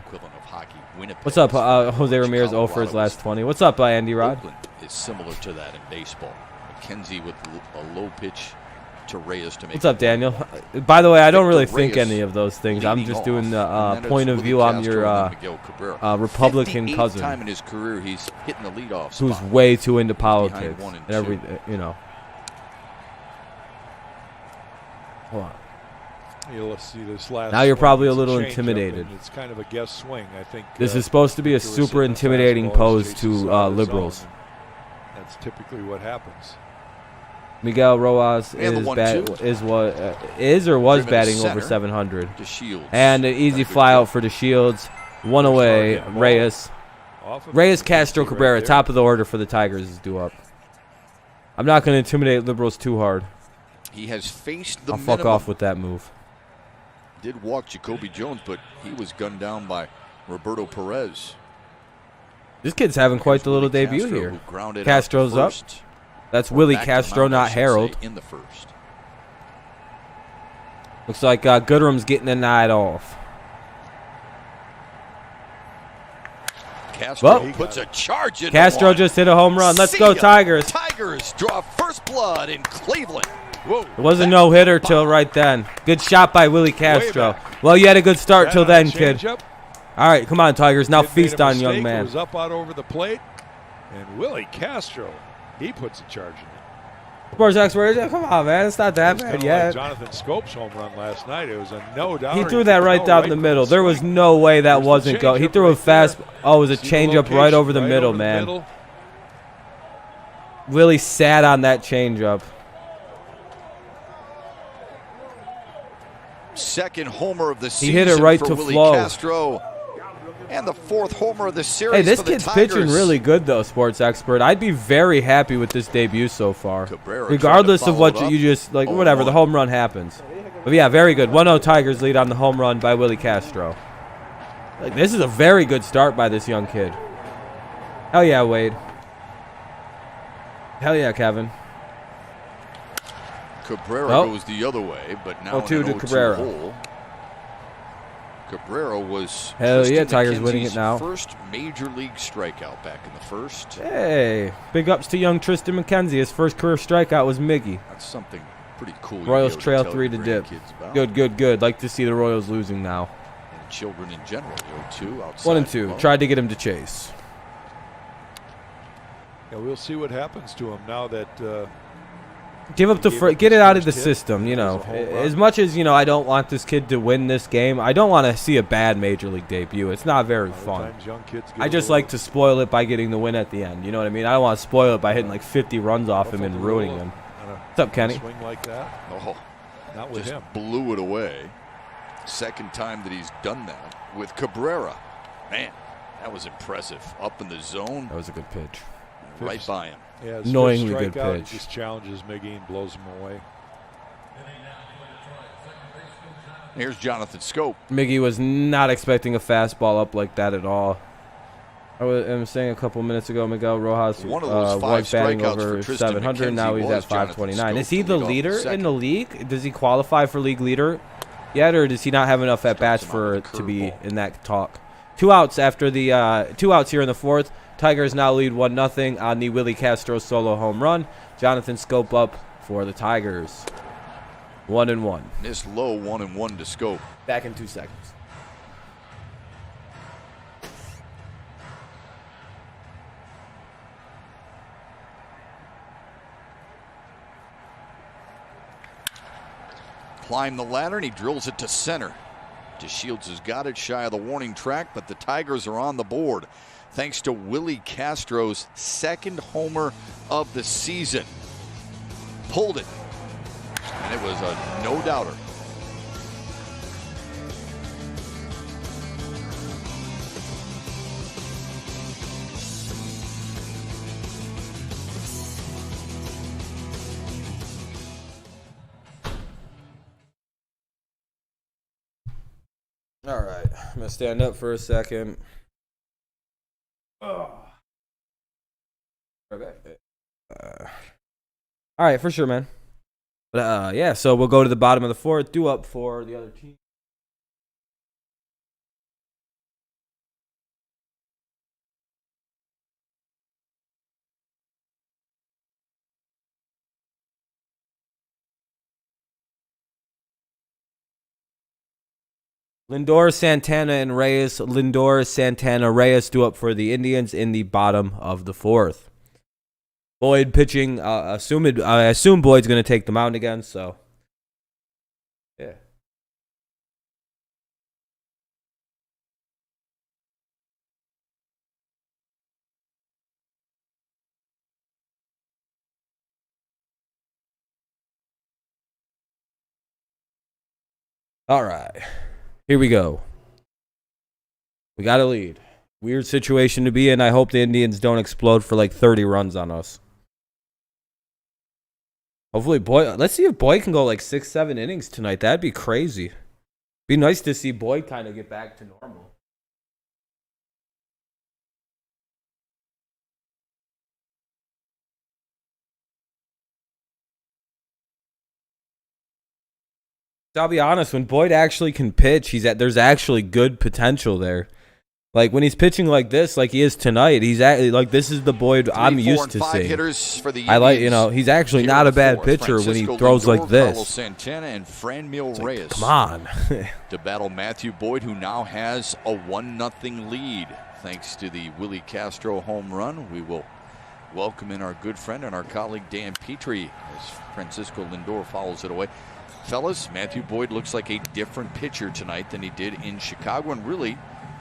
Speaker 1: What's up, Jose Ramirez 0 for his last 20. What's up, Andy Rod?
Speaker 2: Oakland is similar to that in baseball. McKenzie with a low pitch to Reyes to make.
Speaker 1: What's up, Daniel? By the way, I don't really think any of those things. I'm just doing the point of view. I'm your Republican cousin,
Speaker 2: time in his career he's hitting the leadoff
Speaker 1: who's
Speaker 2: spot.
Speaker 1: way too into politics and everything. You know. Hold on.
Speaker 3: You'll see this last.
Speaker 1: Now you're probably a little intimidated.
Speaker 3: It's kind of a guess swing. I think
Speaker 1: this is supposed to be a super intimidating pose to liberals.
Speaker 3: That's typically what happens.
Speaker 1: Miguel Rojas was batting over 700. And an easy fly out for the Shields. One away, Reyes. Reyes Castro Cabrera, top of the order for the Tigers is due up. I'm not going to intimidate liberals too hard.
Speaker 2: He has faced the
Speaker 1: I'll fuck off with that move.
Speaker 2: Did walk Jacoby Jones, but he was gunned down by Roberto Perez.
Speaker 1: This kid's having quite the little debut here. Castro's up. That's Willie Castro, not Harold.
Speaker 2: In the first.
Speaker 1: Looks like Goodrum's getting the night off.
Speaker 2: Castro puts a charge in.
Speaker 1: Castro just hit a home run. Let's go, Tigers.
Speaker 2: Tigers draw first blood in Cleveland. Whoa.
Speaker 1: It was a no-hitter till right then. Good shot by Willie Castro. Well, you had a good start till then, kid. All right, come on, Tigers. Now feast on young man.
Speaker 3: Was up out over the plate, and Willie Castro. He puts a charge in it.
Speaker 1: Sports Expert, come on, man. It's not that bad yet.
Speaker 3: Like Jonathan Scope's home run last night. It was a no-doubt.
Speaker 1: He threw that right down the middle. There was no way that wasn't going. He threw a fast. Oh, it was a changeup right over the middle, man. Willie sat on that changeup.
Speaker 2: Second homer of the season.
Speaker 1: He hit it right
Speaker 2: for
Speaker 1: to
Speaker 2: Willie
Speaker 1: flow.
Speaker 2: Castro. And the fourth homer of the series.
Speaker 1: Hey, this
Speaker 2: for the
Speaker 1: kid's
Speaker 2: Tigers.
Speaker 1: pitching really good, though, Sports Expert. I'd be very happy with this debut so far.
Speaker 2: Cabrera
Speaker 1: regardless of what you just, like, whatever, the home run happens. But yeah, very good. 1-0 Tigers lead on the home run by Willie Castro. Like, this is a very good start by this young kid. Hell yeah, Wade. Hell yeah, Kevin.
Speaker 2: Cabrera goes the other way, but now
Speaker 1: 0-2 to Cabrera.
Speaker 2: Hole. Cabrera was
Speaker 1: Tigers winning it now.
Speaker 2: First major league strikeout back in the first.
Speaker 1: Hey, big ups to young Tristan McKenzie. His first career strikeout was Miggy.
Speaker 2: That's something pretty cool.
Speaker 1: Royals trail 3 to dip. Good. Like to see the Royals losing now.
Speaker 2: And children in general. 0-2 outside.
Speaker 1: 1-2. Tried to get him to chase.
Speaker 3: Yeah, we'll see what happens to him now that.
Speaker 1: Give up the get it out of the system, you know. As much as, you know, I don't want this kid to win this game, I don't want to see a bad major league debut. It's not very fun. I just like to spoil it by getting the win at the end. You know what I mean? I don't want to spoil it by hitting like 50 runs off him and ruining him. What's up, Kenny?
Speaker 3: Swing like that?
Speaker 2: Oh,
Speaker 3: not with him.
Speaker 2: Blew it away. Second time that he's done that with Cabrera. Man, that was impressive. Up in the zone.
Speaker 1: That was a good pitch.
Speaker 2: Right by him.
Speaker 3: Yeah,
Speaker 1: annoyingly good pitch.
Speaker 3: Just challenges Miggy and blows him away.
Speaker 2: Here's Jonathan Scope.
Speaker 1: Miggy was not expecting a fastball up like that at all. I'm saying a couple minutes ago, Miguel Rojas was batting over 700. Now he's at 529. Is he the leader in the league? Does he qualify for league leader yet, or does he not have enough at bats to be in that talk? 2 outs after the 2 outs here in the 4th. Tigers now lead 1-0 on the Willie Castro solo home run. Jonathan Scope up for the Tigers. 1-1.
Speaker 2: This low 1-1 to Scope.
Speaker 1: Back in 2 seconds.
Speaker 2: Climb the ladder, and he drills it to center. DeShields has got it shy of the warning track, but the Tigers are on the board thanks to Willie Castro's 2nd homer of the season. Pulled it, and it was a no-doubter.
Speaker 1: All right, I'm going to stand up for a second. All right, for sure, man. But yeah, so we'll go to the bottom of the 4th, due up for the other team. Lindor, Santana, and Reyes. Lindor, Santana, Reyes due up for the Indians in the bottom of the 4th. Boyd pitching. I assume Boyd's going to take the mound again, so. Yeah. All right. Here we go. We got a lead. Weird situation to be in. I hope the Indians don't explode for like 30 runs on us. Hopefully, Boyd. Let's see if Boyd can go like 6-7 innings tonight. That'd be crazy. Be nice to see Boyd kind of get back to normal. I'll be honest, when Boyd actually can pitch, there's actually good potential there. Like when he's pitching like this, like he is tonight, he's like this is the Boyd I'm used to seeing. I like, he's actually not a bad pitcher when he throws like this.
Speaker 2: Santana and Franmil Reyes.
Speaker 1: Come on.
Speaker 2: To battle Matthew Boyd, who now has a 1-0 lead thanks to the Willie Castro home run. We will welcome in our good friend and our colleague Dan Petrie as Francisco Lindor follows it away. Fellas, Matthew Boyd looks like a different pitcher tonight than he did in Chicago, and really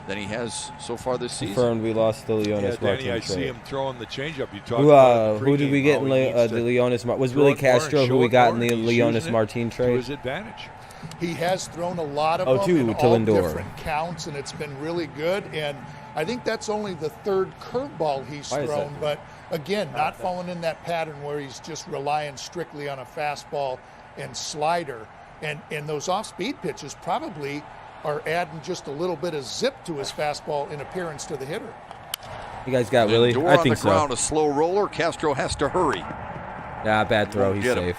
Speaker 2: than he has so far this season.
Speaker 1: Confirmed we lost the Leonis Martin
Speaker 3: Danny, I
Speaker 1: trade.
Speaker 3: see him throwing the changeup. You talked about
Speaker 1: who did we get in the Leonis? Was Willie Castro who we got in the Leonis Martin trade?
Speaker 3: To his advantage.
Speaker 4: He has thrown a lot of them in all different counts, and it's been really good. And I think that's only the 3rd curveball he's thrown. But again, not falling in that pattern where he's just relying strictly on a fastball and slider. And those off-speed pitches probably are adding just a little bit of zip to his fastball in appearance to the hitter.
Speaker 1: You guys got Willie? I think so.
Speaker 2: On the ground, a slow roller. Castro has to hurry.
Speaker 1: Yeah, bad throw. He's safe.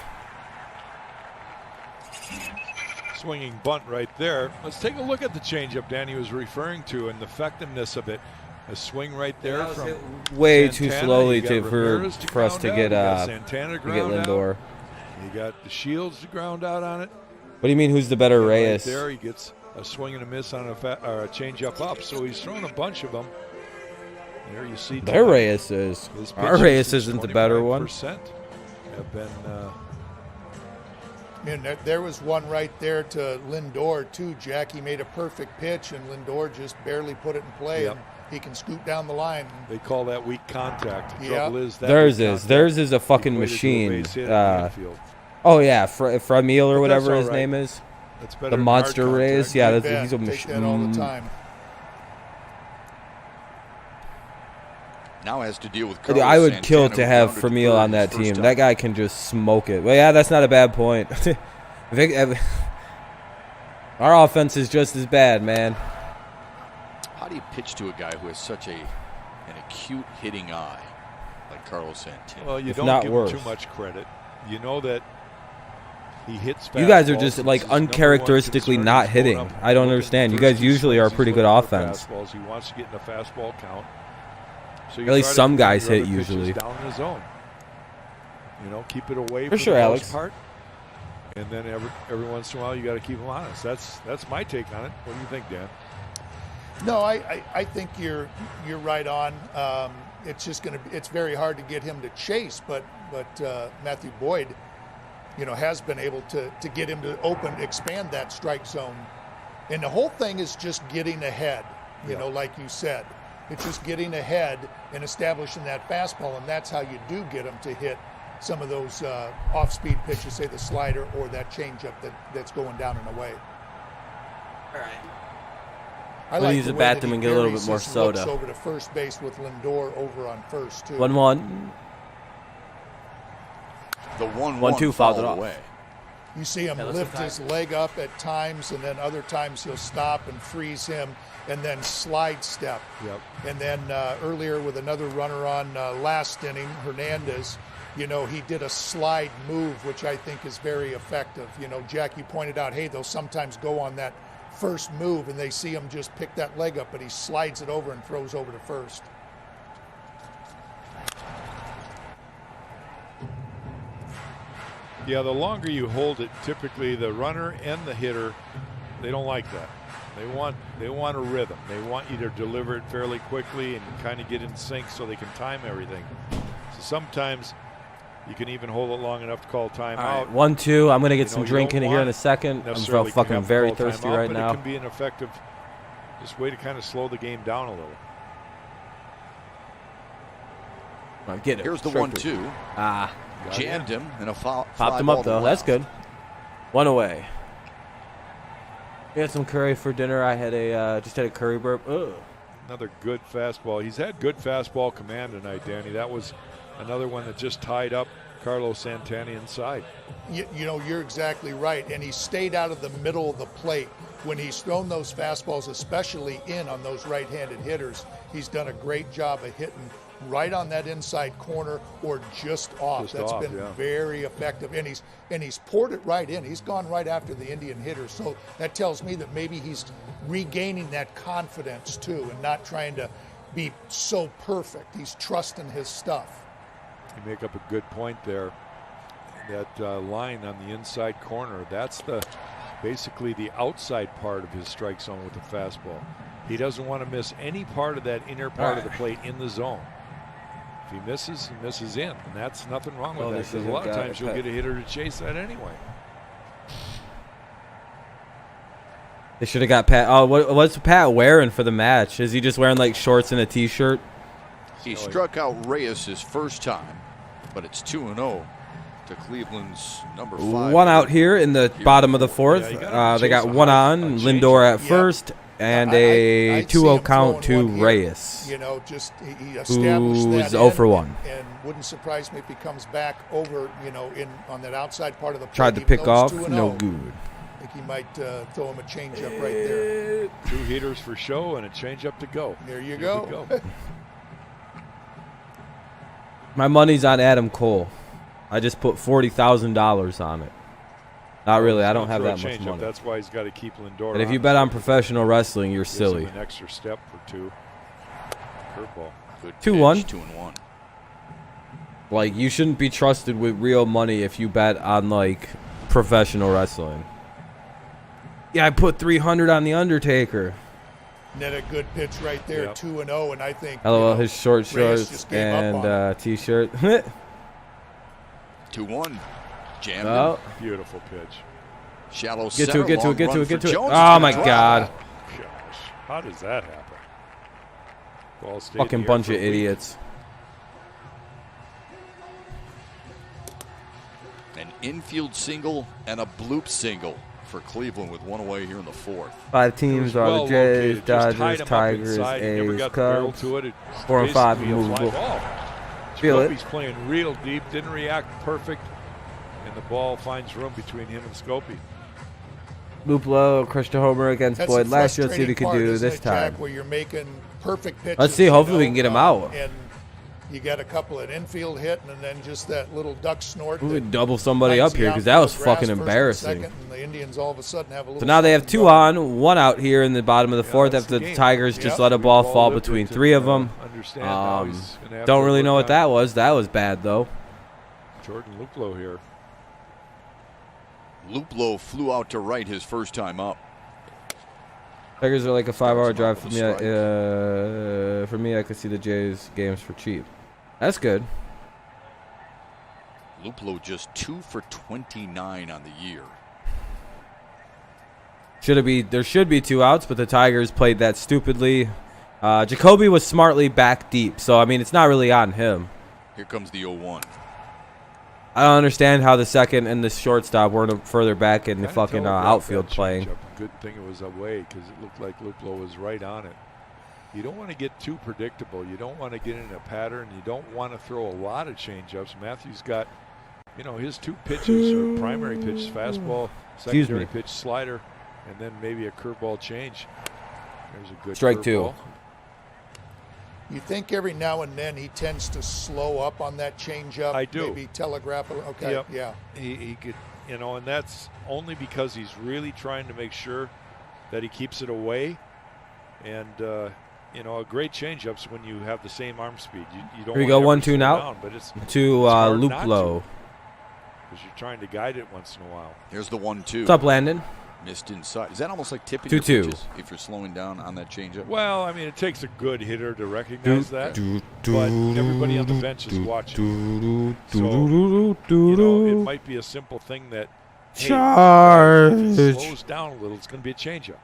Speaker 3: Swinging bunt right there. Let's take a look at the changeup Danny was referring to and the effectiveness of it. A swing right there from
Speaker 1: way
Speaker 3: Santana.
Speaker 1: too slowly for us to get Lindor.
Speaker 3: You got the Shields to ground out on it.
Speaker 1: What do you mean? Who's the better Reyes?
Speaker 3: Right there, he gets a swing and a miss on a change up. So he's thrown a bunch of them. There you see.
Speaker 1: Their Reyes is. Our Reyes isn't the better one.
Speaker 3: Have been.
Speaker 4: And there was one right there to Lindor too. Jackie made a perfect pitch, and Lindor just barely put it in play.
Speaker 3: Yep.
Speaker 4: And he can scoot down the line.
Speaker 3: They call that weak contact. The trouble is that
Speaker 1: theirs is a fucking machine. Oh yeah, Franmil or whatever his name is.
Speaker 3: That's better
Speaker 1: the monster Reyes. Yeah, he's a
Speaker 4: machine all the time.
Speaker 2: Now has to deal with.
Speaker 1: I would kill to have Franmil on that team. That guy can just smoke it. Well, yeah, that's not a bad point. Our offense is just as bad, man.
Speaker 2: How do you pitch to a guy who has such an acute hitting eye like Carlos Santana?
Speaker 3: Well, you
Speaker 1: if
Speaker 3: don't
Speaker 1: not
Speaker 3: give
Speaker 1: worse.
Speaker 3: him too much credit. You know that he hits fastballs.
Speaker 1: You guys are just like uncharacteristically not hitting. I don't understand. You guys usually are a pretty good offense.
Speaker 3: He wants to get in the fastball count. So
Speaker 1: at least some guys hit usually.
Speaker 3: Down in the zone. You know, keep it away
Speaker 1: for sure,
Speaker 3: the
Speaker 1: Alex.
Speaker 3: most part. And then every once in a while, you got to keep them honest. That's my take on it. What do you think, Dan?
Speaker 4: No, I think you're right on. It's just it's very hard to get him to chase, but Matthew Boyd, you know, has been able to get him to expand that strike zone, and the whole thing is just getting ahead. You know, like you said, it's just getting ahead and establishing that fastball, and that's how you do get him to hit some of those off-speed pitches, say the slider or that changeup that's going down and away.
Speaker 1: All right.
Speaker 4: I like
Speaker 1: use the bathroom and get a little bit more soda.
Speaker 4: Over to first base with Lindor over on first too.
Speaker 1: 1-1.
Speaker 2: The 1-2
Speaker 1: fouled it off.
Speaker 2: Away.
Speaker 4: You see him lift his leg up at times, and then other times he'll stop and freeze him, and then slide step.
Speaker 3: Yep.
Speaker 4: And then earlier with another runner on last inning, Hernandez, you know, he did a slide move, which I think is very effective. You know, Jack, you pointed out, hey, they'll sometimes go on that first move, and they see him just pick that leg up, but he slides it over and throws over to first.
Speaker 3: Yeah, the longer you hold it, typically the runner and the hitter, they don't like that. They want a rhythm. They want you to deliver it fairly quickly and kind of get in sync so they can time everything. So sometimes you can even hold it long enough to call timeout.
Speaker 1: Right, 1-2. I'm gonna get some drink in here in a second. I'm so fucking very thirsty right now.
Speaker 3: It can be an effective just way to kind of slow the game down a little.
Speaker 1: Get it.
Speaker 2: Here's the 1-2. Jammed him in a foul.
Speaker 1: Popped him up though. That's good. One away. We had some curry for dinner. I had just had a curry burp. Ugh.
Speaker 3: Another good fastball. He's had good fastball command tonight, Danny. That was another one that just tied up Carlos Santana inside.
Speaker 4: You know, you're exactly right. And he stayed out of the middle of the plate. When he's thrown those fastballs, especially in on those right-handed hitters, he's done a great job of hitting right on that inside corner or just off. That's been very effective. And he's poured it right in. He's gone right after the Indian hitter. So that tells me that maybe he's regaining that confidence too and not trying to be so perfect. He's trusting his stuff.
Speaker 3: You make up a good point there. That line on the inside corner, that's basically the outside part of his strike zone with the fastball. He doesn't want to miss any part of that inner part of the plate in the zone. If he misses in, and that's nothing wrong with that, because a lot of times you'll get a hitter to chase that anyway.
Speaker 1: They should have got Pat. Oh, what's Pat wearing for the match? Is he just wearing like shorts and a t-shirt?
Speaker 2: He struck out Reyes his first time, but it's 2-0 to Cleveland's number 5.
Speaker 1: One out here in the bottom of the fourth. They got one on Lindor at first. And a 2-0 count to Reyes,
Speaker 4: you know, just he established
Speaker 1: who's
Speaker 4: that
Speaker 1: 0 for 1.
Speaker 4: And wouldn't surprise me if he comes back over, you know, on that outside part of the plate.
Speaker 1: Tried to pick off, no good.
Speaker 4: I think he might throw him a changeup right there.
Speaker 3: 2 heaters for show and a changeup to go.
Speaker 4: There you go.
Speaker 1: My money's on Adam Cole. I just put $40,000 on it. Not really. I don't have that much money.
Speaker 3: That's why he's got to keep Lindor.
Speaker 1: And if you bet on professional wrestling, you're silly.
Speaker 3: An extra step for 2. Curveball.
Speaker 1: 2-1.
Speaker 2: 2-1.
Speaker 1: Like, you shouldn't be trusted with real money if you bet on like professional wrestling. Yeah, I put $300 on the Undertaker.
Speaker 4: And then a good pitch right there, 2-0, and I think.
Speaker 1: LOL, his short shorts and t-shirt.
Speaker 2: 2-1. Jammed.
Speaker 1: Oh.
Speaker 3: Beautiful pitch.
Speaker 2: Shallow
Speaker 1: get
Speaker 2: center.
Speaker 1: To it.
Speaker 2: Jones
Speaker 1: Oh my God.
Speaker 3: Gosh, how does that happen? Ball stayed
Speaker 1: Fucking bunch of idiots.
Speaker 2: An infield single and a bloop single for Cleveland with 1 away here in the 4th.
Speaker 1: 5 teams are the Jays, Dodgers, Tigers, A's, Cubs. 4 and 5 movable. Feel it.
Speaker 3: He's playing real deep, didn't react perfect, and the ball finds room between him and Scopey.
Speaker 1: Luplo crushed a homer against Boyd last year. Let's see what he can do this time.
Speaker 4: Jack, where you're making perfect pitches,
Speaker 1: let's see. Hopefully we can get him out.
Speaker 4: And you got a couple at infield hitting, and then just that little duck snort.
Speaker 1: We would double somebody up here because that was fucking embarrassing.
Speaker 4: And the Indians all of a sudden have a little.
Speaker 1: So now they have 2 on, 1 out here in the bottom of the 4th after the Tigers just let a ball fall between 3 of them. Don't really know what that was. That was bad though.
Speaker 3: Jordan Luplo here.
Speaker 2: Luplo flew out to right his first time up.
Speaker 1: Tigers are like a 5-hour drive for me. For me, I could see the Jays games for cheap. That's good.
Speaker 2: Luplo just 2 for 29 on the year.
Speaker 1: There should be 2 outs, but the Tigers played that stupidly. Jacoby was smartly back deep, so I mean it's not really on him.
Speaker 2: Here comes the 0-1.
Speaker 1: I don't understand how the second and the shortstop weren't further back in the fucking outfield playing.
Speaker 3: Good thing it was away because it looked like Luplo was right on it. You don't want to get too predictable. You don't want to get in a pattern. You don't want to throw a lot of changeups. Matthews got, his 2 pitches are primary pitches: fastball, secondary pitch, slider, and then maybe a curveball change. There's a good
Speaker 1: strike 2.
Speaker 4: You think every now and then he tends to slow up on that changeup?
Speaker 3: I do.
Speaker 4: Maybe telegraph it. Okay,
Speaker 3: yep.
Speaker 4: Yeah.
Speaker 3: He could, and that's only because he's really trying to make sure that he keeps it away. And, a great changeup's when you have the same arm speed. You don't. Here
Speaker 1: we go, 1-2 now.
Speaker 3: But it's
Speaker 1: to Luplo.
Speaker 3: Because you're trying to guide it once in a while.
Speaker 2: Here's the 1-2.
Speaker 1: What's up, Landon?
Speaker 2: Missed inside. Is that almost like tipping
Speaker 1: 2-2
Speaker 2: your pitches if you're slowing down on that changeup?
Speaker 3: Well, I mean, it takes a good hitter to recognize that. But everybody on the bench is watching. So, it might be a simple thing that,
Speaker 1: charge.
Speaker 3: If it slows down a little, it's going to be a changeup.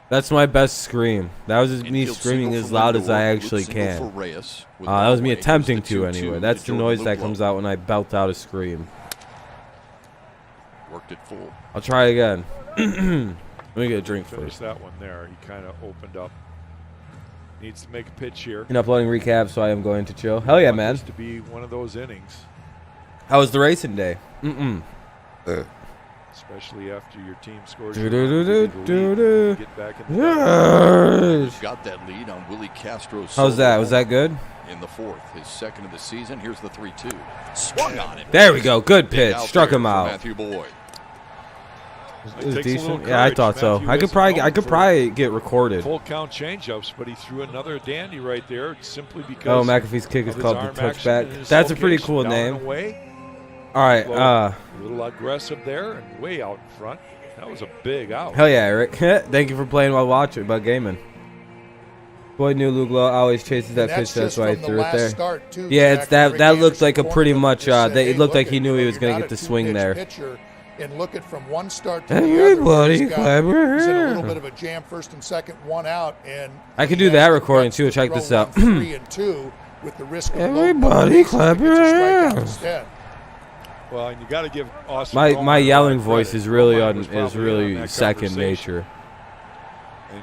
Speaker 1: That's my best scream. That was me screaming as loud as I actually can. That was me attempting to anyway. That's the noise that comes out when I belt out a scream.
Speaker 2: Worked it full.
Speaker 1: I'll try again. Let me get a drink
Speaker 3: Finish
Speaker 1: first.
Speaker 3: that one there. He kind of opened up. Needs to make a pitch here.
Speaker 1: And uploading recap, so I am going to chill. Hell yeah, man.
Speaker 3: To be one of those innings.
Speaker 1: How was the racing day?
Speaker 3: Especially after your team scores.
Speaker 1: Get
Speaker 3: back in the
Speaker 2: got that lead on Willie Castro's.
Speaker 1: How's that? Was that good?
Speaker 2: In the 4th, his second of the season. Here's the 3-2. Swung on it.
Speaker 1: There we go. Good pitch. Struck him out.
Speaker 2: Matthew Boyd.
Speaker 1: It was decent. Yeah, I thought so. I could probably get recorded.
Speaker 3: Full count changeups, but he threw another dandy right there simply because.
Speaker 1: Oh, McAfee's kick is called the touchback. That's a pretty cool name. All right.
Speaker 3: A little aggressive there and way out in front. That was a big out.
Speaker 1: Hell yeah, Eric. Thank you for playing while watching, but gaming. Boyd knew Luglo always chases that pitch. That's why he threw it there. Yeah, it's that looked like a pretty much. It looked like he knew he was going to get the swing there.
Speaker 4: And look at from one start to
Speaker 1: everybody
Speaker 4: the other. He's in a little bit of a jam, first and second, 1 out, and
Speaker 1: I could do that recording too. Check this out.
Speaker 4: 3 and 2 with the risk of
Speaker 1: everybody clap your hands.
Speaker 3: Well, and you got to give Austin
Speaker 1: my yelling voice is really second nature.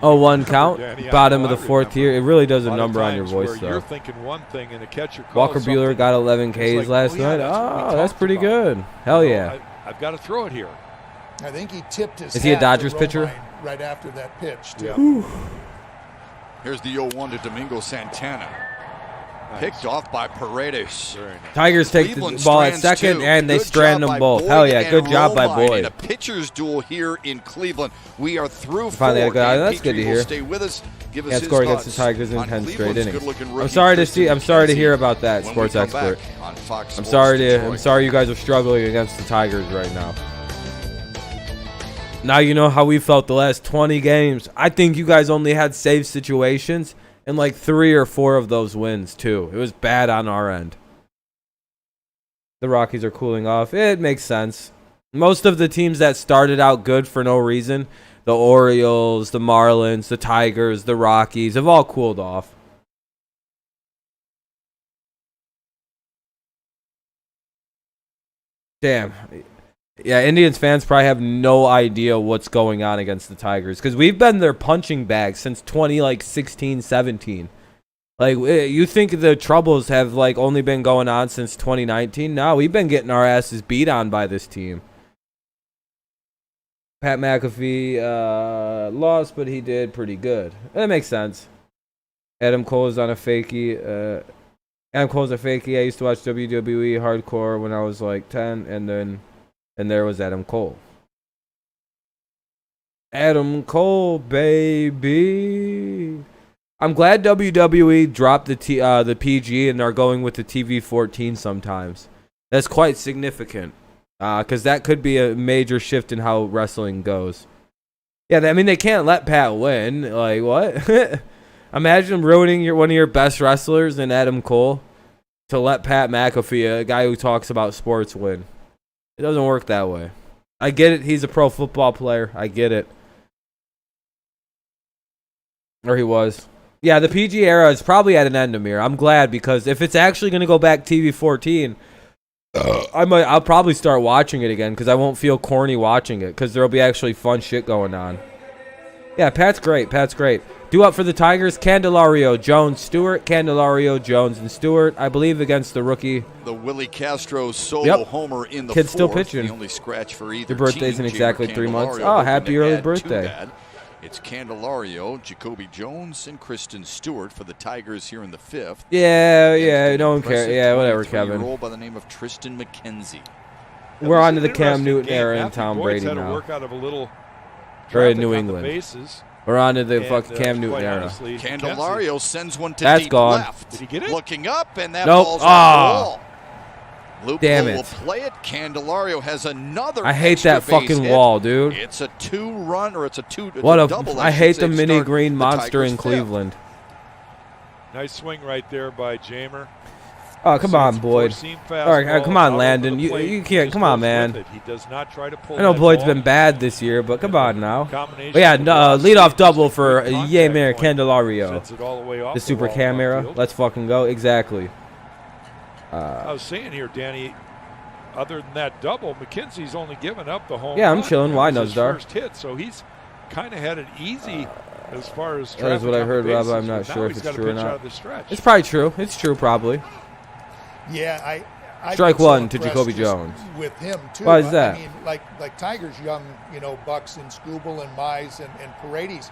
Speaker 1: 0-1 count, bottom of the 4th here. It really does a number on your voice, though.
Speaker 3: You're thinking one thing and the catcher
Speaker 1: Walker Buehler got 11 Ks last night. Oh, that's pretty good. Hell yeah.
Speaker 3: I've got to throw it here.
Speaker 4: I think he tipped his.
Speaker 1: Is he a Dodgers pitcher?
Speaker 4: Right after that pitch, too.
Speaker 3: Yeah.
Speaker 2: Here's the 0-1 to Domingo Santana. Nice. Picked off by Paredes.
Speaker 3: Nice.
Speaker 1: Tigers take the ball at second, and they strand them both. Hell yeah, good job by Boyd.
Speaker 2: In a pitcher's duel here in Cleveland. We are through 4.
Speaker 1: Finally, that's good to hear.
Speaker 2: Stay with us. Give us his
Speaker 1: score against the Tigers in 10 straight innings. I'm sorry to hear about that, sports expert. I'm sorry you guys are struggling against the Tigers right now. Now you know how we felt the last 20 games. I think you guys only had save situations in like 3 or 4 of those wins too. It was bad on our end. The Rockies are cooling off. It makes sense. Most of the teams that started out good for no reason, the Orioles, the Marlins, the Tigers, the Rockies, have all cooled off. Damn. Yeah, Indians fans probably have no idea what's going on against the Tigers because we've been their punching bag since 2016, 17. Like, you think the troubles have like only been going on since 2019? No, we've been getting our asses beat on by this team. Pat McAfee lost, but he did pretty good. That makes sense. Adam Cole is on a fakie. Adam Cole's a fakie. I used to watch WWE hardcore when I was like 10, and there was Adam Cole. Adam Cole, baby. I'm glad WWE dropped the PG and are going with the TV-14 sometimes. That's quite significant. Because that could be a major shift in how wrestling goes. Yeah, I mean, they can't let Pat win. Like, what? Imagine ruining one of your best wrestlers in Adam Cole to let Pat McAfee, a guy who talks about sports, win. It doesn't work that way. I get it. He's a pro football player. I get it. Or he was. Yeah, the PG era is probably at an end, Amir. I'm glad, because if it's actually going to go back TV-14... I'll probably start watching it again because I won't feel corny watching it because there'll be actually fun shit going on. Yeah, Pat's great. Pat's great. Due up for the Tigers, Candelario, Jones, Stewart, Candelario, Jones, and Stewart. I believe against the rookie.
Speaker 2: The Willie Castro solo homer in the
Speaker 1: Kid's still
Speaker 2: fourth.
Speaker 1: pitching.
Speaker 2: The only scratch for either
Speaker 1: Your birthday's
Speaker 2: team.
Speaker 1: in exactly 3 months. Oh,
Speaker 2: hoping
Speaker 1: happy
Speaker 2: to
Speaker 1: early
Speaker 2: add to
Speaker 1: birthday.
Speaker 2: that. It's Candelario, Jacoby Jones, and Kristen Stewart for the Tigers here in the fifth.
Speaker 1: Yeah, no one cares. Yeah, whatever, Kevin.
Speaker 2: Roll by the name of Tristan McKenzie.
Speaker 1: We're on to the Cam Newton era and Tom Brady now.
Speaker 3: Work out of a little
Speaker 1: or in New England. We're on to the fucking Cam Newton era.
Speaker 3: Honestly,
Speaker 2: Candelario sends one to
Speaker 1: That's
Speaker 2: deep
Speaker 1: gone.
Speaker 2: left.
Speaker 3: Did he get it?
Speaker 2: Looking up, and that
Speaker 1: Nope.
Speaker 2: ball's off the wall. Luke
Speaker 1: Damn
Speaker 2: will
Speaker 1: it.
Speaker 2: play it. Candelario has another.
Speaker 1: I hate
Speaker 2: extra
Speaker 1: that fucking
Speaker 2: base
Speaker 1: wall,
Speaker 2: hit.
Speaker 1: dude.
Speaker 2: It's a two-run, or it's a two.
Speaker 1: What a!
Speaker 2: double,
Speaker 1: I
Speaker 2: should
Speaker 1: hate
Speaker 2: say,
Speaker 1: the
Speaker 2: to
Speaker 1: mini
Speaker 2: start
Speaker 1: green
Speaker 2: the
Speaker 1: monster
Speaker 2: Tigers'
Speaker 1: in
Speaker 2: fifth.
Speaker 1: Cleveland.
Speaker 3: Nice swing right there by Jamer.
Speaker 1: Oh, come on, Boyd. All right, come on, Landon. You can't. Come on, man.
Speaker 3: He does not try to pull
Speaker 1: I know
Speaker 3: that
Speaker 1: Boyd's
Speaker 3: ball.
Speaker 1: been bad this year, but come on now.
Speaker 3: Combination
Speaker 1: But yeah,
Speaker 3: of velocity
Speaker 1: leadoff
Speaker 3: and
Speaker 1: double
Speaker 3: just
Speaker 1: for
Speaker 3: good contact
Speaker 1: Yamir
Speaker 3: point.
Speaker 1: Candelario.
Speaker 3: Sends it all the way off
Speaker 1: The Super
Speaker 3: wall
Speaker 1: Cam era.
Speaker 3: outfield.
Speaker 1: Let's fucking go. Exactly.
Speaker 3: I was saying here, Danny, other than that double, McKenzie's only given up the home
Speaker 1: Yeah, I'm
Speaker 3: run.
Speaker 1: chilling. Why,
Speaker 3: That was his
Speaker 1: Nuzdar?
Speaker 3: first hit, so he's kind of had it easy as far as
Speaker 1: That is what I heard, Rob. I'm not sure if it's true or not. It's probably true. It's true, probably.
Speaker 4: Yeah, I
Speaker 1: Strike
Speaker 4: been so
Speaker 1: one to
Speaker 4: impressed
Speaker 1: Jacoby
Speaker 4: just
Speaker 1: Jones.
Speaker 4: with him too.
Speaker 1: Why is that?
Speaker 4: I mean, like Tigers' young, Bucks and Scooble and Mize and Paredes,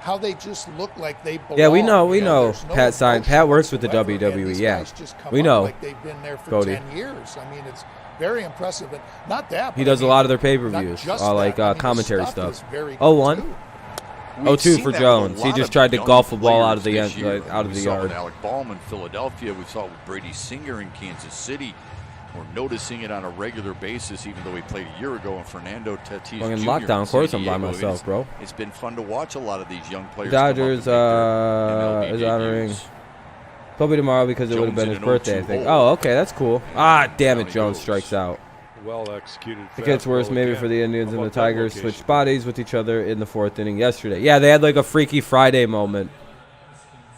Speaker 4: how they just look like they belong.
Speaker 1: Yeah, we know.
Speaker 4: There's no
Speaker 1: Pat signed.
Speaker 4: emotion
Speaker 1: Pat works with the
Speaker 4: whatsoever, and
Speaker 1: WWE.
Speaker 4: these
Speaker 1: Yeah,
Speaker 4: guys just come
Speaker 1: we
Speaker 4: up
Speaker 1: know.
Speaker 4: like they've been there for
Speaker 1: Cody.
Speaker 4: 10 years. I mean, it's very impressive. And not that.
Speaker 1: He
Speaker 4: but
Speaker 1: does
Speaker 4: I
Speaker 1: a
Speaker 4: mean,
Speaker 1: lot of their
Speaker 4: not
Speaker 1: pay-per-views,
Speaker 4: just
Speaker 1: like
Speaker 4: that. I mean, the
Speaker 1: commentary
Speaker 4: stuff
Speaker 1: stuff.
Speaker 4: is very good,
Speaker 1: 0-1.
Speaker 4: too.
Speaker 2: We've
Speaker 1: 0-2
Speaker 2: seen
Speaker 1: for
Speaker 2: that with a
Speaker 1: Jones. He
Speaker 2: lot
Speaker 1: just
Speaker 2: of
Speaker 1: tried to
Speaker 2: young
Speaker 1: golf the ball out of the
Speaker 2: players
Speaker 1: end,
Speaker 2: this year.
Speaker 1: out of
Speaker 2: We
Speaker 1: the
Speaker 2: saw it
Speaker 1: yard.
Speaker 2: with Alec Ballman, Philadelphia. We saw it with Brady Singer in Kansas City. We're noticing it on a regular basis, even though he played a year ago. And Fernando Tatis
Speaker 1: Fucking
Speaker 2: Jr.
Speaker 1: lockdown,
Speaker 2: in
Speaker 1: of course
Speaker 2: San
Speaker 1: I'm by
Speaker 2: Diego.
Speaker 1: myself, bro.
Speaker 2: It's been fun to watch a lot of these young players.
Speaker 1: Dodgers
Speaker 2: come up and make
Speaker 1: is
Speaker 2: their
Speaker 1: honoring
Speaker 2: debuts.
Speaker 1: Kobe tomorrow because it would have
Speaker 2: Jones
Speaker 1: been
Speaker 2: in
Speaker 1: his
Speaker 2: an
Speaker 1: birthday, I
Speaker 2: 0-2
Speaker 1: think.
Speaker 2: hole.
Speaker 1: Oh, okay, that's cool. Ah, damn it,
Speaker 2: Down he
Speaker 1: Jones
Speaker 2: goes.
Speaker 1: strikes out.
Speaker 3: Well executed.
Speaker 1: It gets worse
Speaker 3: fastball
Speaker 1: maybe
Speaker 3: again.
Speaker 1: for the Indians
Speaker 3: How
Speaker 1: and the
Speaker 3: about that
Speaker 1: Tigers
Speaker 3: location?
Speaker 1: switched bodies with each other in the fourth inning yesterday. Yeah, they had like a Freaky Friday moment.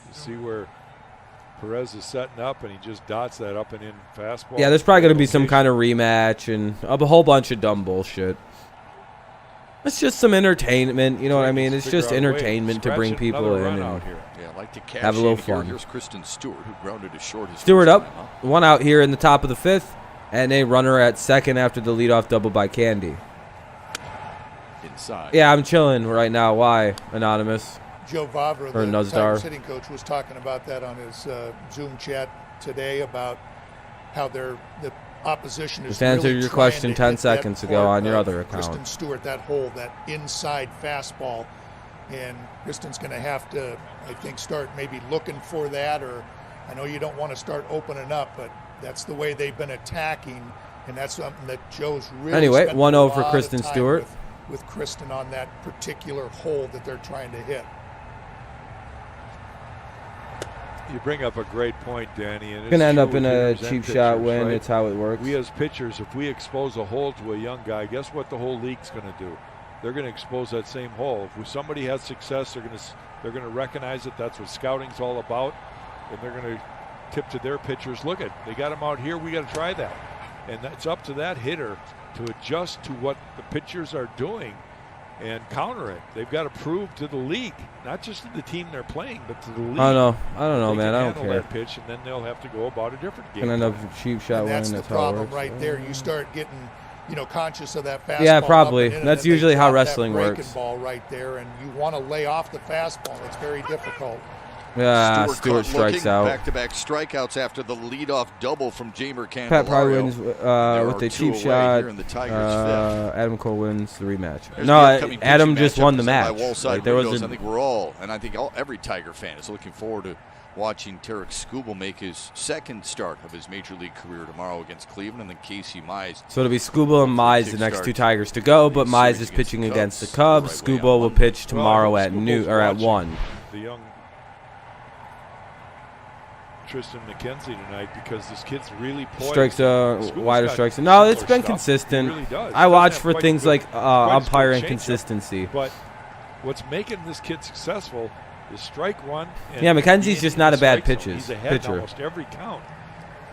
Speaker 3: You see where Perez is setting up, and he just dots that up and in fastball.
Speaker 1: Yeah, there's probably going to be some
Speaker 3: Location.
Speaker 1: kind of rematch and a whole bunch of dumb bullshit. It's just some entertainment, you know what I mean? It's
Speaker 3: Figure
Speaker 1: just
Speaker 3: out a way.
Speaker 1: entertainment to
Speaker 3: Scratch
Speaker 1: bring
Speaker 3: it,
Speaker 1: people
Speaker 3: another
Speaker 1: in
Speaker 3: run
Speaker 1: and
Speaker 3: out here.
Speaker 2: Yeah, I'd like to cash
Speaker 1: have a little
Speaker 2: in here.
Speaker 1: fun.
Speaker 2: Here's Kristen Stewart, who grounded to short. His
Speaker 1: Stewart
Speaker 2: first
Speaker 1: up,
Speaker 2: time, huh?
Speaker 1: one out here in the top of the fifth, and a runner at second after the leadoff double by Candy.
Speaker 2: Inside.
Speaker 1: Yeah, I'm chilling right now. Why, Anonymous?
Speaker 4: Joe Vavra,
Speaker 1: Or
Speaker 4: the
Speaker 1: Nuzdar.
Speaker 4: Tigers hitting coach, was talking about that on his Zoom chat today about how the opposition is
Speaker 1: Just answered
Speaker 4: really
Speaker 1: your
Speaker 4: trying
Speaker 1: question
Speaker 4: to
Speaker 1: 10
Speaker 4: hit
Speaker 1: seconds
Speaker 4: that
Speaker 1: ago
Speaker 4: part
Speaker 1: on your
Speaker 4: of
Speaker 1: other account.
Speaker 4: Kristen Stewart, that hole, that inside fastball, and Kristen's going to have to, I think, start maybe looking for that. Or I know you don't want to start opening up, but that's the way they've been attacking, and that's something that Joe's really
Speaker 1: Anyway,
Speaker 4: spent
Speaker 1: 1-0
Speaker 4: a
Speaker 1: for
Speaker 4: lot of
Speaker 1: Kristen
Speaker 4: time
Speaker 1: Stewart.
Speaker 4: with Kristen on that particular hole that they're trying to hit.
Speaker 3: You bring up a great point, Danny. And
Speaker 1: Going to end
Speaker 3: it's
Speaker 1: up
Speaker 3: true
Speaker 1: in
Speaker 3: with
Speaker 1: a
Speaker 3: hitters and
Speaker 1: cheap shot
Speaker 3: pitchers,
Speaker 1: win.
Speaker 3: right?
Speaker 1: It's how it works.
Speaker 3: We as pitchers, if we expose a hole to a young guy, guess what the whole league's going to do? They're going to expose that same hole. If somebody has success, they're going to recognize it. That's what scouting's all about, and they're going to tip to their pitchers. Look at, they got him out here. We got to try that, and it's up to that hitter to adjust to what the pitchers are doing and counter it. They've got to prove to the league, not just to the team they're playing, but to the league.
Speaker 1: I don't know,
Speaker 3: They
Speaker 1: man.
Speaker 3: can
Speaker 1: I don't
Speaker 3: handle
Speaker 1: care.
Speaker 3: that pitch, and then they'll have to go about a different game.
Speaker 1: Going to end up a cheap shot
Speaker 4: And
Speaker 1: win.
Speaker 4: that's the
Speaker 1: That's how it
Speaker 4: problem
Speaker 1: works.
Speaker 4: right there. You start getting conscious of that fastball.
Speaker 1: Yeah, probably. That's usually how wrestling works.
Speaker 4: Ball right there, and you want to lay off the fastball. It's very difficult.
Speaker 1: Yeah, Stewart strikes out.
Speaker 2: Back-to-back strikeouts after the leadoff double from Jamer Candelario.
Speaker 1: Pat probably wins with a cheap shot. Adam Cole wins the rematch. No, Adam just won the match.
Speaker 2: Like, there was I think we're all, and I think every Tiger fan is looking forward to watching Tarek Skubal make his second start of his Major League career tomorrow against Cleveland, and then Casey Mize.
Speaker 1: So it'll be Skubal and Mize the next two Tigers to go, but Mize is pitching against the Cubs. Skubal will pitch tomorrow at 1.
Speaker 3: The young Tristan McKenzie tonight because this kid's really poised.
Speaker 1: Strikes wider strikes. No, it's been consistent. It really does. I watch for things like umpiring consistency.
Speaker 3: But what's making this kid successful is strike one.
Speaker 1: Yeah, McKenzie's just not a bad pitcher.
Speaker 3: He's ahead in almost every count.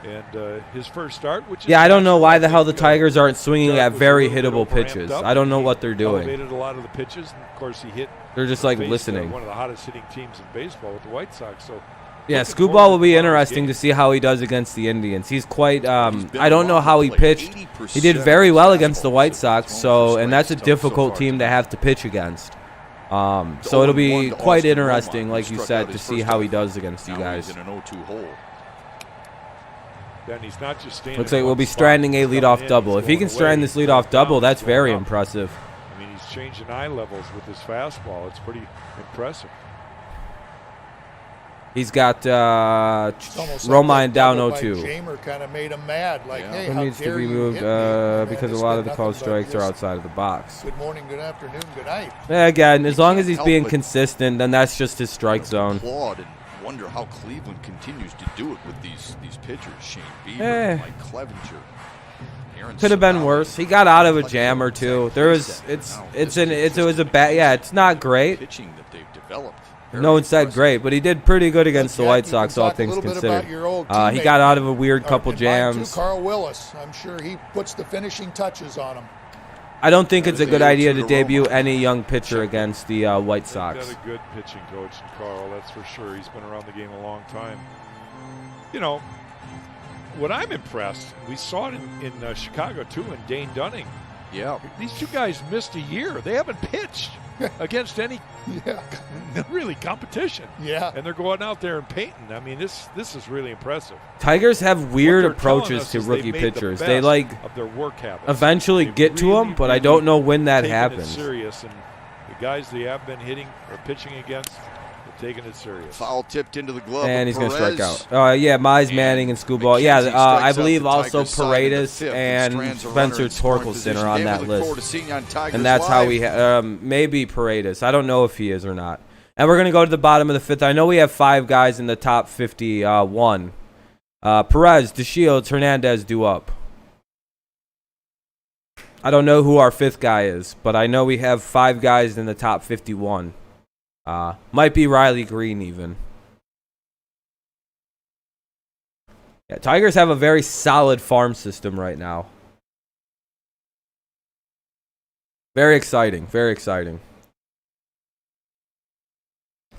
Speaker 3: And his first start, which is
Speaker 1: I don't know why the hell the Tigers aren't swinging at very hittable pitches. I don't know what they're doing.
Speaker 3: Elevated a lot of the pitches, and of course he hit.
Speaker 1: They're just like listening.
Speaker 3: One of the hottest hitting teams in baseball with the White Sox. So.
Speaker 1: Yeah, Skubal will be interesting to see how he does against the Indians. He's quite. I don't know how he pitched. He did very well against the White Sox, and that's a difficult team to have to pitch against. So it'll be quite interesting, like you said, to see how he does against you guys.
Speaker 3: Then he's not just
Speaker 1: looks like we'll be stranding a leadoff double. If he can strand this leadoff double, that's very impressive.
Speaker 3: I mean, he's changing eye levels with his fastball. It's pretty impressive.
Speaker 1: He's got Romine down 0-2.
Speaker 4: Jamer kind of made him mad. Like, hey,
Speaker 1: Who needs to be removed because a lot of the called strikes are outside of the box.
Speaker 4: Good morning, good afternoon, good night.
Speaker 1: Yeah, again, as long as he's being consistent, then that's just his strike zone.
Speaker 2: Applaud and wonder how Cleveland continues to do it with these pitchers. Shane Bieber, Mike Clevenger.
Speaker 1: Could have been worse. He got out of a jam or two. There was it was a bad. Yeah, it's not great.
Speaker 2: Pitching that they've developed.
Speaker 1: No one said great, but he did pretty good against the White Sox, all things considered. He got out of a weird couple jams.
Speaker 4: Carl Willis, I'm sure he puts the finishing touches on him.
Speaker 1: I don't think it's a good idea to debut any young pitcher against the White Sox.
Speaker 3: He's got a good pitching coach, Carl, that's for sure. He's been around the game a long time. What I'm impressed, we saw it in Chicago too, in Dane Dunning.
Speaker 2: Yeah.
Speaker 3: These two guys missed a year. They haven't pitched against any really competition.
Speaker 4: Yeah.
Speaker 3: And they're going out there and painting. I mean, this is really impressive.
Speaker 1: Tigers have weird approaches to rookie pitchers. They
Speaker 3: of their work habits.
Speaker 1: Eventually get to them, but I don't know when that happens.
Speaker 3: Serious, and the guys they have been hitting or pitching against, taking it serious.
Speaker 2: Foul tipped into the glove.
Speaker 1: And he's going to strike out. Yeah, Mize, Manning, and Skubal. Yeah, I believe also Paredes and Spencer Torkelson are on that list. And that's how we maybe Paredes. I don't know if he is or not. And we're going to go to the bottom of the fifth. I know we have 5 guys in the top 51. Perez, DeShields, Hernandez due up. I don't know who our 5th guy is, but I know we have 5 guys in the top 51. Might be Riley Green even. Yeah, Tigers have a very solid farm system right now. Very exciting. Very exciting.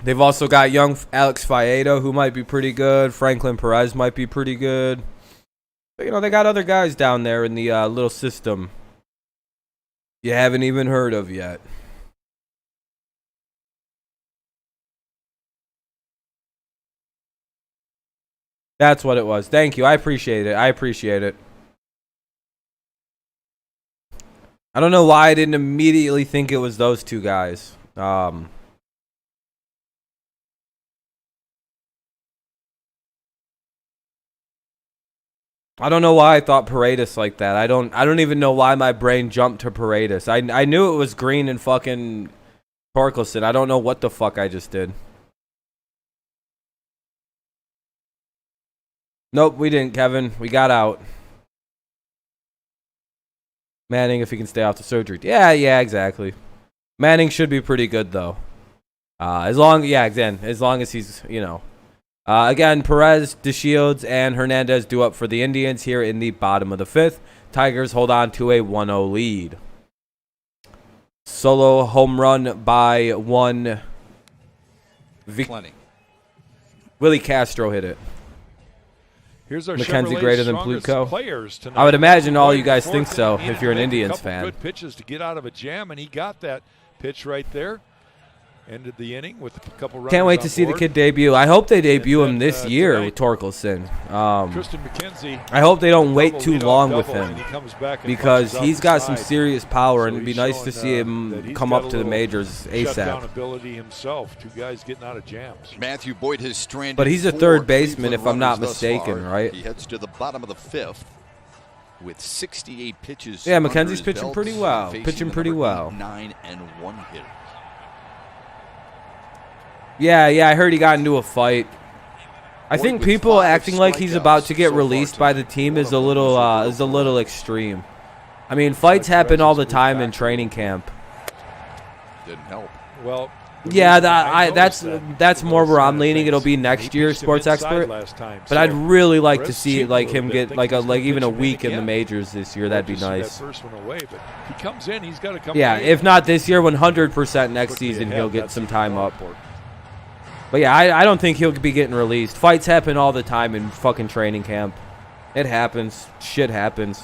Speaker 1: They've also got young Alex Faedo, who might be pretty good. Franklin Perez might be pretty good. But, they got other guys down there in the little system you haven't even heard of yet. That's what it was. Thank you. I appreciate it. I don't know why I didn't immediately think it was those 2 guys. I don't know why I thought Paredes like that. I don't even know why my brain jumped to Paredes. I knew it was Green and fucking Torkelson. I don't know what the fuck I just did. Nope, we didn't, Kevin. We got out. Manning, if he can stay off the surgery. Yeah, exactly. Manning should be pretty good, though. As long as he's, again, Perez, DeShields, and Hernandez due up for the Indians here in the bottom of the 5th. Tigers hold on to a 1-0 lead. Solo home run by one.
Speaker 2: Plenty.
Speaker 1: Willie Castro hit it.
Speaker 3: Here's our
Speaker 1: Mackenzie
Speaker 3: Chevrolet's
Speaker 1: greater than
Speaker 3: strongest
Speaker 1: Plutko?
Speaker 3: players tonight.
Speaker 1: I would imagine all you guys
Speaker 3: Fourth
Speaker 1: think so
Speaker 3: inning,
Speaker 1: if you're an
Speaker 3: make a
Speaker 1: Indians
Speaker 3: couple
Speaker 1: fan.
Speaker 3: Good pitches to get out of a jam, and he got that pitch right there. Ended the inning with a couple runners.
Speaker 1: Can't wait to see the kid debut. I hope they debut him this year
Speaker 3: tonight,
Speaker 1: with Torkelson.
Speaker 3: Tristan McKenzie.
Speaker 1: I hope they don't wait too
Speaker 3: leadoff
Speaker 1: long with
Speaker 3: double,
Speaker 1: him
Speaker 3: and he comes back and
Speaker 1: because
Speaker 3: punches out
Speaker 1: he's
Speaker 3: the
Speaker 1: got some
Speaker 3: side.
Speaker 1: serious power, and
Speaker 3: So
Speaker 1: it'd be
Speaker 3: he's
Speaker 1: nice to
Speaker 3: showing,
Speaker 1: see
Speaker 3: that
Speaker 1: him
Speaker 3: he's
Speaker 1: come
Speaker 3: got
Speaker 1: up
Speaker 3: a
Speaker 1: to the
Speaker 3: little
Speaker 1: majors
Speaker 3: shutdown
Speaker 1: ASAP.
Speaker 3: ability himself. Two guys getting out of jams.
Speaker 2: Matthew Boyd has stranded.
Speaker 1: But he's a
Speaker 2: 4
Speaker 1: third baseman,
Speaker 2: Cleveland
Speaker 1: if I'm not
Speaker 2: runners thus
Speaker 1: mistaken,
Speaker 2: far.
Speaker 1: right?
Speaker 2: He heads to the bottom of the 5th with 68 pitches.
Speaker 1: Yeah,
Speaker 2: under
Speaker 1: Mackenzie's
Speaker 2: his
Speaker 1: pitching
Speaker 2: belt,
Speaker 1: pretty well.
Speaker 2: facing
Speaker 1: Pitching
Speaker 2: the
Speaker 1: pretty
Speaker 2: number
Speaker 1: well.
Speaker 2: 9-1 hitter.
Speaker 1: Yeah, I heard he got into a fight. I
Speaker 2: Boyd
Speaker 1: think
Speaker 2: with
Speaker 1: people
Speaker 2: 5
Speaker 1: acting like he's about to
Speaker 2: strikeouts
Speaker 1: get
Speaker 2: so
Speaker 1: released
Speaker 2: far
Speaker 1: by the
Speaker 2: tonight.
Speaker 1: team
Speaker 2: One
Speaker 1: is
Speaker 2: of
Speaker 1: a
Speaker 2: them
Speaker 1: little
Speaker 2: was a
Speaker 1: little extreme. I mean, fights happen all the time in training camp.
Speaker 2: Didn't help.
Speaker 3: Well,
Speaker 1: Yeah,
Speaker 3: I
Speaker 1: that's
Speaker 3: noticed
Speaker 1: more where I'm
Speaker 3: that
Speaker 1: leaning. It'll be
Speaker 3: he
Speaker 1: next year,
Speaker 3: pitched him
Speaker 1: sports
Speaker 3: inside
Speaker 1: expert.
Speaker 3: last time,
Speaker 1: But I'd
Speaker 3: so
Speaker 1: really like to
Speaker 3: Perez
Speaker 1: see
Speaker 3: cheated a
Speaker 1: like
Speaker 3: little
Speaker 1: him
Speaker 3: bit,
Speaker 1: get
Speaker 3: thinking
Speaker 1: like
Speaker 3: he's gonna
Speaker 1: even a
Speaker 3: pitch him in
Speaker 1: week in the
Speaker 3: again.
Speaker 1: majors this year. That'd be
Speaker 3: Just
Speaker 1: nice.
Speaker 3: That first one away, but he comes in. He's got to come.
Speaker 1: Yeah,
Speaker 3: away
Speaker 1: if not this year, 100% next
Speaker 3: quickly
Speaker 1: season
Speaker 3: ahead.
Speaker 1: he'll get
Speaker 3: That's
Speaker 1: some
Speaker 3: even
Speaker 1: time
Speaker 3: more
Speaker 1: up.
Speaker 3: important.
Speaker 1: But yeah, I don't think he'll be getting released. Fights happen all the time in fucking training camp. It happens. Shit happens.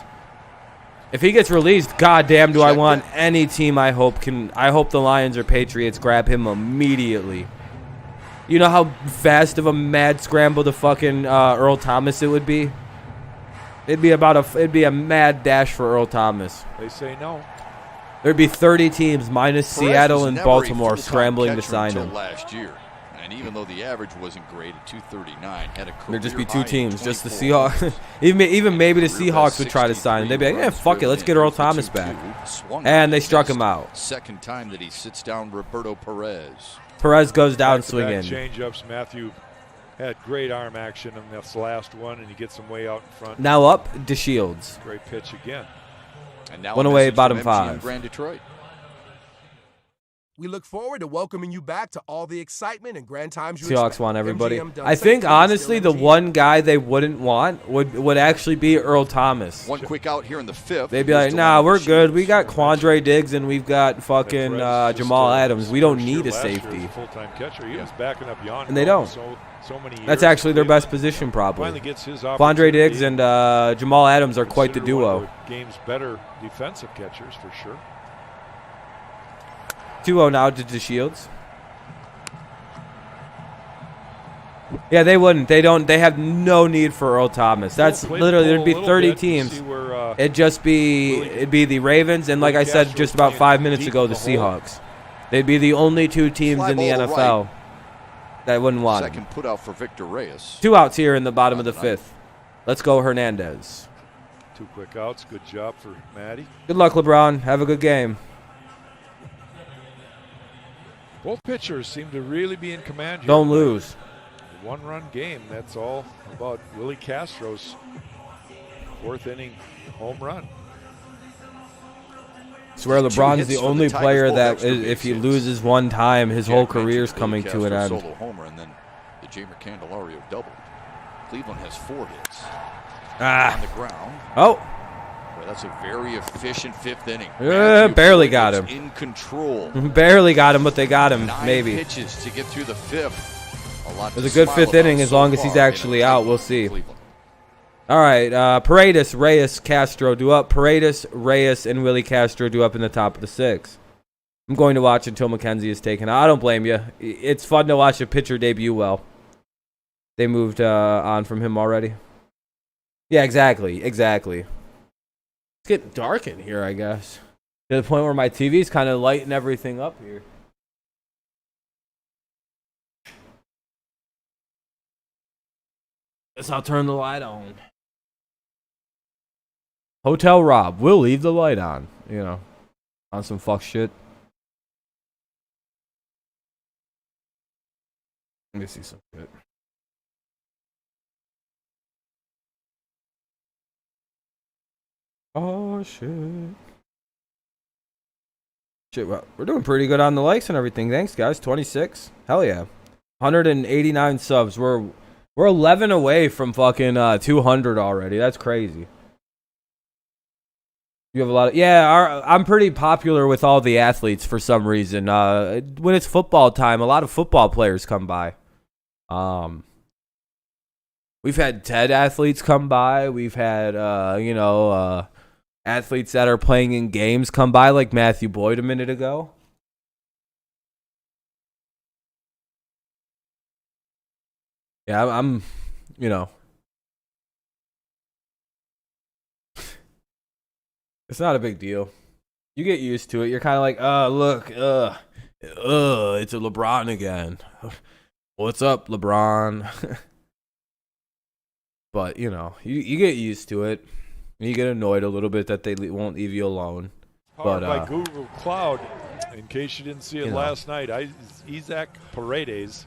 Speaker 1: If he gets released, goddamn, do I want any team I hope the Lions or Patriots grab him immediately. You know how fast of a mad scramble to fucking Earl Thomas it would be? It'd be a mad dash for Earl Thomas.
Speaker 3: They say no.
Speaker 1: There'd be 30 teams minus
Speaker 2: Perez
Speaker 1: Seattle
Speaker 2: was
Speaker 1: and
Speaker 2: never a
Speaker 1: Baltimore
Speaker 2: full-time
Speaker 1: scrambling to
Speaker 2: catcher
Speaker 1: sign
Speaker 2: until
Speaker 1: him.
Speaker 2: last year. And even though the average wasn't great at 239, had a
Speaker 1: There'd just be
Speaker 2: career
Speaker 1: two
Speaker 2: high in
Speaker 1: teams, just the
Speaker 2: 24
Speaker 1: Seahawks. even maybe the
Speaker 2: Career
Speaker 1: Seahawks
Speaker 2: best
Speaker 1: would try to sign him. They'd be like,
Speaker 2: 63
Speaker 1: yeah, fuck it, let's get Earl Thomas back. And they struck him out.
Speaker 2: Second time that he sits down Roberto Perez.
Speaker 1: Perez goes down
Speaker 3: Back-to-back
Speaker 1: swinging.
Speaker 3: change-ups. Matthew had great arm action in this last one, and he gets him way out in front.
Speaker 1: Now up, DeShields.
Speaker 3: Great pitch again.
Speaker 2: And now
Speaker 1: One
Speaker 2: a
Speaker 1: away,
Speaker 2: message
Speaker 1: bottom
Speaker 2: from MGM
Speaker 1: five.
Speaker 2: Grand Detroit.
Speaker 5: We look forward to welcoming you back to all the excitement and grand times you
Speaker 1: Seahawks
Speaker 5: expect.
Speaker 1: want everybody.
Speaker 5: MGM done
Speaker 1: I think,
Speaker 5: safely,
Speaker 1: honestly,
Speaker 5: still
Speaker 1: the
Speaker 5: MGM.
Speaker 1: one guy they wouldn't want would actually be Earl Thomas.
Speaker 2: One quick out here in the 5th.
Speaker 1: They'd be
Speaker 2: Here's
Speaker 1: like,
Speaker 2: to
Speaker 1: nah,
Speaker 2: Lionel
Speaker 1: we're good. We
Speaker 2: Shields.
Speaker 1: got Quandre Diggs and we've got fucking
Speaker 3: Perez just,
Speaker 1: Jamal Adams. We don't
Speaker 3: first year
Speaker 1: need a
Speaker 3: last year as
Speaker 1: safety.
Speaker 3: full-time catcher. He was backing up Yon.
Speaker 1: And they don't.
Speaker 3: So many
Speaker 1: That's
Speaker 3: years.
Speaker 1: actually their best
Speaker 3: Cleveland
Speaker 1: position, probably.
Speaker 3: Finally gets his
Speaker 1: Quandre
Speaker 3: opportunity.
Speaker 1: Diggs and Jamal Adams are quite the
Speaker 3: Considered one of
Speaker 1: duo.
Speaker 3: the game's better defensive catchers for sure.
Speaker 1: 2-0 now to DeShields. Yeah, they wouldn't. They don't. They have no need for Earl Thomas. That's
Speaker 3: We'll play
Speaker 1: literally
Speaker 3: the
Speaker 1: there'd be
Speaker 3: poll a
Speaker 1: 30
Speaker 3: little bit to
Speaker 1: teams.
Speaker 3: see where,
Speaker 1: It'd be the Ravens and like I said just about 5 minutes ago, the Seahawks. They'd be the only two teams
Speaker 2: Fly
Speaker 1: in the
Speaker 2: ball to
Speaker 1: NFL that wouldn't want him.
Speaker 2: Second put out for Victor Reyes.
Speaker 1: 2 outs here in the bottom of the 5th. Let's go Hernandez.
Speaker 3: 2 quick outs. Good job for Matty.
Speaker 1: Good luck, LeBron. Have a good game.
Speaker 3: Both pitchers seem to really be in command here.
Speaker 1: Don't lose.
Speaker 3: One-run game. That's all about Willie Castro's 4th inning home run.
Speaker 1: I swear LeBron's
Speaker 2: hits
Speaker 1: the
Speaker 2: from the
Speaker 1: only
Speaker 2: Tigers,
Speaker 1: player
Speaker 2: both
Speaker 1: that
Speaker 2: extra
Speaker 1: if he
Speaker 2: base
Speaker 1: loses one time, his whole
Speaker 2: Jack mentioned
Speaker 1: career's
Speaker 2: Willie
Speaker 1: coming to an
Speaker 2: Castro
Speaker 1: end.
Speaker 2: Solo homer, and then the Jamer Candelario doubled. Cleveland has 4 hits on the ground.
Speaker 1: Oh,
Speaker 2: Boy, that's a very efficient 5th inning.
Speaker 1: Yeah,
Speaker 2: Matthew
Speaker 1: barely
Speaker 2: Boyd
Speaker 1: got
Speaker 2: is
Speaker 1: him.
Speaker 2: in control.
Speaker 1: barely got him, but they got him.
Speaker 2: 9
Speaker 1: Maybe.
Speaker 2: pitches to get through the 5th. A lot
Speaker 1: It was
Speaker 2: to
Speaker 1: a good
Speaker 2: smile
Speaker 1: 5th inning
Speaker 2: about
Speaker 1: as
Speaker 2: so
Speaker 1: long as he's
Speaker 2: far in a
Speaker 1: actually out. We'll
Speaker 2: tight
Speaker 1: see.
Speaker 2: Cleveland.
Speaker 1: All right, Paredes, Reyes, Castro do up. Paredes, Reyes, and Willie Castro do up in the top of the 6th. I'm going to watch until Mackenzie is taken out. I don't blame you. It's fun to watch a pitcher debut well. They moved on from him already. Yeah, exactly. It's getting dark in here, I guess. To the point where my TV's kind of lighting everything up here. Guess I'll turn the light on. Hotel Rob, we'll leave the light on. You know, on some fuck shit. Let me see some shit. Oh shit. Shit, well, we're doing pretty good on the likes and everything. Thanks, guys. 26. Hell yeah. 189 subs. We're 11 away from fucking 200 already. That's crazy. You have a lot of I'm pretty popular with all the athletes for some reason. When it's football time, a lot of football players come by. We've had dead athletes come by. We've had, athletes that are playing in games come by, like Matthew Boyd a minute ago. Yeah, I'm it's not a big deal. You get used to it. You're kind of like, look, it's a LeBron again. What's up, LeBron? But, you get used to it. You get annoyed a little bit that they won't leave you alone.
Speaker 3: Powered by Google Cloud, in case you didn't see it last night, Isaac Paredes.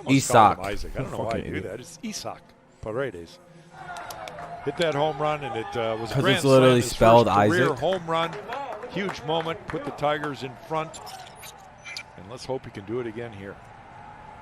Speaker 1: Isaac.
Speaker 3: Isaac. I don't know why I do that. It's Isaac Paredes. Hit that home run, and it was a grand
Speaker 1: it's literally
Speaker 3: slam,
Speaker 1: spelled
Speaker 3: his first career
Speaker 1: Isaac.
Speaker 3: home run. Huge moment. Put the Tigers in front. And let's hope he can do it again here.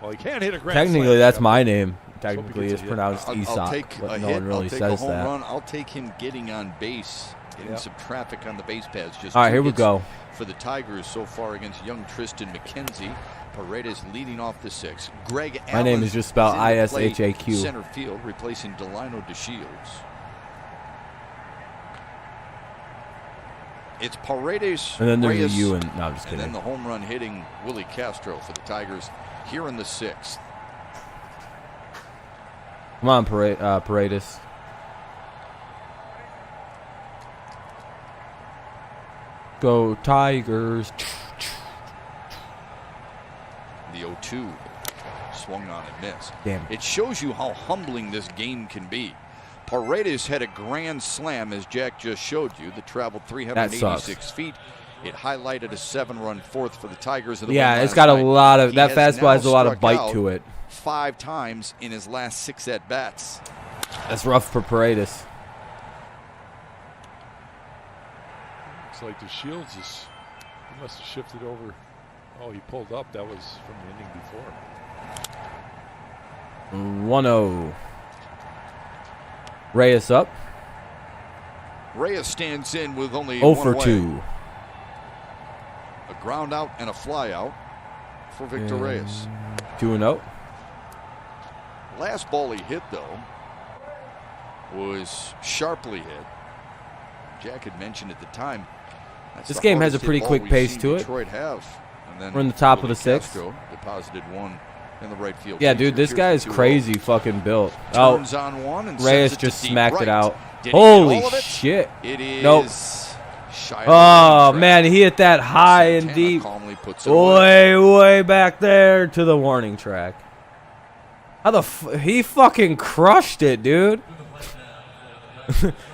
Speaker 3: Well, he can't hit a grand
Speaker 1: Technically,
Speaker 3: slam.
Speaker 1: that's my name. Technically, it's pronounced Isaac,
Speaker 2: a
Speaker 1: but no
Speaker 2: hit.
Speaker 1: one really
Speaker 2: I'll take
Speaker 1: says
Speaker 2: a home
Speaker 1: that.
Speaker 2: run. I'll take him getting on base, getting some traffic on the base paths. Just
Speaker 1: all right, here we go.
Speaker 2: For the Tigers so far against young Tristan McKenzie. Paredes leading off the 6th. Greg Allen.
Speaker 1: My name is just spelled ISHAQ.
Speaker 2: Center field, replacing Delano DeShields. It's Paredes.
Speaker 1: And then there's
Speaker 2: Reyes,
Speaker 1: a U and no, I'm just
Speaker 2: and
Speaker 1: kidding.
Speaker 2: then the home run hitting Willie Castro for the Tigers here in the 6th.
Speaker 1: Come on, Paredes. Go Tigers.
Speaker 2: The 0-2 swung on and missed.
Speaker 1: Damn.
Speaker 2: It shows you how humbling this game can be. Paredes had a grand slam, as Jack just showed you, that traveled 386 feet. It highlighted a 7-run fourth for the Tigers.
Speaker 1: Yeah, it's got a lot of that fastball has a lot of bite to it.
Speaker 2: 5 times in his last 6 at-bats.
Speaker 1: That's rough for Paredes.
Speaker 3: Looks like the Shields is. He must have shifted over. Oh, he pulled up. That was from the inning before.
Speaker 1: 1-0. Reyes up.
Speaker 2: Reyes stands in with only
Speaker 1: 0
Speaker 2: one
Speaker 1: for
Speaker 2: away.
Speaker 1: 2.
Speaker 2: A ground out and a fly out for Victor Reyes.
Speaker 1: 2-0.
Speaker 2: Last ball he hit, though, was sharply hit. Jack had mentioned at the time.
Speaker 1: This game has a pretty quick pace to it.
Speaker 2: Detroit have. And then
Speaker 1: we're in the top of the 6th.
Speaker 2: Castro deposited one in the right field.
Speaker 1: Yeah, dude, this guy is crazy fucking built.
Speaker 2: Turns on one and
Speaker 1: Reyes just smacked it out.
Speaker 2: Did he
Speaker 1: Holy
Speaker 2: get all of it?
Speaker 1: shit.
Speaker 2: It is
Speaker 1: nope.
Speaker 2: Shy of
Speaker 1: Oh,
Speaker 2: the
Speaker 1: man, he hit that high and
Speaker 2: Santana
Speaker 1: deep.
Speaker 2: calmly puts it away.
Speaker 1: Way back there to the warning track. How the he fucking crushed it, dude.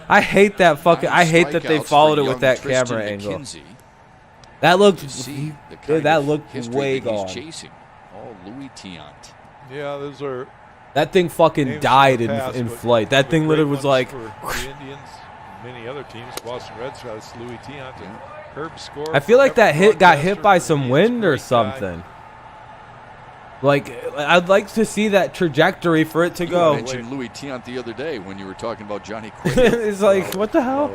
Speaker 1: I hate that fucking. I hate that they followed it with that camera angle. That looked. Dude, that looked way gone.
Speaker 2: Chasing. Oh, Louis Tiant.
Speaker 3: Yeah, those are.
Speaker 1: That thing fucking died in flight. That thing literally was like.
Speaker 3: For the Indians, and many other teams, Boston Red Sox, Louis Tiant, and Herb scored.
Speaker 1: I feel like that hit got hit by some wind or something. Like, I'd like to see that trajectory for it to go.
Speaker 2: You mentioned Louis Tiant the other day when you were talking about Johnny Cueto.
Speaker 1: It's like, what the hell?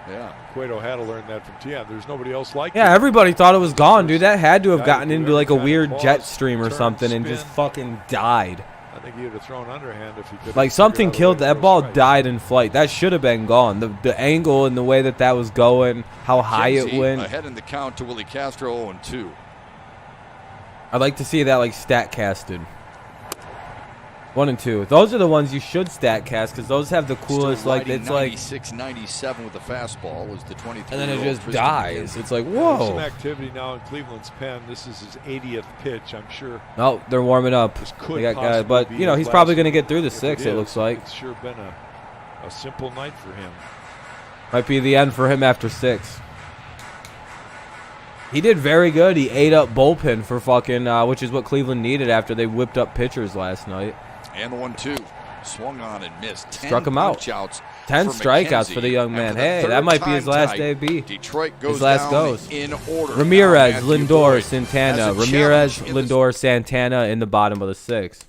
Speaker 2: Yeah.
Speaker 3: Cueto had to learn that from Tiant. There's nobody else like
Speaker 1: Yeah,
Speaker 3: him.
Speaker 1: everybody thought it was gone, dude. That had to have
Speaker 3: Guy
Speaker 1: gotten
Speaker 3: who
Speaker 1: into like a
Speaker 3: ever
Speaker 1: weird
Speaker 3: kind of
Speaker 1: jet
Speaker 3: pause,
Speaker 1: stream or
Speaker 3: turn,
Speaker 1: something and
Speaker 3: spin.
Speaker 1: just fucking died.
Speaker 3: I think he would have thrown underhand if he could.
Speaker 1: Like something killed that ball. Died in flight. That should have been gone. The angle and the way that was going, how high it went.
Speaker 2: Ahead in the count to Willie Castro 0-2.
Speaker 1: I'd like to see that like stat casted. 1 and 2. Those are the ones you should stat cast because those have the coolest. Like it's like
Speaker 2: 96-97 with the fastball was the 23.
Speaker 1: and then it just
Speaker 2: Tristan
Speaker 1: dies.
Speaker 2: McKenzie.
Speaker 1: It's like
Speaker 3: There's
Speaker 1: whoa.
Speaker 3: some activity now in Cleveland's pen. This is his 80th pitch. I'm sure.
Speaker 1: No, they're warming up.
Speaker 3: This could
Speaker 1: They got guys,
Speaker 3: possibly
Speaker 1: but
Speaker 3: be
Speaker 1: you know
Speaker 3: his
Speaker 1: he's probably
Speaker 3: last
Speaker 1: going to
Speaker 3: one.
Speaker 1: get through the
Speaker 3: If
Speaker 1: 6th. It
Speaker 3: is,
Speaker 1: looks like
Speaker 3: it's sure been a simple night for him.
Speaker 1: might be the end for him after 6. He did very good. He ate up bullpen for fucking, which is what Cleveland needed after they whipped up pitchers last night.
Speaker 2: And the 1-2 swung on and missed.
Speaker 1: Struck him out. 10
Speaker 2: for
Speaker 1: strikeouts
Speaker 2: McKenzie.
Speaker 1: for the young
Speaker 2: And
Speaker 1: man.
Speaker 2: for the
Speaker 1: Hey,
Speaker 2: third
Speaker 1: that might be his
Speaker 2: time
Speaker 1: last
Speaker 2: tonight,
Speaker 1: debut.
Speaker 2: Detroit goes
Speaker 1: His last
Speaker 2: down
Speaker 1: goes.
Speaker 2: in order.
Speaker 1: Ramirez,
Speaker 2: Now Matthew
Speaker 1: Lindor,
Speaker 2: Boyd
Speaker 1: Santana.
Speaker 2: has a
Speaker 1: Ramirez,
Speaker 2: challenge in the
Speaker 1: Lindor, Santana in the bottom of the 6th.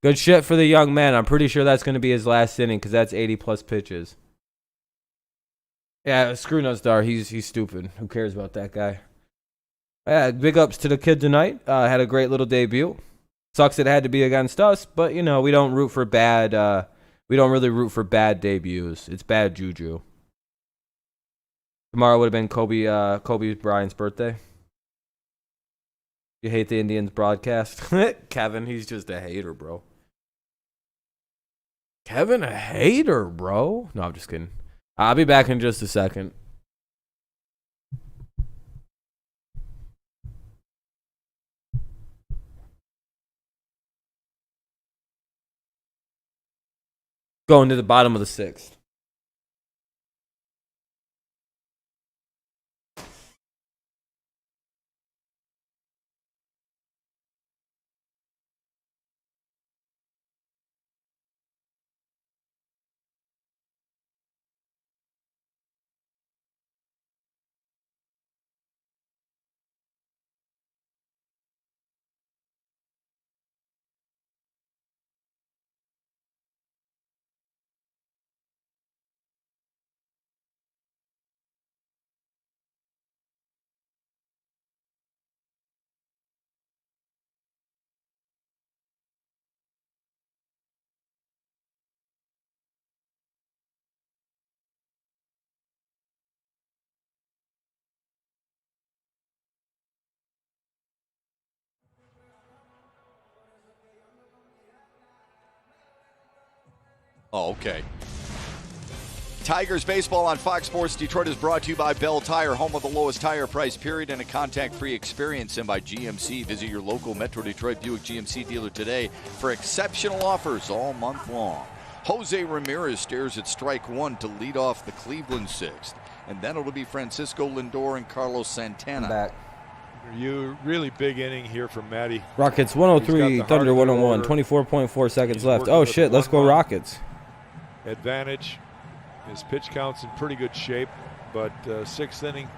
Speaker 1: Good shit for the young man. I'm pretty sure that's going to be his last inning because that's 80-plus pitches. Yeah, screw Nutstar. He's stupid. Who cares about that guy? Yeah, big ups to the kid tonight. Had a great little debut. Sucks it had to be against us, but, you know, we don't root for bad. We don't really root for bad debuts. It's bad juju. Tomorrow would have been Kobe Bryant's birthday. You hate the Indians broadcast? Kevin, he's just a hater, bro. Kevin, a hater, bro. No, I'm just kidding. I'll be back in just a second. Going to the bottom of the 6th.
Speaker 2: Oh, okay. Tigers baseball on Fox Sports Detroit is brought to you by Bell Tire, home of the lowest tire price period and a contact-free experience, and by GMC. Visit your local Metro Detroit Buick GMC dealer today for exceptional offers all month long. Jose Ramirez stares at strike one to lead off the Cleveland 6th, and then it'll be Francisco Lindor and Carlos Santana.
Speaker 1: Back.
Speaker 3: You really big inning here from Matty.
Speaker 1: Rockets 103, Thunder 101, 24.4 seconds left. Oh shit, let's go Rockets.
Speaker 3: Advantage. His pitch count's in pretty good shape, but 6th inning.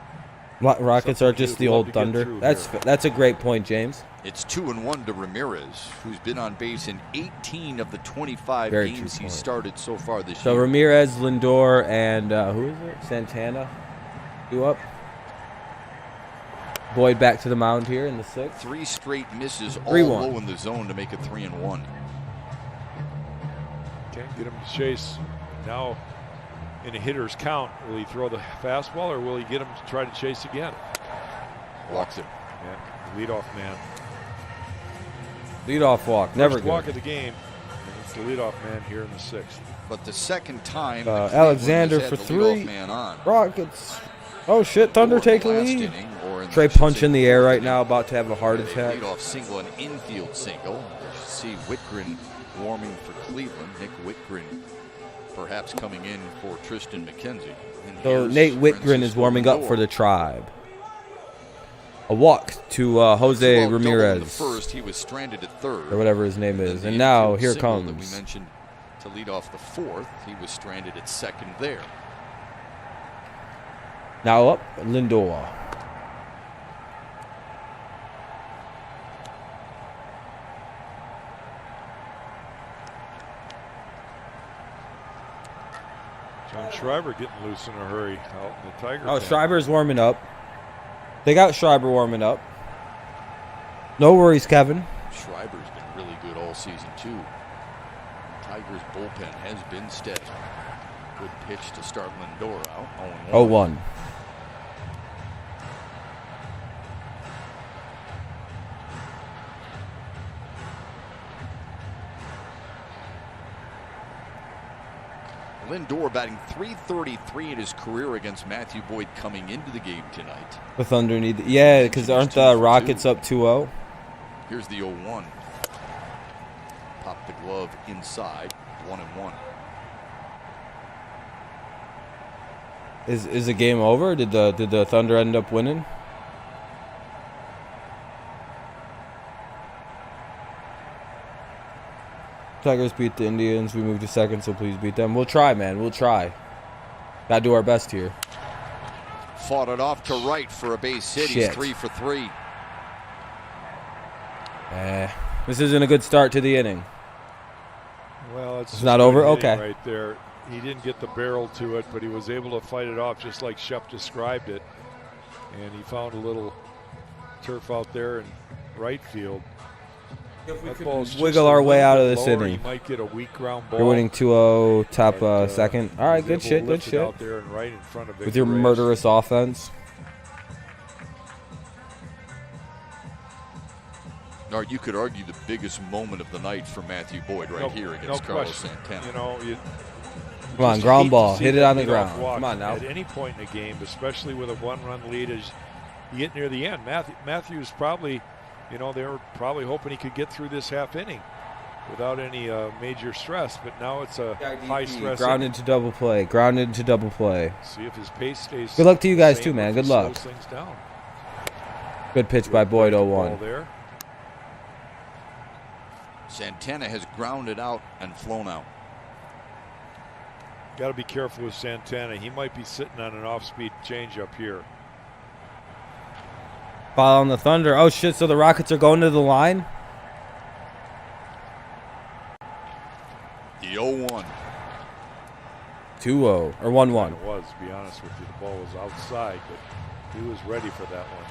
Speaker 1: Rockets are just the old Thunder. That's a great point, James.
Speaker 2: It's 2-1 to Ramirez, who's been on base in 18 of the 25 games he's started so far this year.
Speaker 1: So Ramirez, Lindor, and who is it? Santana. You up? Boyd back to the mound here in the 6th.
Speaker 2: 3 straight misses, all
Speaker 1: 3-1.
Speaker 2: low in the zone to make it 3-1.
Speaker 3: Can't get him to chase. Now in a hitter's count, will he throw the fastball or will he get him to try to chase again?
Speaker 2: Walks him.
Speaker 3: Yeah, leadoff man.
Speaker 1: Leadoff walk, never
Speaker 3: First
Speaker 1: good.
Speaker 3: walk of the game. And it's the leadoff man here in the 6th.
Speaker 2: But the second time,
Speaker 1: Alexander for 3.
Speaker 2: Man on.
Speaker 1: Rockets. Oh shit, Thunder take a lead. Trey punch in the air right now, about to have a heart attack.
Speaker 2: Leadoff single and infield single. You see Whitgren warming for Cleveland. Nick Whitgren perhaps coming in for Tristan McKenzie.
Speaker 1: So Nate Whitgren is warming up for the Tribe. A walk to Jose Ramirez.
Speaker 2: In the first, he was stranded at 3rd,
Speaker 1: or whatever his name is, and now here comes.
Speaker 2: That we mentioned to lead off the 4th, he was stranded at 2nd there.
Speaker 1: Now up, Lindor.
Speaker 3: John Schreiber getting loose in a hurry out in the Tiger.
Speaker 1: Oh, Schreiber's warming up. They got Schreiber warming up. No worries, Kevin.
Speaker 2: Schreiber's been really good all season, too. Tigers' bullpen has been steady. Good pitch to start Lindor out.
Speaker 1: 0-1.
Speaker 2: Lindor batting .333 in his career against Matthew Boyd coming into the game tonight.
Speaker 1: The Thunder need... Yeah, because aren't the Rockets up 2-0?
Speaker 2: Here's the 0-1. Pop the glove inside. 1-1.
Speaker 1: Is the game over? Did the Thunder end up winning? Tigers beat the Indians. We moved to 2nd, so please beat them. We'll try, man. We'll try. Gotta do our best here.
Speaker 2: Fought it off to right for a base hit. He's 3 for 3.
Speaker 1: This isn't a good start to the inning.
Speaker 3: Well, it's
Speaker 1: not over? Okay.
Speaker 3: Right there. He didn't get the barrel to it, but he was able to fight it off just like Shep described it. And he found a little turf out there in right field.
Speaker 1: Wiggle our way out of this inning.
Speaker 3: Might get a weak ground ball.
Speaker 1: You're winning 2-0, top second. All right, good shit, good shit.
Speaker 3: Out there and right in front of
Speaker 1: with your murderous offense.
Speaker 2: Or you could argue the biggest moment of the night for Matthew Boyd here against Carlos Santana.
Speaker 3: You know,
Speaker 1: come on, ground ball. Hit it on the ground. Come on now.
Speaker 3: At any point in the game, especially with a one-run lead, as you get near the end, Matthew's probably, you know, they were probably hoping he could get through this half inning without any major stress. But now it's a high stress.
Speaker 1: Grounded to double play. Grounded to double play.
Speaker 3: See if his pace stays.
Speaker 1: Good luck to you guys too, man. Good luck.
Speaker 3: Things down.
Speaker 1: Good pitch by Boyd. 0-1.
Speaker 3: There.
Speaker 2: Santana has grounded out and flown out.
Speaker 3: Got to be careful with Santana. He might be sitting on an off-speed changeup here.
Speaker 1: Ball on the Thunder. Oh shit! So the Rockets are going to the line.
Speaker 2: The 0-1.
Speaker 1: 2-0 or 1-1.
Speaker 3: It was, to be honest with you. The ball was outside, but he was ready for that one.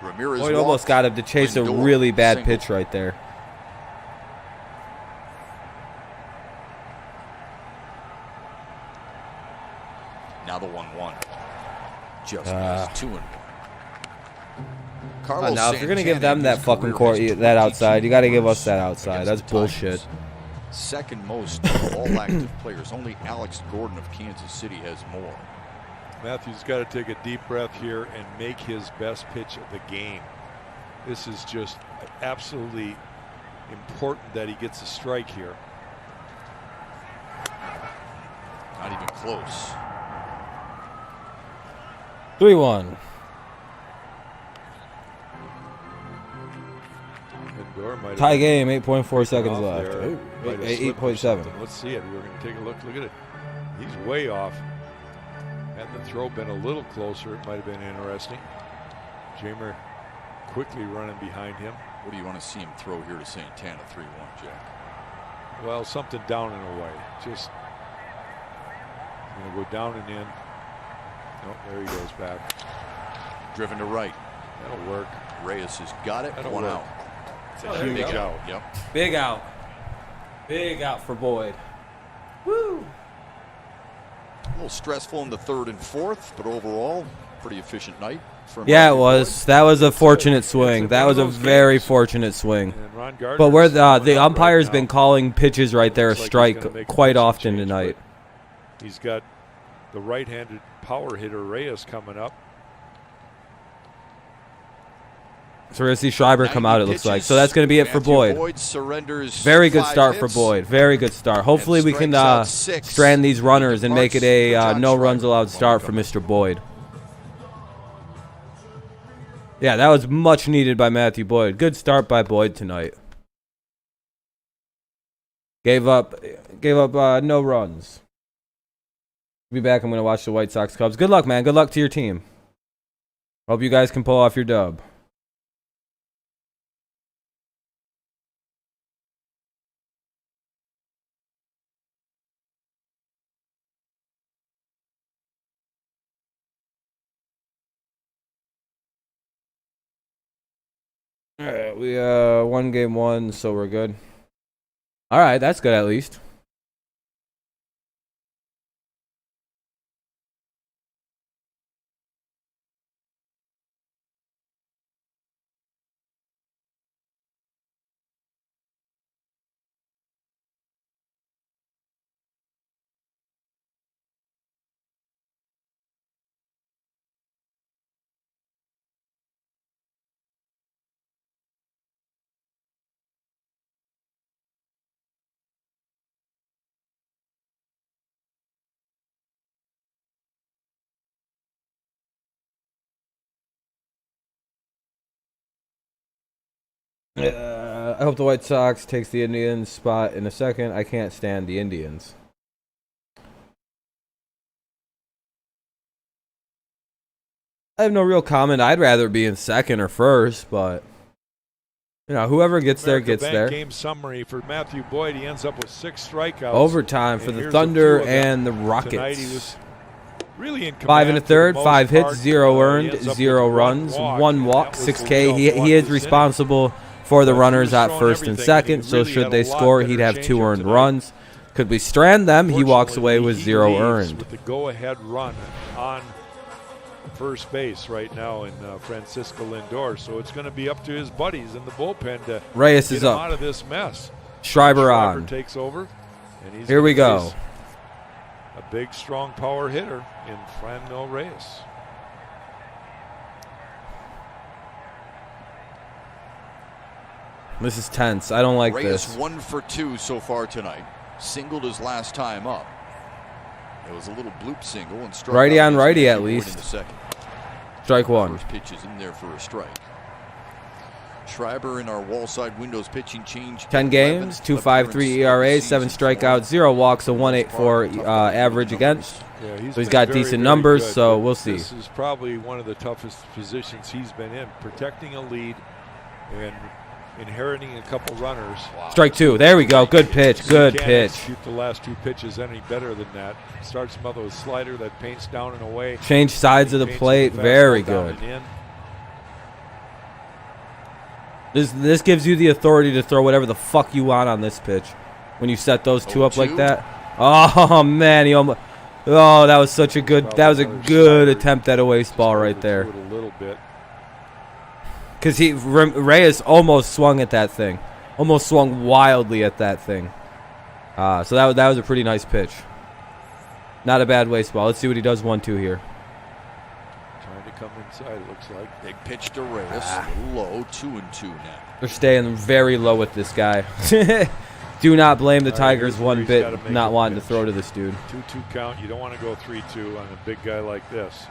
Speaker 2: Ramirez
Speaker 1: Boyd almost got him to chase a really bad pitch right there.
Speaker 2: Now the 1-1. Just missed 2-1. Carlos
Speaker 1: now, if you're gonna give them that fucking court, that outside, you got to give us that outside. That's bullshit.
Speaker 2: Second most of all active players. Only Alex Gordon of Kansas City has more.
Speaker 3: Matthew's got to take a deep breath here and make his best pitch of the game. This is just absolutely important that he gets a strike here.
Speaker 2: Not even close.
Speaker 1: 3-1. Tie game, 8.4 seconds left. 8.7.
Speaker 3: Let's see it. We're going to take a look. Look at it. He's way off. Had the throw been a little closer, it might have been interesting. Jamer quickly running behind him.
Speaker 2: What do you want to see him throw here to Santana? 3-1, Jack.
Speaker 3: Well, something down and away. Just going to go down and in. Oh, there he goes back.
Speaker 2: Driven to right.
Speaker 3: That'll work.
Speaker 2: Reyes has got it.
Speaker 3: That'll
Speaker 2: One
Speaker 3: work.
Speaker 2: out.
Speaker 3: It's a huge out.
Speaker 2: Yep.
Speaker 1: Big out. Big out for Boyd. Woo.
Speaker 2: A little stressful in the third and fourth, but overall, pretty efficient night.
Speaker 1: Yeah, it was. That was a fortunate swing. That was a very fortunate swing. But where the umpire's been calling pitches right there a strike quite often tonight.
Speaker 3: He's got the right-handed power hitter Reyes coming up.
Speaker 1: So we're going to see Schreiber come out, it looks like. So that's going to be it for Boyd. Very good start for Boyd. Very good start. Hopefully we can strand these runners and make it a no runs allowed start for Mr. Boyd. Yeah, that was much needed by Matthew Boyd. Good start by Boyd tonight. Gave up no runs. Be back. I'm going to watch the White Sox Cubs. Good luck, man. Good luck to your team. Hope you guys can pull off your dub. All right, we won game one, so we're good. All right, that's good at least. I hope the White Sox takes the Indians spot in a second. I can't stand the Indians. I have no real comment. I'd rather be in second or first, but you know, whoever gets there gets there.
Speaker 3: Game summary for Matthew Boyd. He ends up with 6 strikeouts.
Speaker 1: Overtime for the Thunder and the Rockets.
Speaker 3: Tonight he was really in
Speaker 1: 5
Speaker 3: command
Speaker 1: 1/3,
Speaker 3: for the
Speaker 1: 5
Speaker 3: most
Speaker 1: hits,
Speaker 3: part.
Speaker 1: 0
Speaker 3: He
Speaker 1: earned,
Speaker 3: ends up
Speaker 1: 0
Speaker 3: with
Speaker 1: runs, 1
Speaker 3: and
Speaker 1: walk,
Speaker 3: that was
Speaker 1: 6K.
Speaker 3: the
Speaker 1: He
Speaker 3: result
Speaker 1: is
Speaker 3: this inning.
Speaker 1: responsible for the
Speaker 3: But he
Speaker 1: runners
Speaker 3: was
Speaker 1: at
Speaker 3: throwing
Speaker 1: first and
Speaker 3: everything,
Speaker 1: second.
Speaker 3: and he
Speaker 1: So
Speaker 3: really
Speaker 1: should
Speaker 3: had
Speaker 1: they
Speaker 3: a lot
Speaker 1: score,
Speaker 3: better
Speaker 1: he'd have 2
Speaker 3: changeup
Speaker 1: earned
Speaker 3: tonight.
Speaker 1: runs. Could we strand them? He walks away with
Speaker 3: Fortunately,
Speaker 1: 0
Speaker 3: he leads
Speaker 1: earned.
Speaker 3: with the go-ahead run on first base right now in Francisco Lindor. So it's going to be up to his buddies in the bullpen to
Speaker 1: Reyes
Speaker 3: get
Speaker 1: is
Speaker 3: him
Speaker 1: up.
Speaker 3: out of this mess.
Speaker 1: Schreiber on.
Speaker 3: takes over. And he's
Speaker 1: Here we
Speaker 3: gonna
Speaker 1: go.
Speaker 3: face a big, strong power hitter in Franmil Reyes.
Speaker 1: This is tense. I don't like
Speaker 2: Reyes
Speaker 1: this.
Speaker 2: 1 for 2 so far tonight. Singled his last time up. It was a little bloop single and struck
Speaker 1: Righty
Speaker 2: out
Speaker 1: on
Speaker 2: against
Speaker 1: righty
Speaker 2: Matthew
Speaker 1: at
Speaker 2: Boyd
Speaker 1: least.
Speaker 2: in the second.
Speaker 1: Strike 1.
Speaker 2: First pitch is in there for a strike. Schreiber in our wall side windows pitching change.
Speaker 1: 10 games, 2.53 ERA, 7 strikeouts, 0 walks, a 1.84 average against.
Speaker 3: Yeah,
Speaker 1: So he's
Speaker 3: been
Speaker 1: got
Speaker 3: very,
Speaker 1: decent
Speaker 3: very
Speaker 1: numbers,
Speaker 3: good,
Speaker 1: so
Speaker 3: but
Speaker 1: we'll see.
Speaker 3: This is probably one of the toughest positions he's been in, protecting a lead and inheriting a couple runners.
Speaker 1: Strike 2. There we go. Good pitch. Good
Speaker 3: Can't
Speaker 1: pitch.
Speaker 3: execute the last 2 pitches any better than that. Starts him out with a slider that paints down and away.
Speaker 1: Change sides of the
Speaker 3: Paints
Speaker 1: plate.
Speaker 3: the fastball
Speaker 1: Very
Speaker 3: down
Speaker 1: good.
Speaker 3: and in.
Speaker 1: This gives you the authority to throw whatever the fuck you want on this pitch. When you set those 2 up like
Speaker 2: 0-2.
Speaker 1: that. Oh man, he almost. Oh, that was such a good. That was a good attempt at a waste ball right there.
Speaker 3: Just overthrew it a little bit.
Speaker 1: Because Reyes almost swung at that thing, almost swung wildly at that thing. So that was a pretty nice pitch. Not a bad waste ball. Let's see what he does 1-2 here.
Speaker 3: Trying to come inside, it looks like.
Speaker 2: Big pitch to Reyes. A little low. 2-2 now.
Speaker 1: They're staying very low with this guy. Do not blame the Tigers
Speaker 3: here's where
Speaker 1: one
Speaker 3: he's
Speaker 1: bit
Speaker 3: gotta make
Speaker 1: not
Speaker 3: a
Speaker 1: wanting to
Speaker 3: pitch.
Speaker 1: throw to this dude.
Speaker 3: 2-2 count. You don't want to go 3-2 on a big guy like this.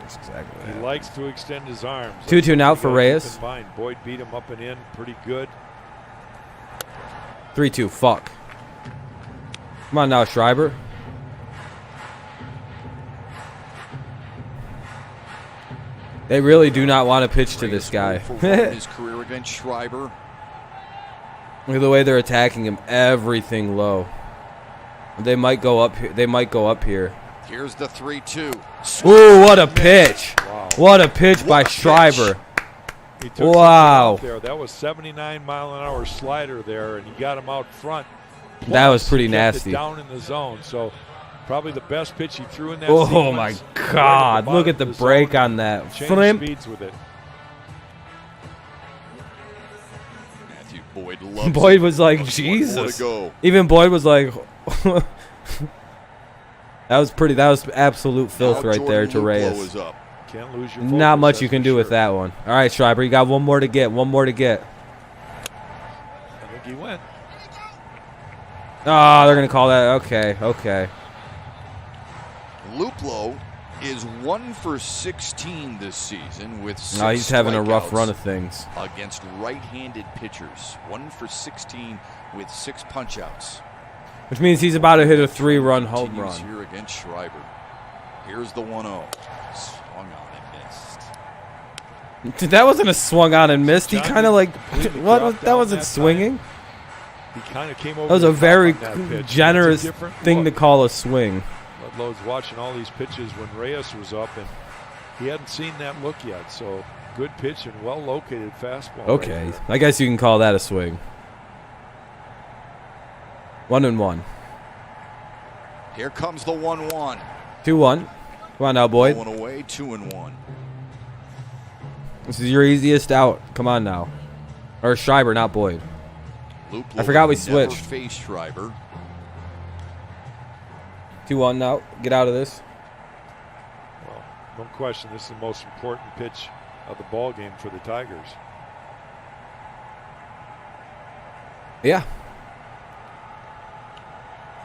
Speaker 1: That's exactly
Speaker 3: He likes to extend his arms.
Speaker 1: 2-2 now
Speaker 3: You
Speaker 1: for
Speaker 3: gotta
Speaker 1: Reyes.
Speaker 3: keep in mind. Boyd beat him up and in pretty good.
Speaker 1: 3-2. Fuck. Come on now, Schreiber. They really do not want to pitch to this guy.
Speaker 2: Reyes 0 for 1 in his career against Schreiber.
Speaker 1: Look at the way they're attacking him. Everything low. They might go up here. They might go up here.
Speaker 2: Here's the 3-2.
Speaker 1: Ooh, what a pitch.
Speaker 3: Wow.
Speaker 1: What a pitch by
Speaker 2: What a pitch.
Speaker 1: Schreiber.
Speaker 3: He took
Speaker 1: Wow.
Speaker 3: something out there. That was 79-mile-an-hour slider there, and he got him out front.
Speaker 1: That was
Speaker 3: Plus,
Speaker 1: pretty
Speaker 3: he kept
Speaker 1: nasty.
Speaker 3: it down in the zone, so probably the best pitch he threw in that
Speaker 1: Oh
Speaker 3: sequence.
Speaker 1: my
Speaker 3: Right
Speaker 1: God.
Speaker 3: the
Speaker 1: Look at
Speaker 3: bottom
Speaker 1: the
Speaker 3: of
Speaker 1: break
Speaker 3: zone,
Speaker 1: on that.
Speaker 3: changed
Speaker 1: Flimp.
Speaker 3: speeds with it.
Speaker 2: Matthew Boyd loves
Speaker 1: Boyd
Speaker 2: it.
Speaker 1: was like,
Speaker 2: One more
Speaker 1: Jesus.
Speaker 2: to go.
Speaker 1: Even Boyd was like, that was absolute filth
Speaker 2: Now
Speaker 1: right there
Speaker 2: Jordan
Speaker 1: to
Speaker 2: Luplow
Speaker 1: Reyes.
Speaker 2: is up.
Speaker 3: Can't lose your
Speaker 1: Not
Speaker 3: focus,
Speaker 1: much
Speaker 3: that's
Speaker 1: you can
Speaker 3: for
Speaker 1: do with
Speaker 3: sure.
Speaker 1: that one. All right, Schreiber, you got one more to get. One more to get.
Speaker 3: I think he went.
Speaker 1: Oh, they're going to call that. Okay, okay.
Speaker 2: Luplow is 1 for 16 this season with 6
Speaker 1: No, he's having a rough
Speaker 2: strikeouts
Speaker 1: run of things.
Speaker 2: against right-handed pitchers. 1 for 16 with 6 punch-outs.
Speaker 1: Which means he's about to hit a 3-run home
Speaker 2: Continues
Speaker 1: run.
Speaker 2: here against Schreiber. Here's the 1-0. Swung on and missed.
Speaker 1: That wasn't a swung on and missed. He
Speaker 3: John
Speaker 1: kind of like,
Speaker 3: completely
Speaker 1: what?
Speaker 3: dropped
Speaker 1: That
Speaker 3: down
Speaker 1: wasn't
Speaker 3: that
Speaker 1: swinging.
Speaker 3: He kind of came over.
Speaker 1: That was
Speaker 3: the
Speaker 1: a
Speaker 3: top
Speaker 1: very
Speaker 3: on that pitch.
Speaker 1: generous
Speaker 3: It's a different
Speaker 1: thing to
Speaker 3: look.
Speaker 1: call a swing.
Speaker 3: Ludlow's watching all these pitches when Reyes was up, and he hadn't seen that look yet. So good pitch and well located fastball.
Speaker 1: Okay,
Speaker 3: right there.
Speaker 1: I guess you can call that a swing. 1-1.
Speaker 2: Here comes the 1-1.
Speaker 1: 2-1. Come on now, Boyd.
Speaker 2: 1 away, 2-1.
Speaker 1: This is your easiest out. Come on now. Or Schreiber, not Boyd.
Speaker 2: Luplow
Speaker 1: I forgot we
Speaker 2: never
Speaker 1: switched.
Speaker 2: faced Schreiber.
Speaker 1: 2-1 now. Get out of this.
Speaker 3: Well, no question, this is the most important pitch of the ball game for the Tigers.
Speaker 1: Yeah.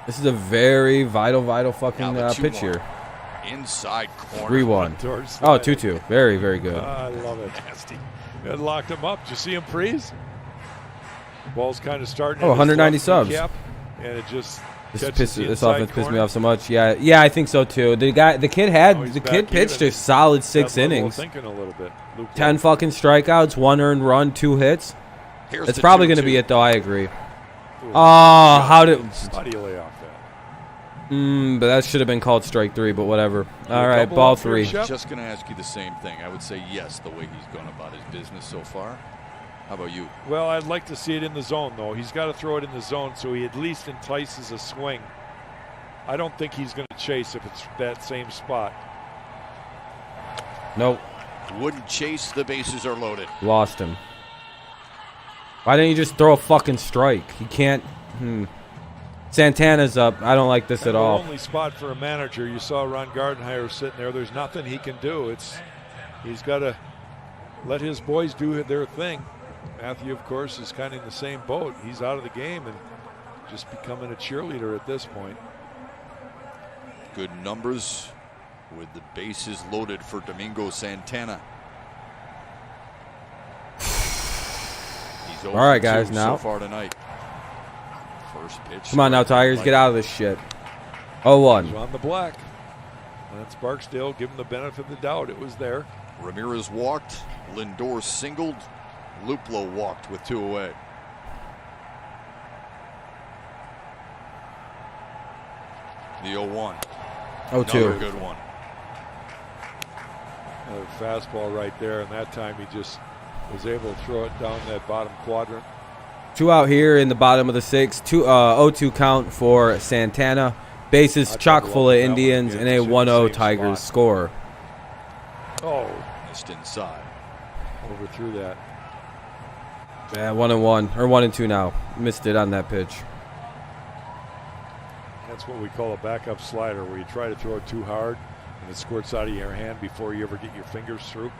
Speaker 1: This is a very vital fucking
Speaker 2: Now the
Speaker 1: pitch
Speaker 2: 2-1.
Speaker 1: here.
Speaker 2: Inside corner.
Speaker 1: 3-1.
Speaker 3: Towards
Speaker 1: Oh,
Speaker 3: the-
Speaker 1: 2-2. Very, very good.
Speaker 3: I love it.
Speaker 2: Nasty.
Speaker 3: It locked him up. Did you see him freeze? Ball's kind of starting.
Speaker 1: Oh,
Speaker 3: in his
Speaker 1: 190
Speaker 3: left
Speaker 1: subs.
Speaker 3: kneecap, and it just
Speaker 1: This
Speaker 3: catches the
Speaker 1: this
Speaker 3: inside
Speaker 1: offense pissed me
Speaker 3: corner.
Speaker 1: off so much. Yeah, I think so too. The kid
Speaker 3: Oh, he's
Speaker 1: the
Speaker 3: back
Speaker 1: kid pitched
Speaker 3: even.
Speaker 1: a solid 6
Speaker 3: That level of
Speaker 1: innings.
Speaker 3: Thinking a little bit. Luke
Speaker 1: 10 fucking strikeouts, 1 earned run, 2 hits.
Speaker 2: Here's
Speaker 1: That's
Speaker 2: the
Speaker 1: probably going to
Speaker 2: 2-2.
Speaker 1: be it though. I agree.
Speaker 3: Ooh.
Speaker 1: Oh, how did?
Speaker 3: How do you lay off that?
Speaker 1: But that should have been called strike 3, but whatever. All right, ball 3.
Speaker 2: Just going to ask you the same thing. I would say yes, the way he's gone about his business so far. How about you?
Speaker 3: Well, I'd like to see it in the zone, though. He's got to throw it in the zone so he at least entices a swing. I don't think he's going to chase if it's that same spot.
Speaker 1: Nope.
Speaker 2: Wouldn't chase. The bases are loaded.
Speaker 1: Lost him. Why didn't you just throw a fucking strike? He can't. Santana's up. I don't like this at all.
Speaker 3: The only spot for a manager. You saw Ron Gardenhire sitting there. There's nothing he can do. He's got to let his boys do their thing. Matthew, of course, is kind of in the same boat. He's out of the game and just becoming a cheerleader at this point.
Speaker 2: Good numbers with the bases loaded for Domingo Santana. He's
Speaker 1: all right, guys.
Speaker 2: so
Speaker 1: now
Speaker 2: far tonight. First pitch.
Speaker 1: Come on now, Tigers. Get out of this shit. 0-1.
Speaker 3: He's on the black. Lance Barksdale, give him the benefit of the doubt. It was there.
Speaker 2: Ramirez walked. Lindor singled. Luplow walked with 2 away. The 0-1.
Speaker 1: 0-2.
Speaker 2: Another good one.
Speaker 3: Another fastball right there, and that time he just was able to throw it down that bottom quadrant.
Speaker 1: 2 out here in the bottom of the 6th. 0-2 count for Santana. Bases chock full of Indians and a 1-0 Tigers score.
Speaker 3: Oh,
Speaker 2: missed inside.
Speaker 3: Overthrew that.
Speaker 1: Yeah, 1-1 or 1-2 now. Missed it on that pitch.
Speaker 3: That's what we call a backup slider, where you try to throw it too hard and it squirts out of your hand before you ever get your fingers through.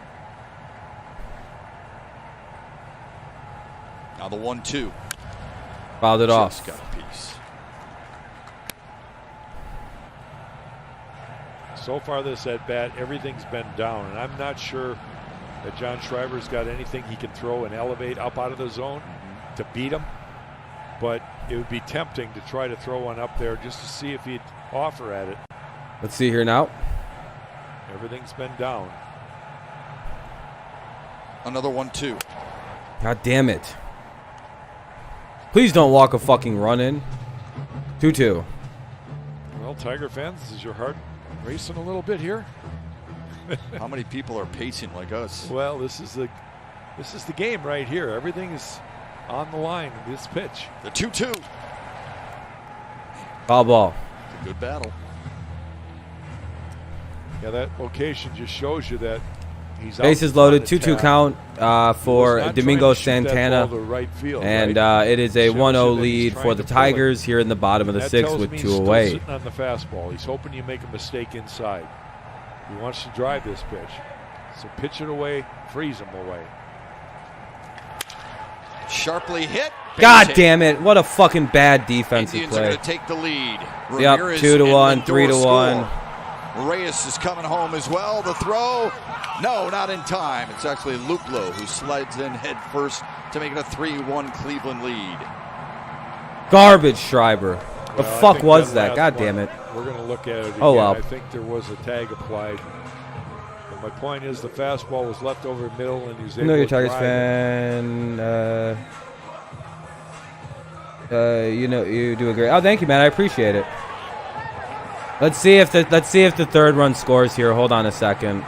Speaker 2: Now the 1-2.
Speaker 1: Fouled it off.
Speaker 2: Got a piece.
Speaker 3: So far this at bat, everything's been down, and I'm not sure that John Schreiber's got anything he can throw and elevate up out of the zone to beat him. But it would be tempting to try to throw one up there just to see if he'd offer at it.
Speaker 1: Let's see here now.
Speaker 3: Everything's been down.
Speaker 2: Another 1-2.
Speaker 1: God damn it. Please don't walk a fucking run in. 2-2.
Speaker 3: Well, Tiger fans, is your heart racing a little bit here?
Speaker 2: How many people are pacing like us?
Speaker 3: Well, this is the game right here. Everything is on the line in this pitch.
Speaker 2: The 2-2.
Speaker 1: Foul ball.
Speaker 2: It's a good battle.
Speaker 3: Yeah, that location just shows you that he's out.
Speaker 1: Bases loaded. 2-2 count for Domingo Santana.
Speaker 3: Right field,
Speaker 1: and
Speaker 3: right?
Speaker 1: It is a 1-0 lead for the Tigers here in the bottom of the 6th with 2 away.
Speaker 3: Sitting on the fastball. He's hoping you make a mistake inside. He wants to drive this pitch. So pitch it away, freeze him away.
Speaker 2: Sharply hit.
Speaker 1: God damn it. What a fucking bad defensive
Speaker 2: Indians
Speaker 1: play.
Speaker 2: are going to take the lead.
Speaker 1: Yep, 2-1, 3-1.
Speaker 2: Reyes is coming home as well. The throw. No, not in time. It's actually Luplow who slides in head first to make it a 3-1 Cleveland lead.
Speaker 1: Garbage, Schreiber. The fuck was that? God damn it.
Speaker 3: We're going to look at it again.
Speaker 1: Oh, well.
Speaker 3: I think there was a tag applied. But my point is the fastball was left over the middle and he was able to drive
Speaker 1: Tigers fan. You know you do a great. Oh, thank you, man. I appreciate it. Let's see if the third run scores here. Hold on a second.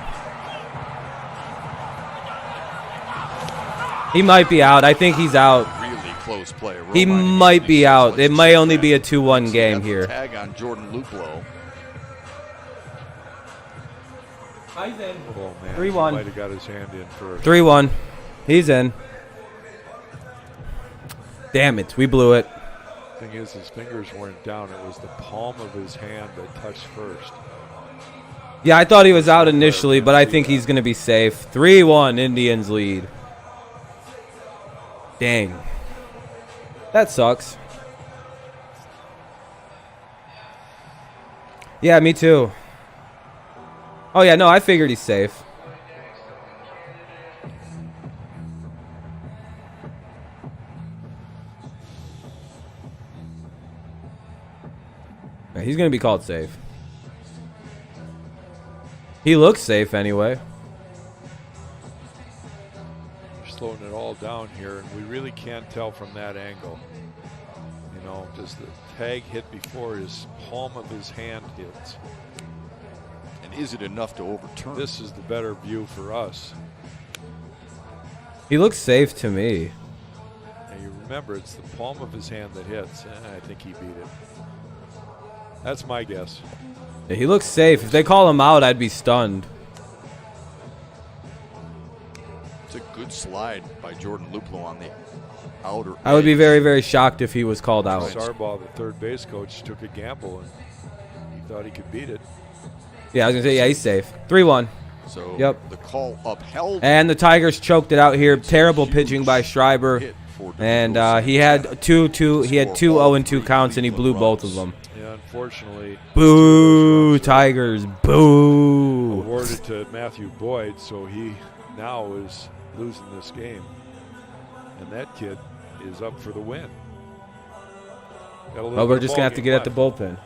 Speaker 1: He might be out. I think he's out.
Speaker 2: Really close play.
Speaker 1: He might be out. It may only be a 2-1 game here.
Speaker 2: Tag on Jordan Luplow.
Speaker 1: He's in.
Speaker 3: Oh, man.
Speaker 1: 3-1.
Speaker 3: He might have got his hand in first.
Speaker 1: 3-1. He's in. Damn it. We blew it.
Speaker 3: The thing is, his fingers weren't down. It was the palm of his hand that touched first.
Speaker 1: Yeah, I thought he was out initially, but I think he's going to be safe. 3-1 Indians lead. Dang. That sucks. Yeah, me too. Oh, yeah, no, I figured he's safe. Yeah, he's going to be called safe. He looks safe anyway.
Speaker 3: You're slowing it all down here, and we really can't tell from that angle. You know, just the tag hit before his palm of his hand hits.
Speaker 2: And is it enough to overturn?
Speaker 3: This is the better view for us.
Speaker 1: He looks safe to me.
Speaker 3: And you remember, it's the palm of his hand that hits. I think he beat it. That's my guess.
Speaker 1: Yeah, he looks safe. If they call him out, I'd be stunned.
Speaker 2: It's a good slide by Jordan Luplow on the outer
Speaker 1: I would be
Speaker 2: edge.
Speaker 1: very, very shocked if he was called out.
Speaker 3: Sarbaugh, the third base coach, took a gamble and he thought he could beat it.
Speaker 1: Yeah, I was going to say, yeah, he's safe. 3-1.
Speaker 2: So
Speaker 1: Yep.
Speaker 2: the call upheld.
Speaker 1: And the Tigers choked it out here. Terrible pitching by Schreiber. And he had two 0-2 counts, and he blew both of them.
Speaker 3: Yeah, unfortunately.
Speaker 1: Boo, Tigers. Boo.
Speaker 3: Awarded to Matthew Boyd, so he now is losing this game. And that kid is up for the win.
Speaker 1: Well, we're just going to have to get at the bullpen.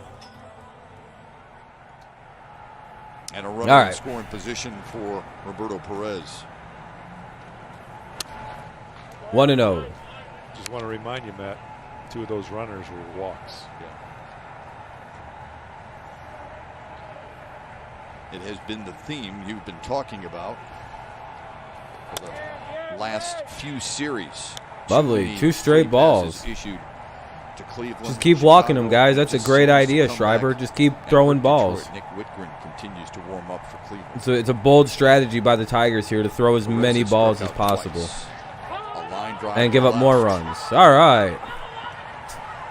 Speaker 2: And a runner in scoring position for Roberto Perez.
Speaker 1: 1-0.
Speaker 3: Just want to remind you, Matt, 2 of those runners were walks.
Speaker 2: It has been the theme you've been talking about for the last few series.
Speaker 1: Lovely. 2 straight balls.
Speaker 2: Issued to Cleveland.
Speaker 1: Just keep walking them, guys. That's a great idea, Schreiber. Just keep throwing balls.
Speaker 2: Nick Whitgren continues to warm up for Cleveland.
Speaker 1: It's a bold strategy by the Tigers here to throw as many balls as possible. And give up more runs. All right.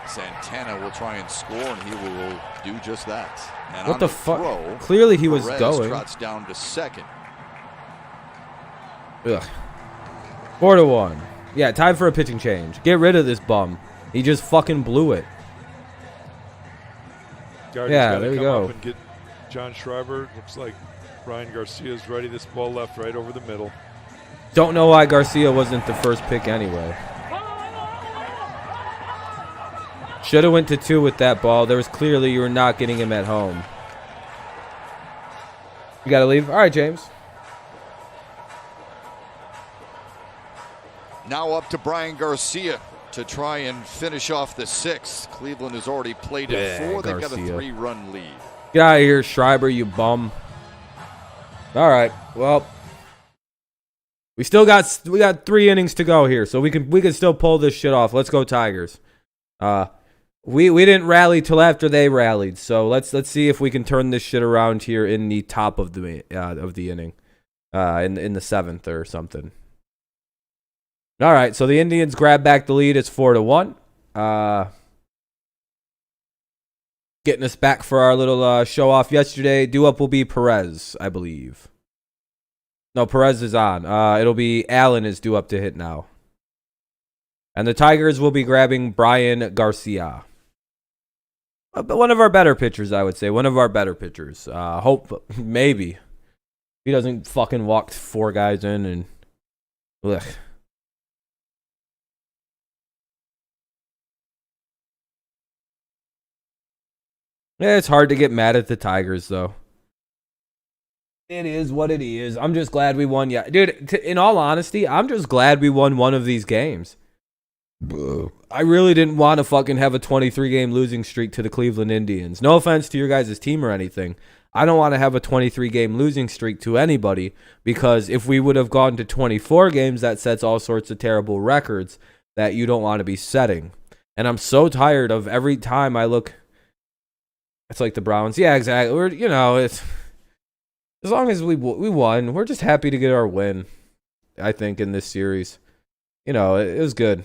Speaker 2: Santana will try and score, and he will do just that. And
Speaker 1: what the fuck? Clearly he was going.
Speaker 2: Trots down to second.
Speaker 1: Ugh. 4-1. Yeah, time for a pitching change. Get rid of this bum. He just fucking blew it.
Speaker 3: Yeah, there we go. Up and get John Schreiber. Looks like Ryan Garcia's ready. This ball left right over the middle.
Speaker 1: Don't know why Garcia wasn't the first pick anyway. Should have went to 2 with that ball. There was clearly you were not getting him at home. You got to leave? All right, James.
Speaker 2: Now up to Brian Garcia to try and finish off the 6th. Cleveland has already played it 4. They've got a 3-run lead.
Speaker 1: Get out of here, Schreiber, you bum. All right. Well, we got 3 innings to go here, so we can still pull this shit off. Let's go Tigers. We didn't rally till after they rallied, so let's see if we can turn this shit around here in the top of the inning, in the 7th or something. All right, so the Indians grab back the lead. It's 4-1. Getting us back for our little show off yesterday. Due up will be Perez, I believe. No, Perez is on. It'll be Allen is due up to hit now. And the Tigers will be grabbing Brian Garcia. One of our better pitchers, I would say. One of our better pitchers. Hope, maybe. He doesn't fucking walk 4 guys in and... Ugh. Yeah, it's hard to get mad at the Tigers, though. It is what it is. I'm just glad we won. Yeah, dude, in all honesty, I'm just glad we won one of these games. I really didn't want to fucking have a 23-game losing streak to the Cleveland Indians. No offense to your guys' team or anything. I don't want to have a 23-game losing streak to anybody because if we would have gone to 24 games, that sets all sorts of terrible records that you don't want to be setting. And I'm so tired of every time I look... It's like the Browns. Yeah, exactly. It's as long as we won, we're just happy to get our win. I think in this series, it was good.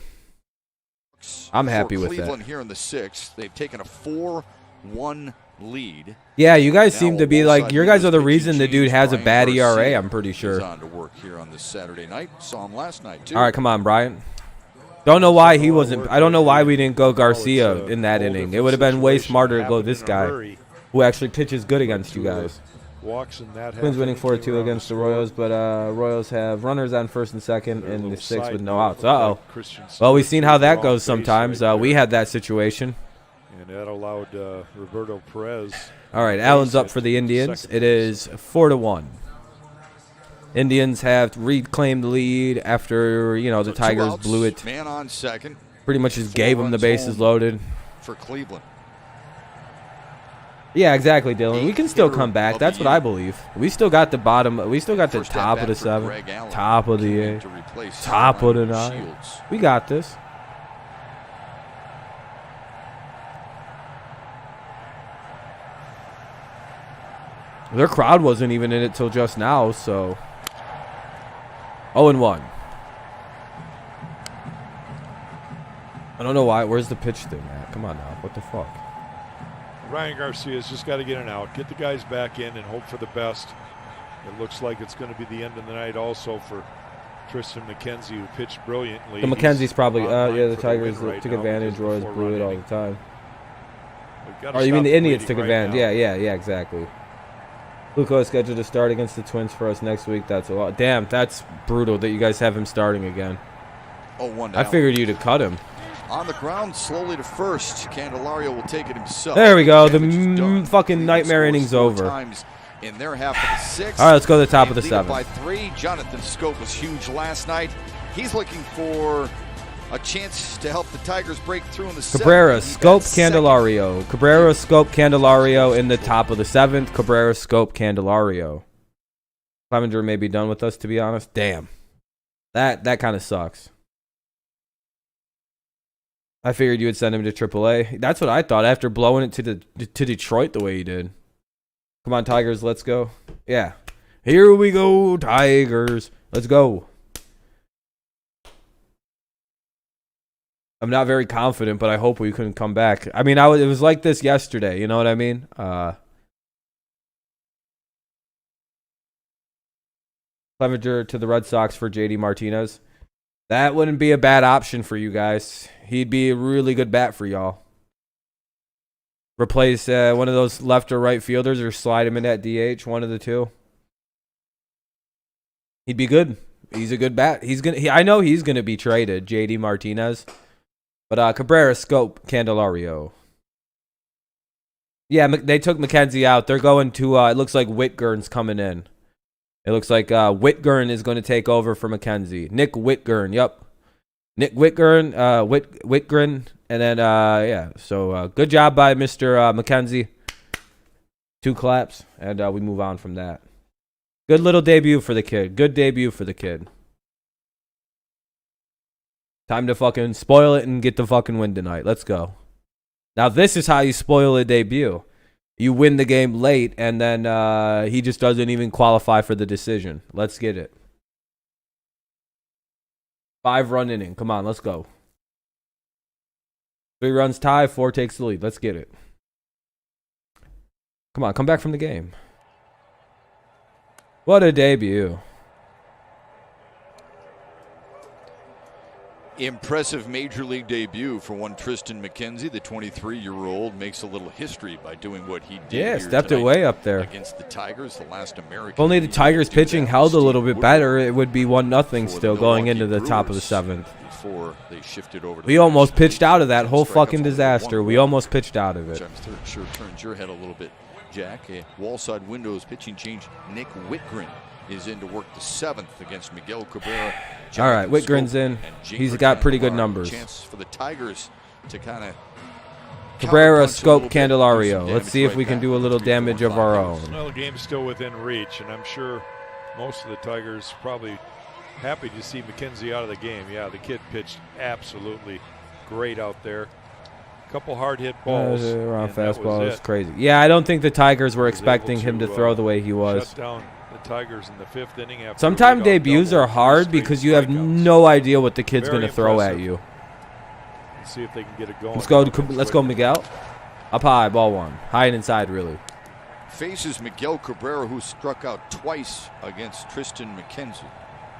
Speaker 1: I'm happy with that.
Speaker 2: Cleveland here in the 6th, they've taken a 4-1 lead.
Speaker 1: Yeah, you guys seem to be like your guys are the reason the dude has a bad ERA. I'm pretty sure.
Speaker 2: He's on to work here on this Saturday night. Saw him last night too.
Speaker 1: All right, come on, Brian. Don't know why he wasn't. I don't know why we didn't go Garcia in that inning. It would have been way smarter to go this guy, who actually pitches good against you guys. Twins winning 4-2 against the Royals, but Royals have runners on first and second in the 6th with no outs. Uh-oh. Well, we've seen how that goes sometimes. We had that situation.
Speaker 3: And that allowed Roberto Perez.
Speaker 1: All right, Allen's up for the Indians. It is 4-1. Indians have reclaimed the lead after, the Tigers blew it.
Speaker 2: Man on second.
Speaker 1: Pretty much just gave him the bases loaded.
Speaker 2: For Cleveland.
Speaker 1: Yeah, exactly, Dylan. We can still come back. That's what I believe. We still got the bottom. We still got the top of the 7, top of the 8, top of the 9. We got this. Their crowd wasn't even in it till just now, so 0-1. I don't know why. Where's the pitch thing at? Come on now. What the fuck?
Speaker 3: Ryan Garcia's just got to get an out, get the guys back in, and hope for the best. It looks like it's going to be the end of the night also for Tristan McKenzie, who pitched brilliantly.
Speaker 1: The McKenzie's probably, yeah, the Tigers took advantage. Royals blew it all the time. Oh, you mean the Indians took advantage? Yeah, exactly. Fluke is scheduled to start against the Twins for us next week. That's a lot. Damn, that's brutal that you guys have him starting again.
Speaker 2: 0-1
Speaker 1: I figured you'd have cut him.
Speaker 2: On the ground, slowly to first. Candelario will take it himself.
Speaker 1: There we go. The fucking nightmare inning's over.
Speaker 2: In their half of the 6th.
Speaker 1: All right, let's go to the top of the 7th.
Speaker 2: By 3. Jonathan Scope was huge last night. He's looking for a chance to help the Tigers break through in the 7th.
Speaker 1: Cabrera, Scope, Candelario. Cabrera, Scope, Candelario in the top of the 7th. Cabrera, Scope, Candelario. Clevenger may be done with us, to be honest. Damn. That kind of sucks. I figured you would send him to AAA. That's what I thought after blowing it to Detroit the way he did. Come on, Tigers, let's go. Yeah. Here we go, Tigers. Let's go. I'm not very confident, but I hope we couldn't come back. I mean, it was like this yesterday. You know what I mean? Clevenger to the Red Sox for JD Martinez. That wouldn't be a bad option for you guys. He'd be a really good bat for y'all. Replace one of those left or right fielders or slide him in at DH, one of the two. He'd be good. He's a good bat. I know he's gonna be traded, JD Martinez. But Cabrera, Scope, Candelario. Yeah, they took McKenzie out. They're going to, it looks like Whitgern's coming in. It looks like Whitgern is going to take over for McKenzie. Nick Whitgern, yep. Nick Whitgern, Whitgren, and then, yeah. So, good job by Mr. McKenzie. 2 claps, and we move on from that. Good little debut for the kid. Good debut for the kid. Time to fucking spoil it and get the fucking win tonight. Let's go. Now, this is how you spoil a debut. You win the game late, and then he just doesn't even qualify for the decision. Let's get it. 5-run inning. Come on, let's go. 3 runs tie, 4 takes the lead. Let's get it. Come on, come back from the game. What a debut.
Speaker 2: Impressive major league debut for one Tristan McKenzie. The 23-year-old makes a little history by doing what he did.
Speaker 1: Yeah, stepped it way up there
Speaker 2: against the Tigers, the last American.
Speaker 1: If only the Tigers pitching held a little bit better, it would be 1-0 still going into the top of the 7th.
Speaker 2: Before they shifted over to
Speaker 1: we almost pitched out of that whole fucking disaster. We almost pitched out of it.
Speaker 2: I'm sure turns your head a little bit, Jack. A Wallside Windows pitching change. Nick Whitgren is in to work the 7th against Miguel Cabrera.
Speaker 1: All right, Whitgren's in. He's got pretty good numbers.
Speaker 2: Chance for the Tigers to kind of
Speaker 1: Cabrera, Scope, Candelario. Let's see if we can do a little damage of our own.
Speaker 3: Well, the game's still within reach, and I'm sure most of the Tigers probably happy to see McKenzie out of the game. Yeah, the kid pitched absolutely great out there. A couple hard hit balls.
Speaker 1: Around fastball is crazy. Yeah, I don't think the Tigers were expecting him to throw the way he was.
Speaker 3: Shut down the Tigers in the 5th inning.
Speaker 1: Sometimes debuts are hard because you have no idea what the kid's going to throw at you.
Speaker 3: Let's see if they can get it going.
Speaker 1: Let's go, Miguel. Up high, ball 1. High and inside, really.
Speaker 2: Faces Miguel Cabrera, who struck out twice against Tristan McKenzie.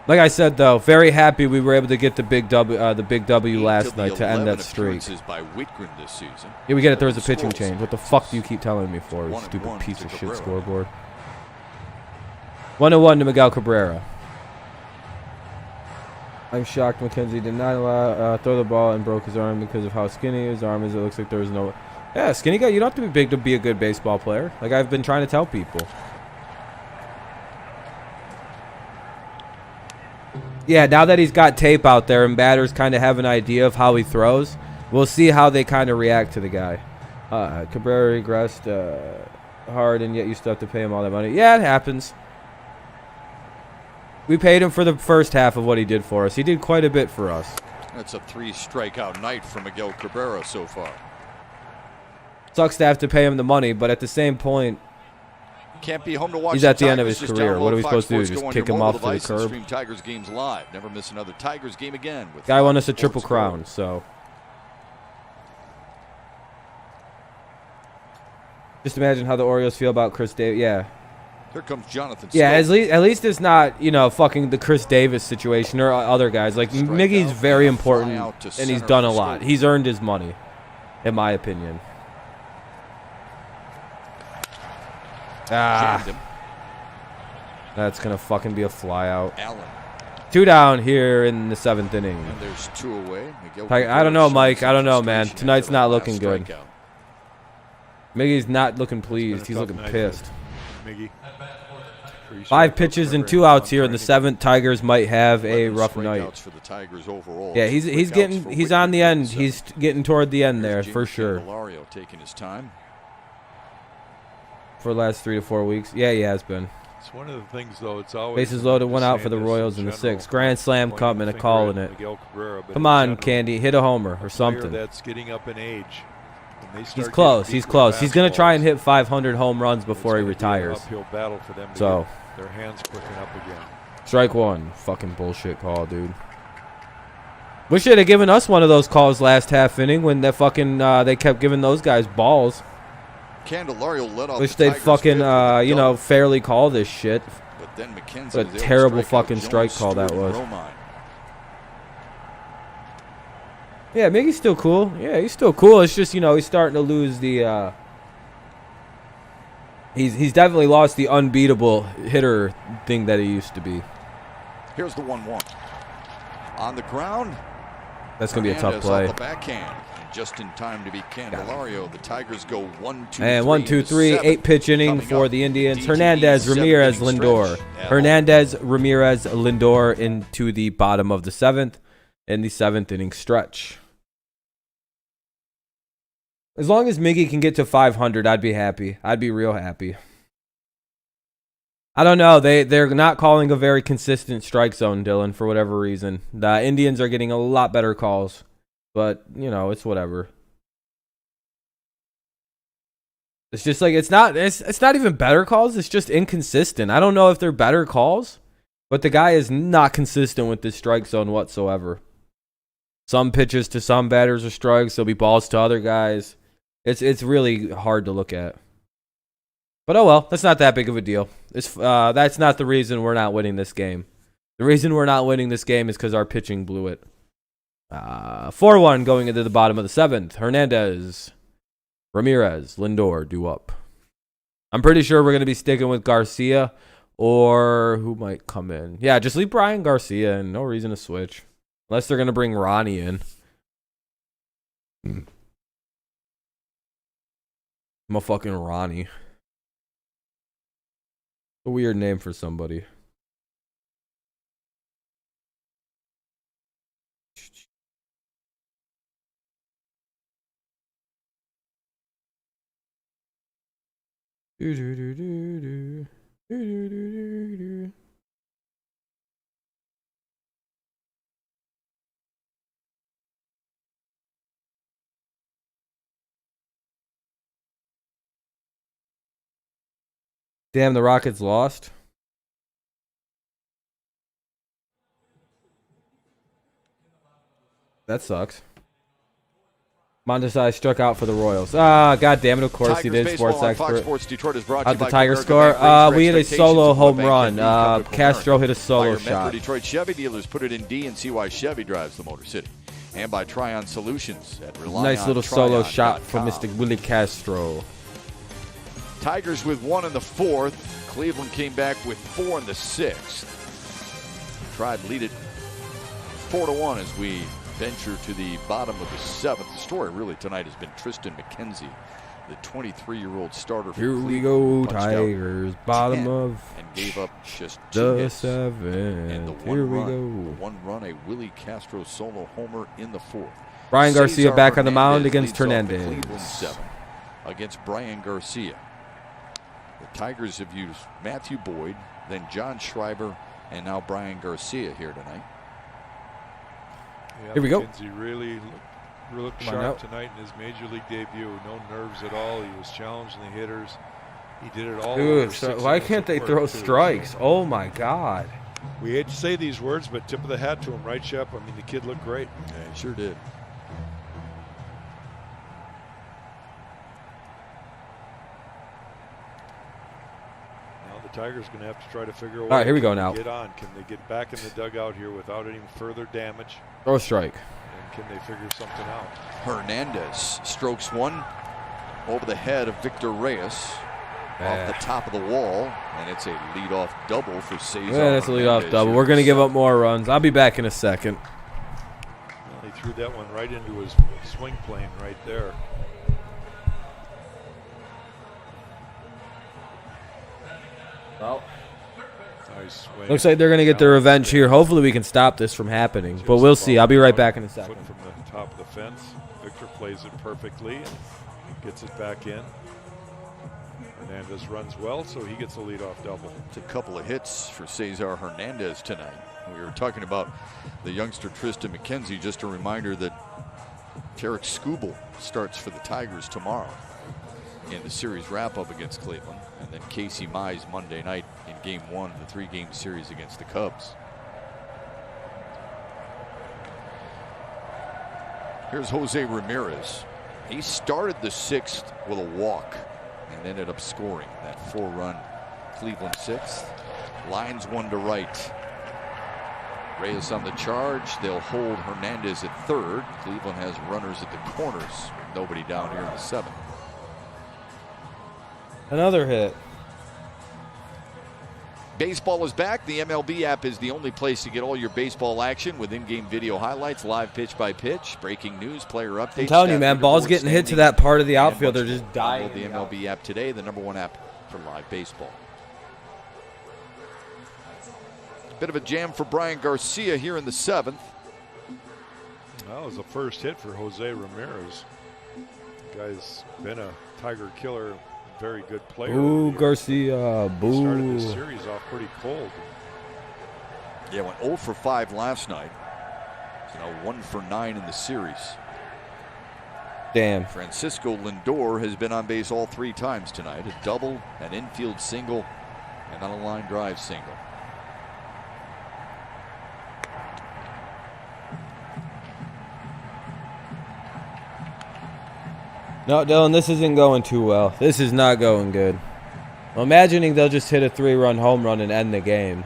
Speaker 1: Like I said, though, very happy we were able to get the big W last night to end that streak.
Speaker 2: By Whitgren this season.
Speaker 1: Yeah, we get it. There's a pitching change. What the fuck do you keep telling me for? You stupid piece of shit scoreboard. 1-1 to Miguel Cabrera. I'm shocked McKenzie did not throw the ball and broke his arm because of how skinny his arm is. It looks like there was no... Yeah, skinny guy, you don't have to be big to be a good baseball player. Like I've been trying to tell people. Yeah, now that he's got tape out there and batters kind of have an idea of how he throws, we'll see how they kind of react to the guy. Cabrera regressed hard, and yet you still have to pay him all that money. Yeah, it happens. We paid him for the first half of what he did for us. He did quite a bit for us.
Speaker 2: That's a 3-strikeout night for Miguel Cabrera so far.
Speaker 1: Sucks to have to pay him the money, but at the same point,
Speaker 2: can't be home to watch.
Speaker 1: He's at the end of his career. What are we supposed to do? Just kick him off to the curb?
Speaker 2: Stream Tigers games live. Never miss another Tigers game again.
Speaker 1: Guy won us a Triple Crown, so just imagine how the Orioles feel about Chris Davis. Yeah.
Speaker 2: Here comes Jonathan.
Speaker 1: Yeah, at least it's not, you know, fucking the Chris Davis situation or other guys. Like Miggy's very important, and he's done a lot. He's earned his money, in my opinion. That's gonna fucking be a flyout.
Speaker 2: Allen.
Speaker 1: 2 down here in the 7th inning.
Speaker 2: And there's 2 away.
Speaker 1: I don't know, Mike. I don't know, man. Tonight's not looking good. Miggy's not looking pleased. He's looking pissed. 5 pitches and 2 outs here in the 7th. Tigers might have a rough night. Yeah, he's on the end. He's getting toward the end there for sure.
Speaker 2: Taking his time.
Speaker 1: For the last 3 to 4 weeks. Yeah, he has been.
Speaker 3: It's one of the things, though. It's always
Speaker 1: bases loaded, 1 out for the Royals in the 6th. Grand slam coming, a call in it. Come on, Candy, hit a homer or something.
Speaker 3: That's getting up in age.
Speaker 1: He's close. He's close. He's gonna try and hit 500 home runs before he retires. So
Speaker 3: their hands quicken up again.
Speaker 1: Strike 1. Fucking bullshit call, dude. Wish they'd have given us one of those calls last half inning when that fucking they kept giving those guys balls.
Speaker 2: Candelario let off.
Speaker 1: Wish they'd fucking you know, fairly call this shit.
Speaker 2: But then McKenzie,
Speaker 1: what a terrible fucking strike call that was. Yeah, Miggy's still cool. Yeah, he's still cool. It's just, you know, he's starting to lose the he's definitely lost the unbeatable hitter thing that he used to be.
Speaker 2: Here's the 1-1. On the ground.
Speaker 1: That's going to be a tough play.
Speaker 2: Off the backhand. Just in time to beat Candelario. The Tigers go 1-2-3.
Speaker 1: And 1-2-3, 8-pitch inning for the Indians. Hernandez, Ramirez, Lindor. Hernandez, Ramirez, Lindor into the bottom of the 7th in the 7th inning stretch. As long as Miggy can get to 500, I'd be happy. I'd be real happy. I don't know. They're not calling a very consistent strike zone, Dylan, for whatever reason. The Indians are getting a lot better calls. But, you know, it's whatever. It's just like it's not even better calls, it's just inconsistent. I don't know if they're better calls, but the guy is not consistent with this strike zone whatsoever. Some pitches to some batters are strikes, there'll be balls to other guys. It's really hard to look at. But oh well, that's not that big of a deal. That's not the reason we're not winning this game. The reason we're not winning this game is because our pitching blew it. 4-1 going into the bottom of the 7th. Hernandez, Ramirez, Lindor due up. I'm pretty sure we're going to be sticking with Garcia, or who might come in. Yeah, just leave Brian Garcia in. No reason to switch. Unless they're going to bring Ronnie in. I'm a fucking Ronnie. A weird name for somebody. Damn, the Rockets lost. That sucks. Mondesai struck out for the Royals. God damn it, of course he did, sports expert. Out the Tiger score. We hit a solo home run. Castro hit a solo shot.
Speaker 2: Detroit Chevy dealers, put it in D and see why Chevy drives the Motor City. And by Tryon Solutions at
Speaker 1: nice little solo shot from Mr. Willie Castro.
Speaker 2: Tigers with 1 in the 4th. Cleveland came back with 4 in the 6th. Tribe lead it 4-1 as we venture to the bottom of the 7th. The story really tonight has been Tristan McKenzie the 23-year-old starter for
Speaker 1: Here we
Speaker 2: Cleveland,
Speaker 1: go,
Speaker 2: punched out
Speaker 1: Tigers, bottom
Speaker 2: 10
Speaker 1: of
Speaker 2: and gave up just 2
Speaker 1: the
Speaker 2: hits.
Speaker 1: seventh.
Speaker 2: And the
Speaker 1: Here we go.
Speaker 2: one run, a Willie Castro solo homer in the 4th.
Speaker 1: Brian Garcia
Speaker 2: Cesar
Speaker 1: back on the mound
Speaker 2: Hernandez
Speaker 1: against
Speaker 2: leads off the
Speaker 1: Hernandez.
Speaker 2: Cleveland 7 against Brian Garcia. The Tigers have used Matthew Boyd, then John Schreiber, and now Brian Garcia here tonight.
Speaker 3: Yeah,
Speaker 1: Here we go.
Speaker 3: McKenzie really looked sharp tonight in his major league debut. No nerves at all. He was challenging the hitters. He did it all.
Speaker 1: Dude, so why can't they throw strikes? Oh my God.
Speaker 3: We hate to say these words, but tip of the hat to him, right, Shep? I mean, the kid looked great.
Speaker 2: Yeah, he sure did.
Speaker 3: Now the Tigers going to have to try to figure out.
Speaker 1: All right, here we go now.
Speaker 3: Get on. Can they get back in the dugout here without any further damage?
Speaker 1: Throw a strike.
Speaker 3: And can they figure something out?
Speaker 2: Hernandez strokes one over the head of Victor Reyes off the top of the wall, and it's a leadoff double for Cesar.
Speaker 1: Yeah, that's a leadoff double. We're going to give up more runs. I'll be back in a second.
Speaker 3: Well, he threw that one right into his swing plane right there.
Speaker 1: Well,
Speaker 3: nice swing.
Speaker 1: looks like they're going to get their revenge here. Hopefully we can stop this from happening, but we'll see. I'll be right back in a second.
Speaker 3: Foot from the top of the fence. Victor plays it perfectly and gets it back in. Hernandez runs well, so he gets a leadoff double.
Speaker 2: It's a couple of hits for Cesar Hernandez tonight. We were talking about the youngster Tristan McKenzie. Just a reminder that Tarek Skubal starts for the Tigers tomorrow in the series wrap-up against Cleveland. And then Casey Mize Monday night in Game 1 of the 3-game series against the Cubs. Here's Jose Ramirez. He started the 6th with a walk and ended up scoring that 4-run Cleveland 6th. Lines one to right. Reyes on the charge. They'll hold Hernandez at 3rd. Cleveland has runners at the corners. Nobody down here in the 7th.
Speaker 1: Another hit.
Speaker 2: Baseball is back. The MLB app is the only place to get all your baseball action with in-game video highlights, live pitch by pitch, breaking news, player updates.
Speaker 1: I'm telling you, man, balls getting hit to that part of the outfield. They're just dying.
Speaker 2: Download the MLB app today, the #1 app for live baseball. Bit of a jam for Brian Garcia here in the 7th.
Speaker 3: That was the first hit for Jose Ramirez. The guy's been a Tiger killer. Very good player.
Speaker 1: Ooh, Garcia. Boo.
Speaker 3: Started this series off pretty cold.
Speaker 2: Yeah, went 0 for 5 last night. So now 1 for 9 in the series.
Speaker 1: Damn.
Speaker 2: Francisco Lindor has been on base all 3 times tonight. A double, an infield single, and on a line drive single.
Speaker 1: No, Dylan, this isn't going too well. This is not going good. I'm imagining they'll just hit a 3-run home run and end the game.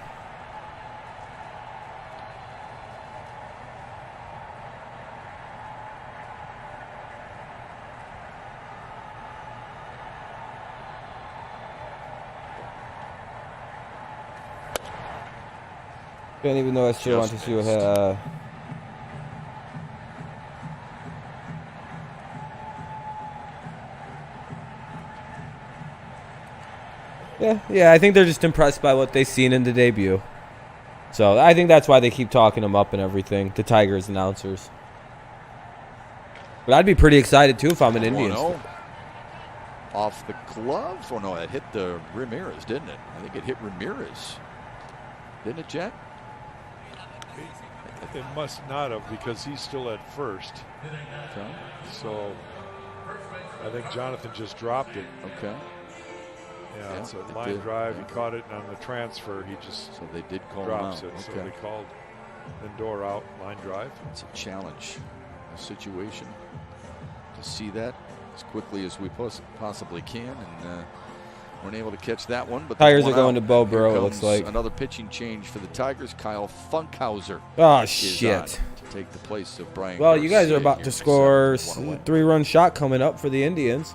Speaker 1: Don't even know I still want to see what Yeah, I think they're just impressed by what they've seen in the debut. So I think that's why they keep talking him up and everything, the Tigers announcers. But I'd be pretty excited too if I'm an Indians.
Speaker 2: Off the glove? Oh no, it hit the Ramirez, didn't it? I think it hit Ramirez. Didn't it, Jack?
Speaker 3: It must not have, because he's still at first.
Speaker 2: Okay.
Speaker 3: So I think Jonathan just dropped it.
Speaker 2: Okay.
Speaker 3: Yeah, it's a line drive. He caught it, and on the transfer, he just
Speaker 2: they did call
Speaker 3: drops
Speaker 2: him out.
Speaker 3: it. So they called Lindor out, line drive.
Speaker 2: It's a challenge, a situation to see that as quickly as we possibly can, and weren't able to catch that one. But
Speaker 1: Tigers are going to Bo Burrow, it looks like.
Speaker 2: Another pitching change for the Tigers. Kyle Funkhauser.
Speaker 1: Oh, shit.
Speaker 2: To take the place of Brian
Speaker 1: Well, you guys
Speaker 2: Garcia
Speaker 1: are about to score a 3-run shot coming up for the Indians.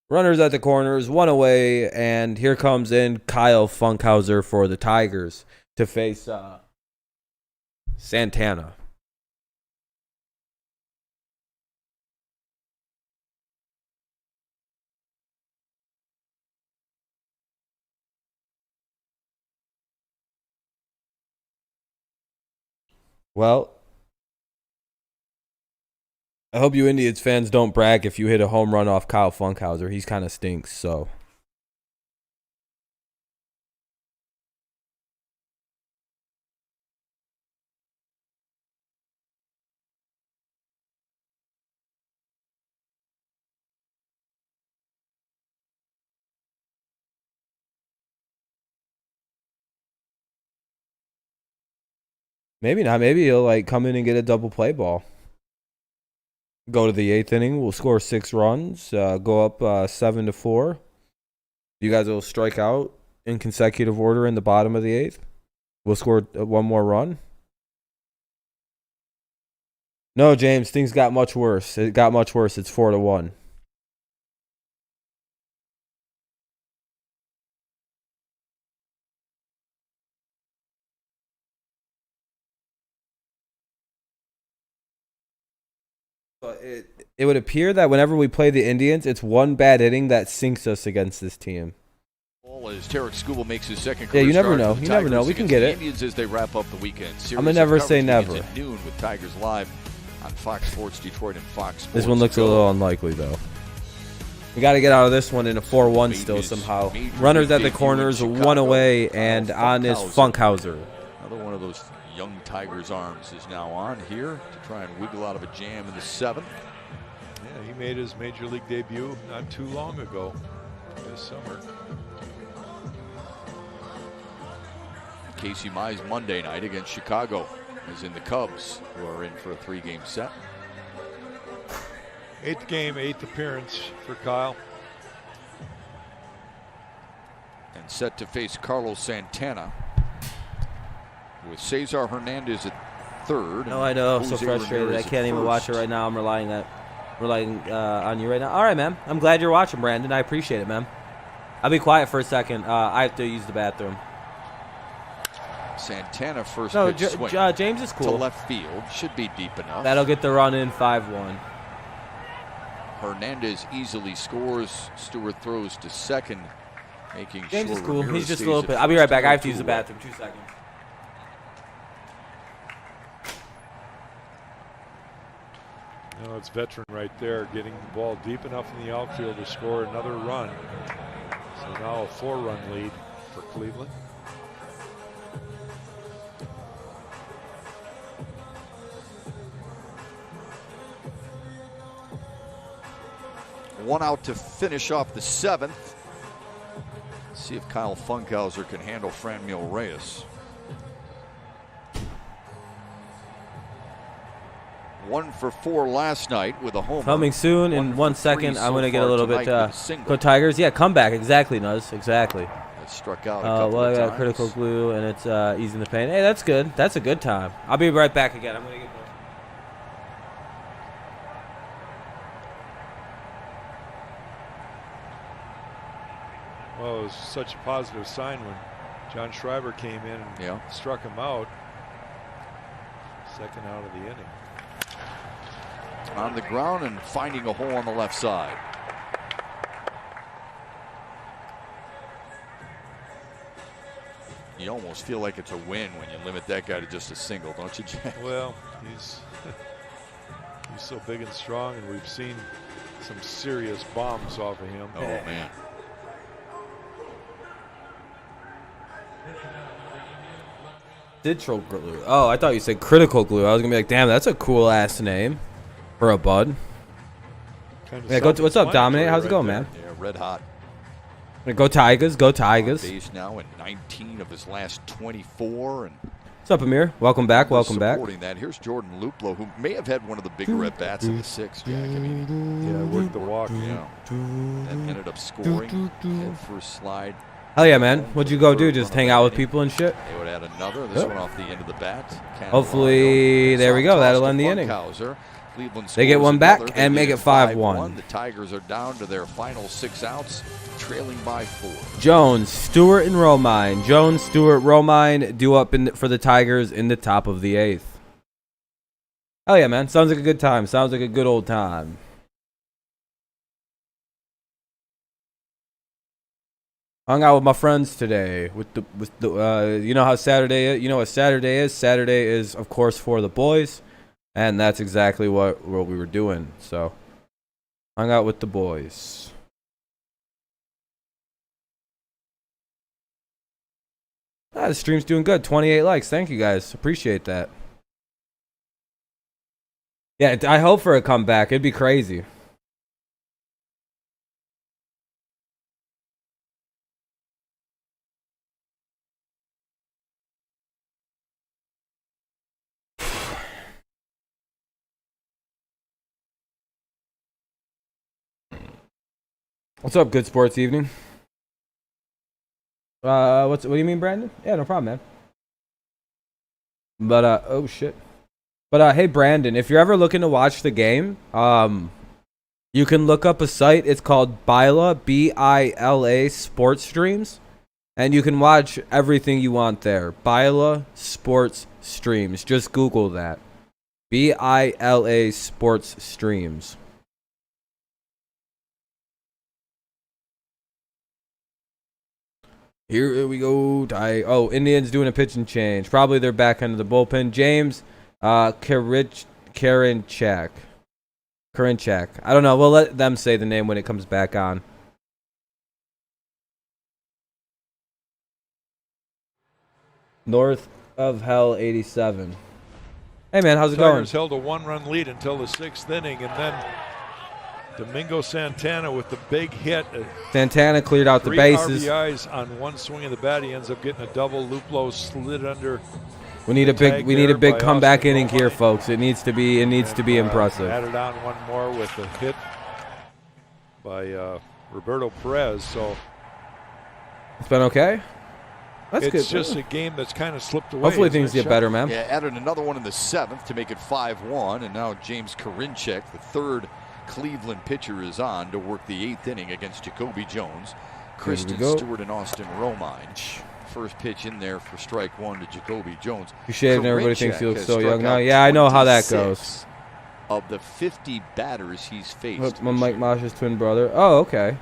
Speaker 1: Runners at the corners, 1 away, and here comes in Kyle Funkhauser for the Tigers to face Santana. Well, I hope you Indians fans don't brag if you hit a home run off Kyle Funkhauser. He's kind of stinks, so. Maybe not. Maybe he'll like come in and get a double play ball. Go to the 8th inning. We'll score 6 runs. Go up 7-4. You guys will strike out in consecutive order in the bottom of the 8th. We'll score 1 more run. No, James, things got much worse. It got much worse. It's 4-1. It would appear that whenever we play the Indians, it's one bad inning that sinks us against this team.
Speaker 2: As Tarek Skubal makes his second
Speaker 1: yeah, you never know. You never know. We can get it.
Speaker 2: Indians as they wrap up the weekend.
Speaker 1: I'm gonna never say never.
Speaker 2: At noon with Tigers Live on Fox Sports Detroit and Fox Sports.
Speaker 1: This one looks a little unlikely though. We got to get out of this one in a 4-1 still somehow. Runners at the corners, 1 away, and on is Funkhauser.
Speaker 2: Another one of those young Tigers' arms is now on here to try and wiggle out of a jam in the 7th.
Speaker 3: Yeah, he made his major league debut not too long ago, this summer.
Speaker 2: Casey Mize Monday night against Chicago, as in the Cubs, who are in for a 3-game set.
Speaker 3: 8th game, 8th appearance for Kyle.
Speaker 2: And set to face Carlos Santana with Cesar Hernandez at 3rd.
Speaker 1: No, I know. I'm so frustrated. I can't even watch it right now. I'm relying on you right now. All right, man. I'm glad you're watching, Brandon. I appreciate it, man. I'll be quiet for a second. I have to use the bathroom.
Speaker 2: Santana first pitch swing.
Speaker 1: James is cool.
Speaker 2: To left field. Should be deep enough.
Speaker 1: That'll get the run in 5-1.
Speaker 2: Hernandez easily scores. Stewart throws to second, making
Speaker 1: James
Speaker 2: sure
Speaker 1: is cool.
Speaker 2: Ramirez
Speaker 1: He's just a
Speaker 2: stays
Speaker 1: little
Speaker 2: at
Speaker 1: bit. I'll be right back. I have to
Speaker 2: 2
Speaker 1: use the bathroom. 2 seconds.
Speaker 3: No, it's veteran right there, getting the ball deep enough in the outfield to score another run. So now a 4-run lead for Cleveland.
Speaker 2: One out to finish off the 7th. See if Kyle Funkhauser can handle Franmil Reyes. 1 for 4 last night with a homer.
Speaker 1: Coming soon in 1 second. I'm going to get a little bit. Go Tigers. Yeah, comeback. Exactly, Nuz. Exactly.
Speaker 2: That struck out a couple
Speaker 1: well,
Speaker 2: of
Speaker 1: I got
Speaker 2: times.
Speaker 1: critical glue, and it's easing the pain. Hey, that's good. That's a good time. I'll be right back again. I'm going to get.
Speaker 3: Well, it was such a positive sign when John Schreiber came in and struck him out. Second out of the inning.
Speaker 2: On the ground and finding a hole on the left side. You almost feel like it's a win when you limit that guy to just a single, don't you, Jack?
Speaker 3: Well, he's so big and strong, and we've seen some serious bombs off of him.
Speaker 2: Oh, man.
Speaker 1: Digital glue. Oh, I thought you said critical glue. I was gonna be like, damn, that's a cool ass name for a bud. Yeah, what's up, Dominic? How's it going, man?
Speaker 2: Yeah, red hot.
Speaker 1: Go Tigers. Go Tigers.
Speaker 2: Base now in 19 of his last 24. And
Speaker 1: what's up, Amir? Welcome back. Welcome back.
Speaker 2: Supporting that, here's Jordan Luplow, who may have had one of the bigger at bats in the 6th, Jack. I mean,
Speaker 3: yeah, worked the walk.
Speaker 2: Yeah, and ended up scoring head first slide.
Speaker 1: Hell yeah, man. What'd you go do? Just hang out with people and shit?
Speaker 2: They would add another. This one off the end of the bat.
Speaker 1: Hopefully, there we go. That'll end the inning. They get one back and make it 5-1.
Speaker 2: The Tigers are down to their final 6 outs, trailing by 4.
Speaker 1: Jones, Stewart, and Romine. Jones, Stewart, Romine due up for the Tigers in the top of the 8th. Hell yeah, man. Sounds like a good time. Sounds like a good old time. Hung out with my friends today. With the you know how Saturday is? You know what Saturday is? Saturday is, of course, for the boys, and that's exactly what we were doing. So, hung out with the boys. The stream's doing good. 28 likes. Thank you guys. Appreciate that. Yeah, I hope for a comeback. It'd be crazy. What's up, Good Sports Evening? What do you mean, Brandon? Yeah, no problem, man. But oh shit. But hey, Brandon, if you're ever looking to watch the game, you can look up a site. It's called Bila, B-I-L-A Sports Streams, and you can watch everything you want there. Bila Sports Streams. Just Google that. B-I-L-A Sports Streams. Here we go. Indians doing a pitching change. Probably they're back into the bullpen. James Karinchak. I don't know. We'll let them say the name when it comes back on. North of Hell 87. Hey, man. How's it going?
Speaker 3: Tigers held a 1-run lead until the 6th inning, and then Domingo Santana with the big hit.
Speaker 1: Santana cleared out the bases.
Speaker 3: 3 RBIs on one swing of the bat. He ends up getting a double. Luplow slid under.
Speaker 1: We need a big comeback inning here, folks. It needs to be impressive.
Speaker 3: Added on one more with a hit by Roberto Perez. So
Speaker 1: it's been okay. That's good.
Speaker 3: It's just a game that's kind of slipped away.
Speaker 1: Hopefully things get better, man.
Speaker 2: Yeah, added another one in the 7th to make it 5-1, and now James Karinchak, the third Cleveland pitcher, is on to work the 8th inning against Jacoby Jones, Kristen Stewart, and Austin Romine. First pitch in there for strike one to Jacoby Jones.
Speaker 1: You shaved and everybody thinks he looks so young now. Yeah, I know how that goes.
Speaker 2: Of the 50 batters he's faced.
Speaker 1: Mike Mosh's twin brother. Oh, okay.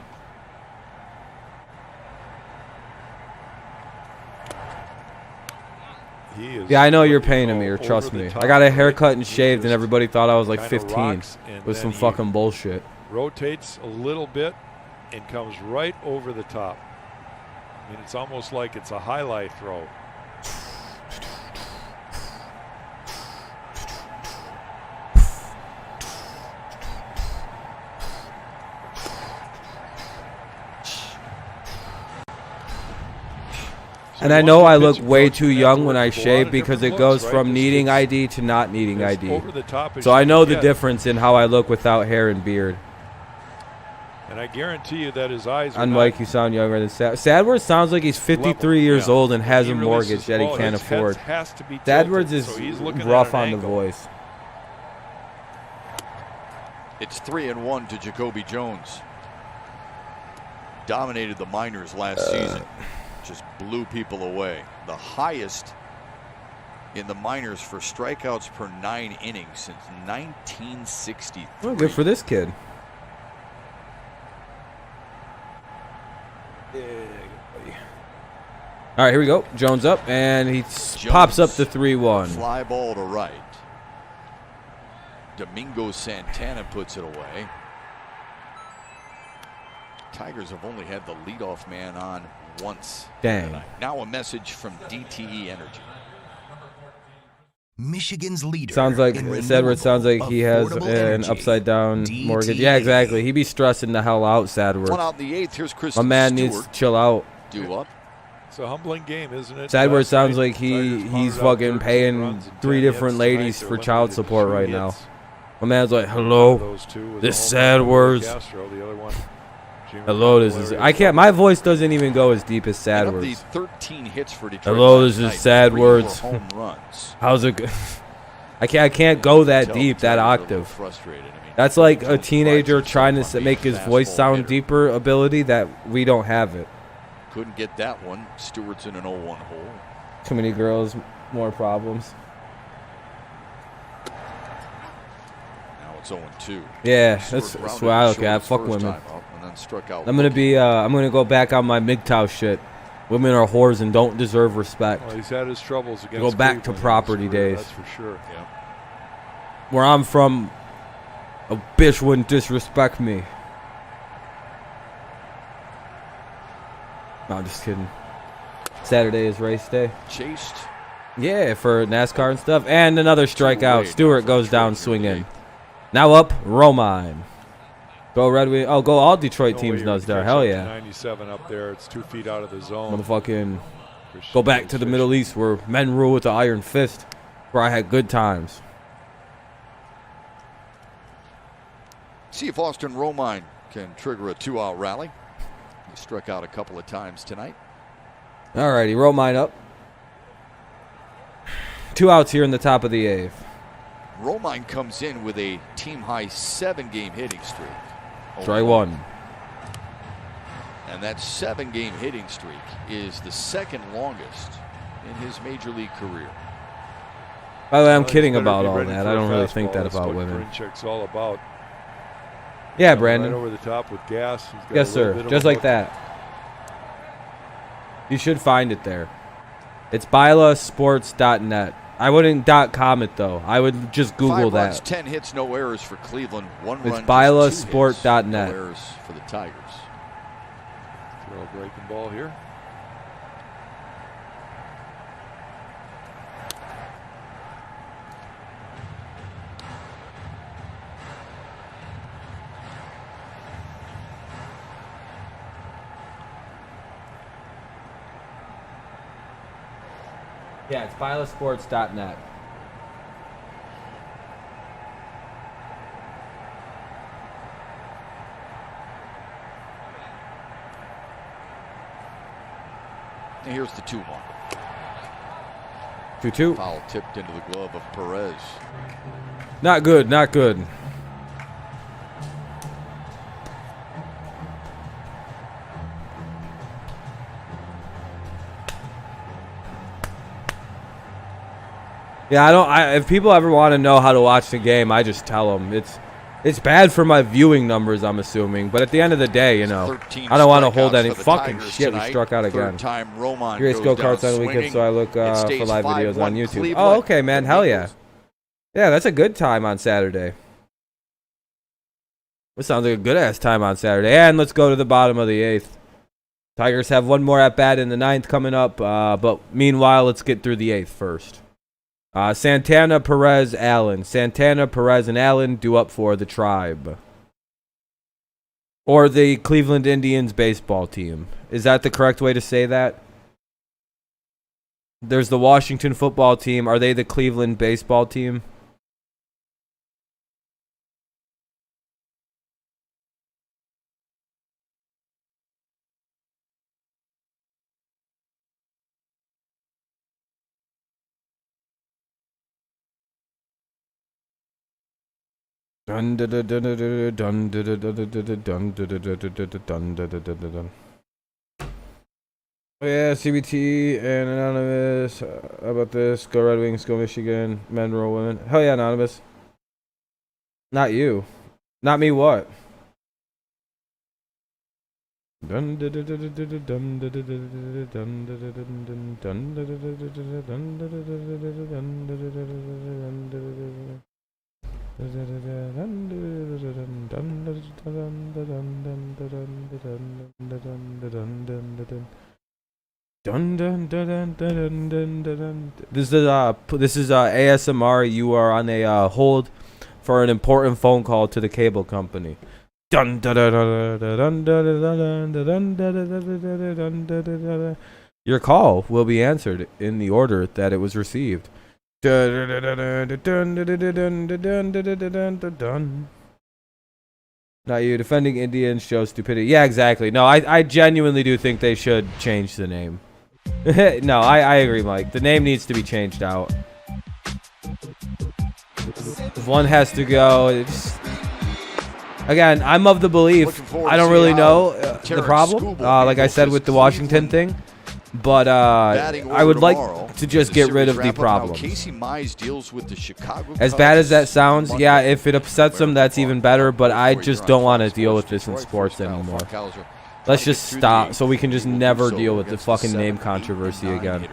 Speaker 1: Yeah, I know you're paying him here. Trust me. I got a haircut and shaved, and everybody thought I was like 15 with some fucking bullshit.
Speaker 3: Rotates a little bit and comes right over the top. I mean, it's almost like it's a highlight throw.
Speaker 1: And I know I look way too young when I shave because it goes from needing ID to not needing ID. So I know the difference in how I look without hair and beard.
Speaker 3: And I guarantee you that his eyes are
Speaker 1: on Mike, you sound younger than Sadworth sounds like he's 53 years old and has a mortgage that he can't afford. Sadworth is rough on the voice.
Speaker 2: It's 3-1 to Jacoby Jones. Dominated the minors last season. Just blew people away. The highest in the minors for strikeouts per 9 innings since 1963.
Speaker 1: Well, good for this kid. All right, here we go. Jones up, and he pops up the 3-1.
Speaker 2: Fly ball to right. Domingo Santana puts it away. Tigers have only had the leadoff man on once.
Speaker 1: Dang.
Speaker 2: Tonight. Now a message from DTE Energy.
Speaker 6: Michigan's leader.
Speaker 1: Sounds like Sadworth sounds like he has an upside down mortgage. Yeah, exactly. He be stressing the hell out, Sadworth.
Speaker 2: 1 out in the 8th. Here's Kristen
Speaker 1: My man
Speaker 2: Stewart.
Speaker 1: needs to chill out.
Speaker 2: Due up.
Speaker 3: It's a humbling game, isn't it?
Speaker 1: Sadworth sounds like he's fucking paying 3 different ladies for child support right now. My man's like, hello, this Sadworth. Hello, this is. I can't. My voice doesn't even go as deep as Sadworth's.
Speaker 2: 13 hits for Detroit.
Speaker 1: Hello, this is Sadworth. How's it? I can't go that deep, that octave. That's like a teenager trying to make his voice sound deeper ability that we don't have it.
Speaker 2: Couldn't get that one. Stewart's in an 0-1 hole.
Speaker 1: Too many girls, more problems.
Speaker 2: Now it's 0-2.
Speaker 1: Yeah, that's why I look at. Fuck women. I'm gonna go back on my MGTOW shit. Women are whores and don't deserve respect.
Speaker 3: Well, he's had his troubles against
Speaker 1: Go back to property days.
Speaker 3: That's for sure.
Speaker 2: Yeah.
Speaker 1: Where I'm from, a bitch wouldn't disrespect me. No, I'm just kidding. Saturday is race day.
Speaker 2: Chased.
Speaker 1: Yeah, for NASCAR and stuff. And another strikeout. Stewart goes down swinging. Now up, Romine. Go Red Wing. Oh, go all Detroit teams knows there. Hell yeah.
Speaker 3: 97 up there. It's 2 feet out of the zone.
Speaker 1: Motherfucking go back to the Middle East where men rule with the iron fist. Where I had good times.
Speaker 2: See if Austin Romine can trigger a 2-out rally. He struck out a couple of times tonight.
Speaker 1: Alrighty, Romine up. 2 outs here in the top of the 8th.
Speaker 2: Romine comes in with a team-high 7-game hitting streak.
Speaker 1: Strike one.
Speaker 2: And that 7-game hitting streak is the second longest in his major league career.
Speaker 1: By the way, I'm kidding about all that. I don't really think that about women.
Speaker 3: Karinchak's all about.
Speaker 1: Yeah, Brandon.
Speaker 3: Right over the top with gas.
Speaker 1: Yes, sir. Just like that. You should find it there. It's bylasports.net. I wouldn't .com it though. I would just Google
Speaker 2: 5 runs,
Speaker 1: that.
Speaker 2: 10 hits, no errors for Cleveland. 1
Speaker 1: it's
Speaker 2: run,
Speaker 1: bylasport.net.
Speaker 2: no errors for the Tigers.
Speaker 3: Throw a breaking ball here.
Speaker 1: Yeah, it's bylasports.net.
Speaker 2: And here's the 2-1.
Speaker 1: 2-2.
Speaker 2: Foul tipped into the glove of Perez.
Speaker 1: Not good, not good. Yeah, if people ever want to know how to watch the game, I just tell them. It's bad for my viewing numbers, I'm assuming. But at the end of the day, you know, I don't want to hold any fucking shit. We struck out again. Curious go-karts on the weekend, so I look for live videos on YouTube. Oh, okay, man. Hell yeah. Yeah, that's a good time on Saturday. This sounds like a good-ass time on Saturday. And let's go to the bottom of the 8th. Tigers have one more at-bat in the 9th coming up. But meanwhile, let's get through the 8th first. Santana, Perez, Allen. Santana, Perez, and Allen due up for the Tribe. Or the Cleveland Indians baseball team. Is that the correct way to say that? There's the Washington football team. Are they the Cleveland baseball team? Dun dun dun dun dun dun dun dun dun dun. Oh yeah, CBT and Anonymous. How about this? Go Red Wings, go Michigan. Men, roll women. Hell yeah, Anonymous. Not you. Not me. What? Dun dun dun dun dun dun dun dun dun dun. This is ASMR. You are on a hold for an important phone call to the cable company. Your call will be answered in the order that it was received. Not you. Defending Indians show stupidity. Yeah, exactly. No, I genuinely do think they should change the name. No, I agree, Mike. The name needs to be changed out. If one has to go, it's... Again, I'm of the belief, I don't really know the problem, like I said with the Washington thing, but I would like to just get rid of the problem.
Speaker 2: Casey Mize deals with the Chicago
Speaker 1: as bad as that sounds, yeah, if it upsets them, that's even better, but I just don't want to deal with this in sports anymore. Let's just stop so we can just never deal with the fucking name controversy again.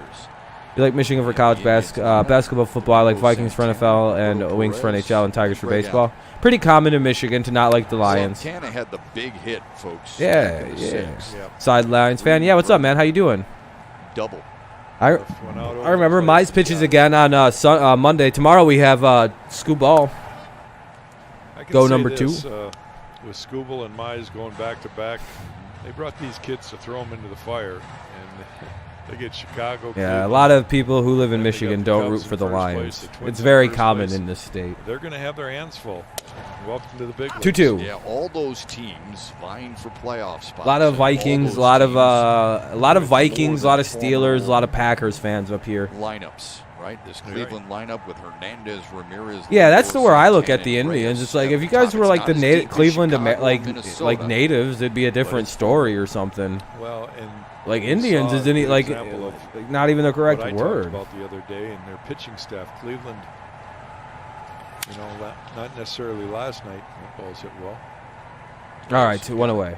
Speaker 1: You like Michigan for college basketball, football. I like Vikings for NFL and Wings for NHL and Tigers for baseball. Pretty common in Michigan to not like the Lions.
Speaker 2: Santana had the big hit, folks.
Speaker 1: Yeah. Sidelines fan. Yeah, what's up, man? How you doing?
Speaker 2: Double.
Speaker 1: I remember Mize pitches again on Monday. Tomorrow we have Scoop Ball. Go number 2.
Speaker 3: With Scooble and Mize going back to back, they brought these kids to throw them into the fire, and they get Chicago.
Speaker 1: Yeah, a lot of people who live in Michigan don't root for the Lions. It's very common in this state.
Speaker 3: They're going to have their hands full. Welcome to the big leagues.
Speaker 1: 2-2.
Speaker 2: Yeah, all those teams vying for playoff spots.
Speaker 1: A lot of Vikings, a lot of Vikings, a lot of Steelers, a lot of Packers fans up here.
Speaker 2: Lineups, right? This Cleveland lineup with Hernandez, Ramirez.
Speaker 1: Yeah, that's where I look at the Indians. It's like if you guys were like the Cleveland like natives, it'd be a different story or something.
Speaker 3: Well, and
Speaker 1: like Indians isn't like not even the correct word.
Speaker 3: About the other day and their pitching staff, Cleveland. You know, not necessarily last night. That ball's hit well.
Speaker 1: All right, 2-1 away.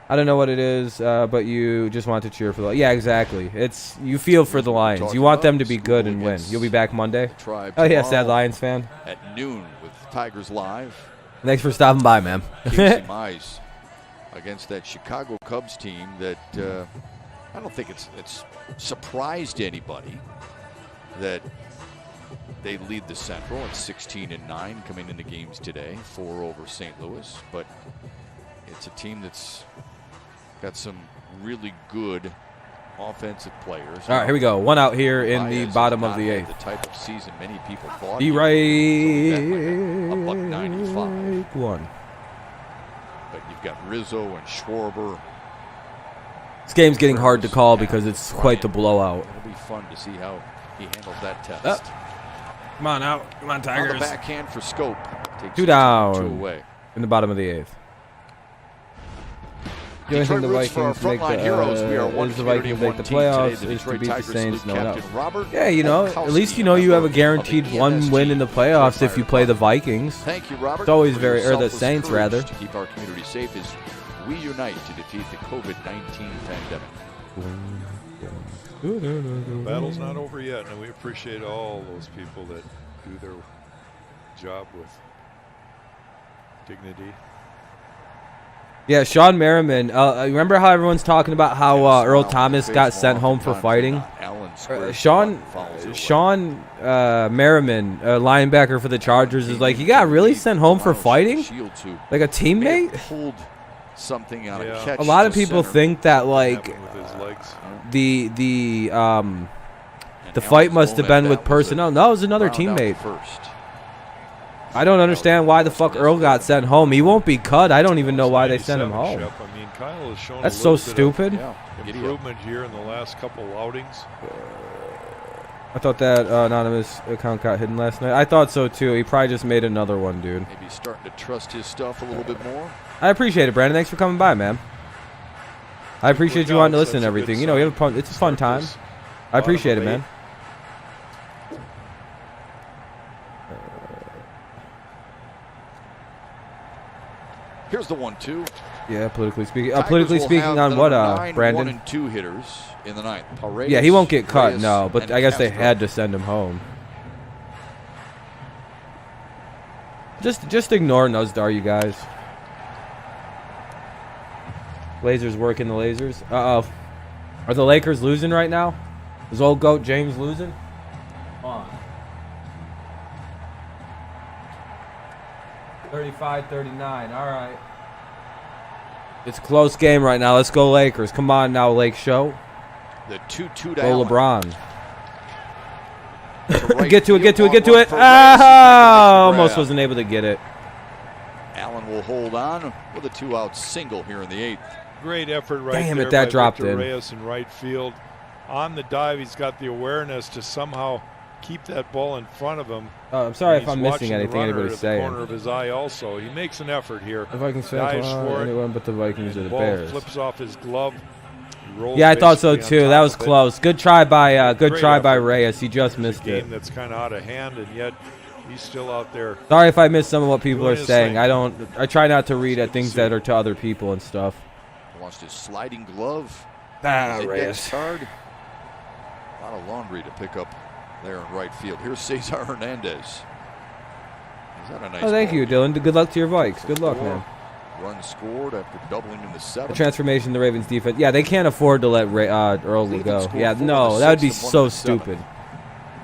Speaker 1: I don't know what it is, but you just want to cheer for the. Yeah, exactly. It's you feel for the Lions. You want them to be good and win. You'll be back Monday. Oh yeah, sad Lions fan.
Speaker 2: At noon with Tigers Live.
Speaker 1: Thanks for stopping by, man.
Speaker 2: Casey Mize against that Chicago Cubs team that I don't think it's surprised anybody that they lead the Central at 16-9 coming into games today, 4 over St. Louis. But it's a team that's got some really good offensive players.
Speaker 1: All right, here we go. 1 out here in the bottom of the 8th.
Speaker 2: The type of season many people thought.
Speaker 1: Be right.
Speaker 2: A $1.95.
Speaker 1: 1.
Speaker 2: But you've got Rizzo and Schwarber.
Speaker 1: This game's getting hard to call because it's quite the blowout.
Speaker 2: It'll be fun to see how he handles that test.
Speaker 1: Come on out. Come on, Tigers.
Speaker 2: On the backhand for Scope. Takes
Speaker 1: 2 down.
Speaker 2: 2 away.
Speaker 1: In the bottom of the 8th. The only thing the Vikings make the playoffs is to beat the Saints. No, no. Yeah, you know, at least you know you have a guaranteed 1 win in the playoffs if you play the Vikings.
Speaker 2: Thank you, Robert.
Speaker 1: It's always or the Saints rather.
Speaker 2: To keep our community safe as we unite to defeat the COVID-19 pandemic.
Speaker 3: The battle's not over yet, and we appreciate all those people that do their job with dignity.
Speaker 1: Yeah, Sean Merriman. Remember how everyone's talking about how Earl Thomas got sent home for fighting? Sean Merriman, linebacker for the Chargers, is like, he got really sent home for fighting? Like a teammate?
Speaker 2: Pulled something out of catch.
Speaker 1: A lot of people think that like the fight must have been with personnel. No, it was another teammate. I don't understand why the fuck Earl got sent home. He won't be cut. I don't even know why they sent him home.
Speaker 3: I mean, Kyle has shown
Speaker 1: that's so stupid.
Speaker 3: Improvement here in the last couple outings.
Speaker 1: I thought that anonymous account got hidden last night. I thought so too. He probably just made another one, dude.
Speaker 2: Maybe he's starting to trust his stuff a little bit more.
Speaker 1: I appreciate it, Brandon. Thanks for coming by, man. I appreciate you wanting to listen to everything. You know, it's a fun time. I appreciate it, man.
Speaker 2: Here's the 1-2.
Speaker 1: Yeah, politically speaking. Politically speaking on what, Brandon?
Speaker 2: 1 and 2 hitters in the 9th. Paredes,
Speaker 1: yeah, he won't get cut,
Speaker 2: Reyes,
Speaker 1: no. But I guess they had to send him home. Just ignore Nuzdar, you guys. Lasers working the lasers. Uh-oh. Are the Lakers losing right now? Is old GOAT James losing? Come on. 35-39. All right. It's a close game right now. Let's go Lakers. Come on now, Lake Show.
Speaker 2: The 2-2 to
Speaker 1: Go
Speaker 2: Allen.
Speaker 1: LeBron. Get to it. Ah! Almost wasn't able to get it.
Speaker 2: Allen will hold on with a 2-out single here in the 8th.
Speaker 3: Great effort right
Speaker 1: there. Damn it,
Speaker 3: that
Speaker 1: that dropped
Speaker 3: Victor
Speaker 1: in.
Speaker 3: Reyes in right field. On the dive, he's got the awareness to somehow keep that ball in front of him.
Speaker 1: Oh, I'm sorry if I'm missing anything anybody's saying.
Speaker 3: Corner of his eye also. He makes an effort here.
Speaker 1: The Vikings fans want anyone but the Vikings or the
Speaker 3: ball
Speaker 1: Bears.
Speaker 3: Flips off his glove. rolled.
Speaker 1: Yeah, I thought so
Speaker 3: basically on
Speaker 1: too. That
Speaker 3: top
Speaker 1: was
Speaker 3: of it.
Speaker 1: close. Good try by
Speaker 3: Great effort.
Speaker 1: Reyes. He just
Speaker 3: It's
Speaker 1: missed
Speaker 3: a
Speaker 1: it.
Speaker 3: game that's kind of out of hand, and yet he's still out there.
Speaker 1: Sorry if I missed some of what people
Speaker 3: doing
Speaker 1: are
Speaker 3: his
Speaker 1: saying.
Speaker 3: thing.
Speaker 1: I try not to read
Speaker 3: Good
Speaker 1: at
Speaker 3: to
Speaker 1: things
Speaker 3: see.
Speaker 1: that are to other people and stuff.
Speaker 2: Lost his sliding glove.
Speaker 1: Ah,
Speaker 2: His index
Speaker 1: Reyes.
Speaker 2: card. A lot of laundry to pick up there in right field. Here's Cesar Hernandez. Is that a nice
Speaker 1: Oh, thank
Speaker 2: ball
Speaker 1: you,
Speaker 2: game?
Speaker 1: Dylan. Good luck to your Vikes. Good luck,
Speaker 2: 4
Speaker 1: man.
Speaker 2: Runs scored after doubling in the
Speaker 1: The
Speaker 2: seventh.
Speaker 1: transformation in the Ravens defense. Yeah, they can't afford to let Early go. Yeah, no, that would be so stupid.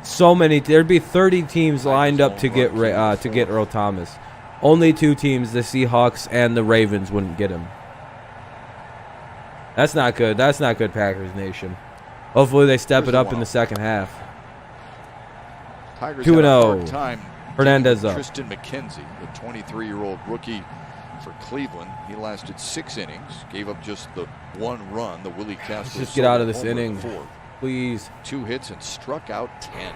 Speaker 1: So many. There'd be 30 teams lined up to get Earl Thomas. Only 2 teams, the Seahawks and the Ravens, wouldn't get him. That's not good. That's not good, Packers Nation. Hopefully they step it up in the second half.
Speaker 2: Tigers
Speaker 1: 2-0.
Speaker 2: had a hard time
Speaker 1: Hernandez
Speaker 2: getting
Speaker 1: up.
Speaker 2: Tristan McKenzie, the 23-year-old rookie for Cleveland. He lasted 6 innings, gave up just the 1 run. The Willie Castro.
Speaker 1: Let's just get out of this
Speaker 2: homer in the
Speaker 1: inning,
Speaker 2: 4th.
Speaker 1: please.
Speaker 2: 2 hits and struck out 10.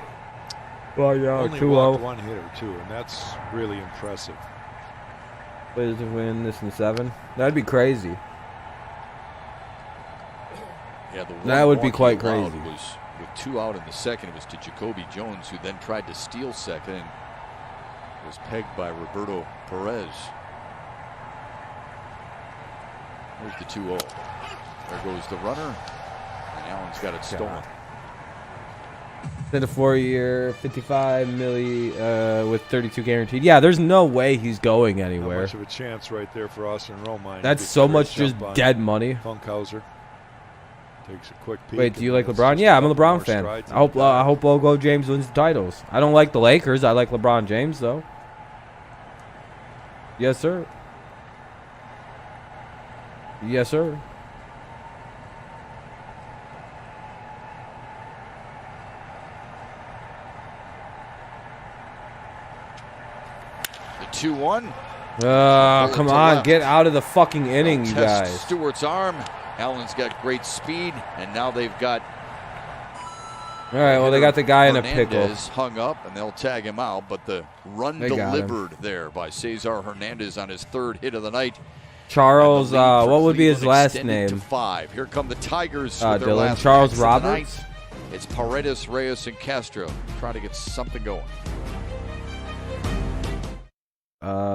Speaker 1: Well, yeah,
Speaker 3: Only
Speaker 1: 2-0.
Speaker 3: walked 1 hitter too, and that's really impressive.
Speaker 1: Ways to win this in 7. That'd be crazy.
Speaker 2: Yeah, the
Speaker 1: That
Speaker 2: one
Speaker 1: would be
Speaker 2: walk he
Speaker 1: quite
Speaker 2: allowed
Speaker 1: crazy.
Speaker 2: Was with 2 out in the second. It was to Jacoby Jones, who then tried to steal second and was pegged by Roberto Perez. There's the 2-0. There goes the runner, and Allen's got it stolen.
Speaker 1: Then a 4-year, $55 million with 32 guaranteed. Yeah, there's no way he's going
Speaker 3: Not
Speaker 1: anywhere.
Speaker 3: much of a chance right there for Austin Romine.
Speaker 1: That's
Speaker 3: Gets
Speaker 1: so
Speaker 3: a great
Speaker 1: much just
Speaker 3: jump on
Speaker 1: dead money.
Speaker 3: Funkhauser takes a quick peek.
Speaker 1: Wait, do you
Speaker 3: and
Speaker 1: like
Speaker 3: then
Speaker 1: LeBron?
Speaker 3: it's
Speaker 1: Yeah, I'm a
Speaker 3: couple more
Speaker 1: LeBron fan.
Speaker 3: strides
Speaker 1: I hope
Speaker 3: and a
Speaker 1: Logo James wins the titles. I don't like the Lakers. I like LeBron James though. Yes, sir. Yes, sir.
Speaker 2: The 2-1.
Speaker 1: Come on, get out of the fucking inning, you
Speaker 2: Test
Speaker 1: guys.
Speaker 2: Stewart's arm. Allen's got great speed, and now they've got.
Speaker 1: All right, well, they got the guy in a pickle.
Speaker 2: Hernandez hung up, and they'll tag him out. But the run
Speaker 1: They got him.
Speaker 2: delivered there by Cesar Hernandez on his 3rd hit of the night.
Speaker 1: Charles,
Speaker 2: And the lead for
Speaker 1: what would be his
Speaker 2: Cleveland
Speaker 1: last
Speaker 2: extended
Speaker 1: name?
Speaker 2: To 5. Here come the Tigers with their
Speaker 1: Dylan.
Speaker 2: last
Speaker 1: Charles
Speaker 2: bats of the
Speaker 1: Roberts?
Speaker 2: night. It's Paredes, Reyes, and Castro trying to get something going.